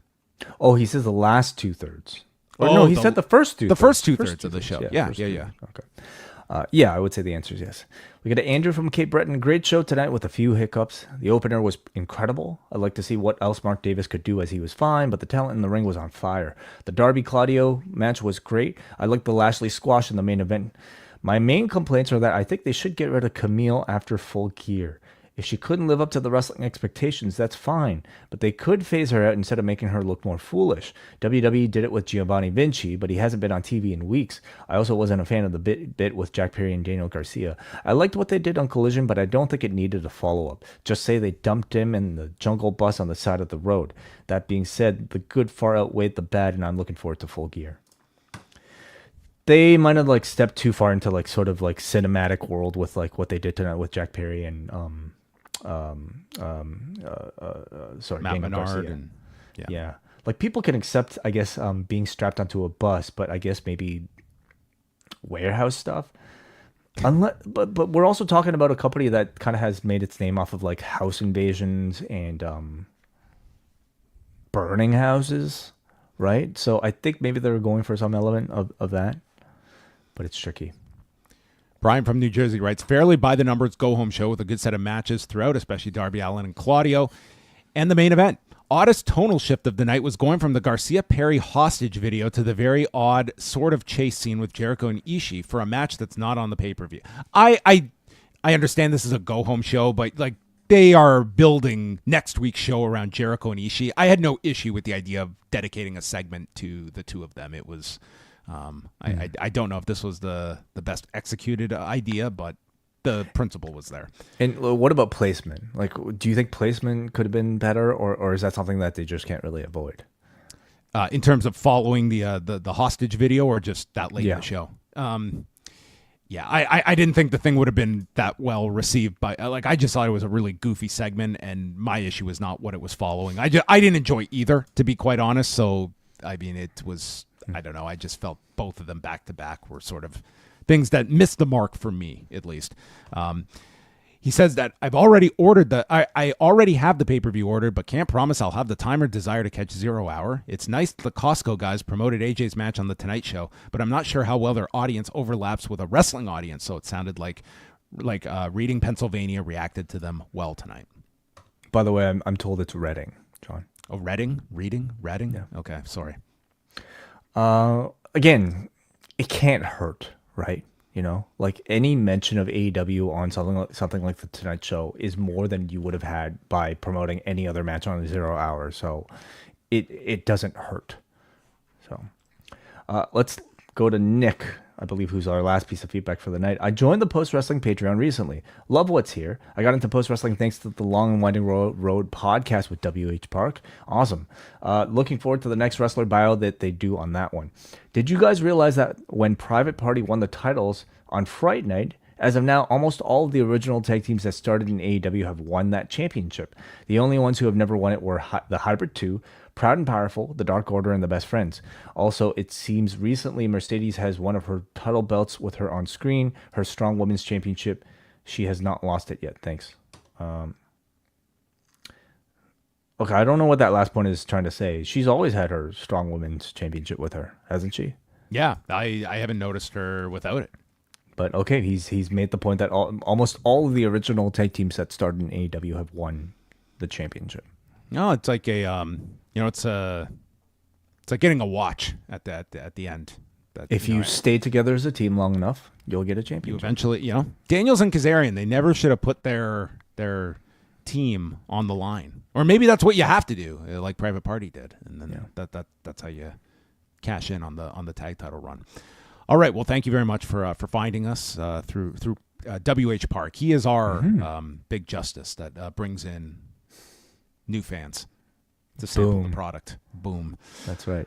Oh, he says the last 2/3. No, he said the first 2/3. The first 2/3 of the show. Yeah. Okay. Yeah, I would say the answer is yes. We got Andrew from Cape Breton. Great show tonight with a few hiccups. The opener was incredible. I'd like to see what else Mark Davis could do, as he was fine, but the talent in the ring was on fire. The Darby Claudio match was great. I liked the Lashley squash in the main event. My main complaints are that I think they should get rid of Camille after Full Gear. If she couldn't live up to the wrestling expectations, that's fine, but they could phase her out instead of making her look more foolish. WWE did it with Giovanni Vinci, but he hasn't been on TV in weeks. I also wasn't a fan of the bit with Jack Perry and Daniel Garcia. I liked what they did on Collision, but I don't think it needed a follow-up. Just say they dumped him in the jungle bus on the side of the road. That being said, the good far outweighed the bad, and I'm looking forward to Full Gear. They might have like stepped too far into like sort of like cinematic world with like what they did tonight with Jack Perry and Matt Menard and yeah, like people can accept, I guess, being strapped onto a bus, but I guess maybe warehouse stuff. But we're also talking about a company that kind of has made its name off of like house invasions and burning houses, right? So I think maybe they're going for some element of that, but it's tricky. Brian from New Jersey writes, fairly by the numbers go-home show with a good set of matches throughout, especially Darby Allin and Claudio. And the main event. Oddest tonal shift of the night was going from the Garcia-Perry hostage video to the very odd sort of chase scene with Jericho and Ishii for a match that's not on the pay-per-view. I understand this is a go-home show, but like they are building next week's show around Jericho and Ishii. I had no issue with the idea of dedicating a segment to the two of them. It was... I don't know if this was the best executed idea, but the principle was there. And what about placement? Like, do you think placement could have been better, or is that something that they just can't really avoid? In terms of following the hostage video, or just that late in the show? I didn't think the thing would have been that well received by I just thought it was a really goofy segment, and my issue was not what it was following. I didn't enjoy either, to be quite honest. So I mean, it was. I don't know. I just felt both of them back to back were sort of things that missed the mark for me, at least. He says that I've already ordered I already have the pay-per-view ordered, but can't promise I'll have the time or desire to catch 0 Hour. It's nice that the Costco guys promoted AJ's match on The Tonight Show, but I'm not sure how well their audience overlaps with a wrestling audience, so it sounded like Reading Pennsylvania reacted to them well tonight. By the way, I'm told it's Reading, John. Oh, Reading? Reading? Yeah. Okay, sorry. Again, it can't hurt, right? You know, like any mention of AEW on something like the Tonight Show is more than you would have had by promoting any other match on 0 Hour. So it doesn't hurt. So let's go to Nick, I believe, who's our last piece of feedback for the night. I joined the Post Wrestling Patreon recently. Love what's here. I got into Post Wrestling thanks to the Long and Winding Road podcast with WH Park. Awesome. Looking forward to the next wrestler bio that they do on that one. Did you guys realize that when Private Party won the titles on Fright Night, As of now, almost all of the original tag teams that started in AEW have won that championship. The only ones who have never won it were the Hybrid 2, Proud and Powerful, the Dark Order, and the Best Friends. Also, it seems recently Mercedes has one of her title belts with her on screen, her Strong Women's Championship. She has not lost it yet. Thanks. Okay, I don't know what that last point is trying to say. She's always had her Strong Women's Championship with her, hasn't she? Yeah, I haven't noticed her without it. But okay, he's made the point that almost all of the original tag teams that started in AEW have won the championship. No, it's like it's like getting a watch at the end. If you stay together as a team long enough, you'll get a championship. You eventually, Daniels and Kazarian, they never should have put their team on the line, or maybe that's what you have to do, like Private Party did, and then that's how you cash in on the tag title run. All right, well, thank you very much for finding us through WH Park. He is our big justice that brings in new fans to sample the product. Boom. That's right.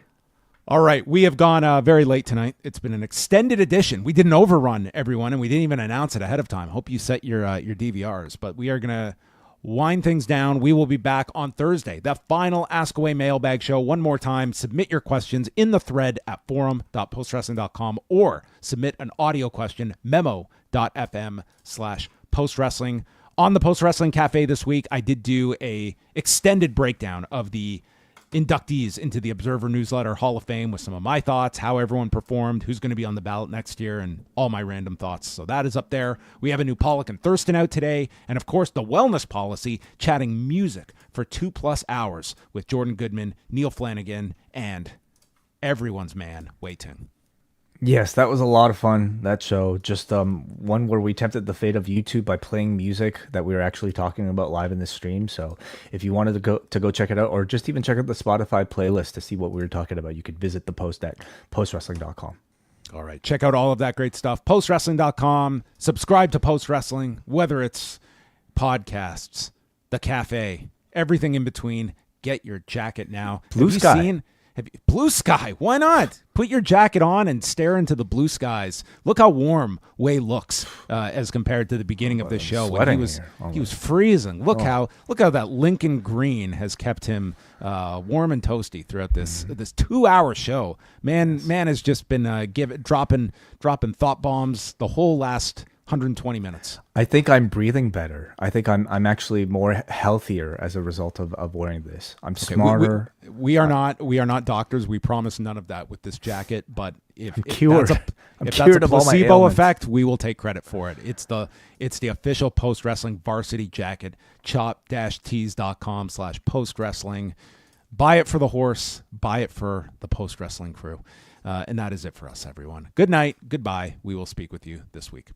All right, we have gone very late tonight. It's been an extended edition. We did an overrun, everyone, and we didn't even announce it ahead of time. Hope you set your DVRs, but we are going to wind things down. We will be back on Thursday, the final Ask Away mailbag show. One more time, submit your questions in the thread at forum.postwrestling.com or submit an audio question, memo.fm/postwrestling. On the Post Wrestling Cafe this week, I did do a extended breakdown of the inductees into the Observer Newsletter Hall of Fame with some of my thoughts, how everyone performed, who's going to be on the ballot next year, and all my random thoughts. So that is up there. We have a new Pollock and Thurston out today. And of course, the Wellness Policy, chatting music for 2+ hours with Jordan Goodman, Neil Flanagan, and everyone's man, Wei Ting. Yes, that was a lot of fun, that show. Just one where we tempted the fate of YouTube by playing music that we were actually talking about live in the stream. So if you wanted to go check it out, or just even check out the Spotify playlist to see what we were talking about, you could visit the post at postwrestling.com. All right, check out all of that great stuff. Postwrestling.com. Subscribe to Post Wrestling, whether it's podcasts, the cafe, everything in between. Get your jacket now. Blue Sky. Blue Sky, why not? Put your jacket on and stare into the blue skies. Look how warm Wei looks as compared to the beginning of this show when he was freezing. Look how that Lincoln green has kept him warm and toasty throughout this 2-hour show. Man has just been dropping thought bombs the whole last 120 minutes. I think I'm breathing better. I think I'm actually more healthier as a result of wearing this. I'm smarter. We are not doctors. We promise none of that with this jacket. But if that's a placebo effect, we will take credit for it. It's the official Post Wrestling varsity jacket. Chop-tees.com/Post Wrestling. Buy it for the horse. Buy it for the Post Wrestling crew. And that is it for us, everyone. Good night. Goodbye. We will speak with you this week.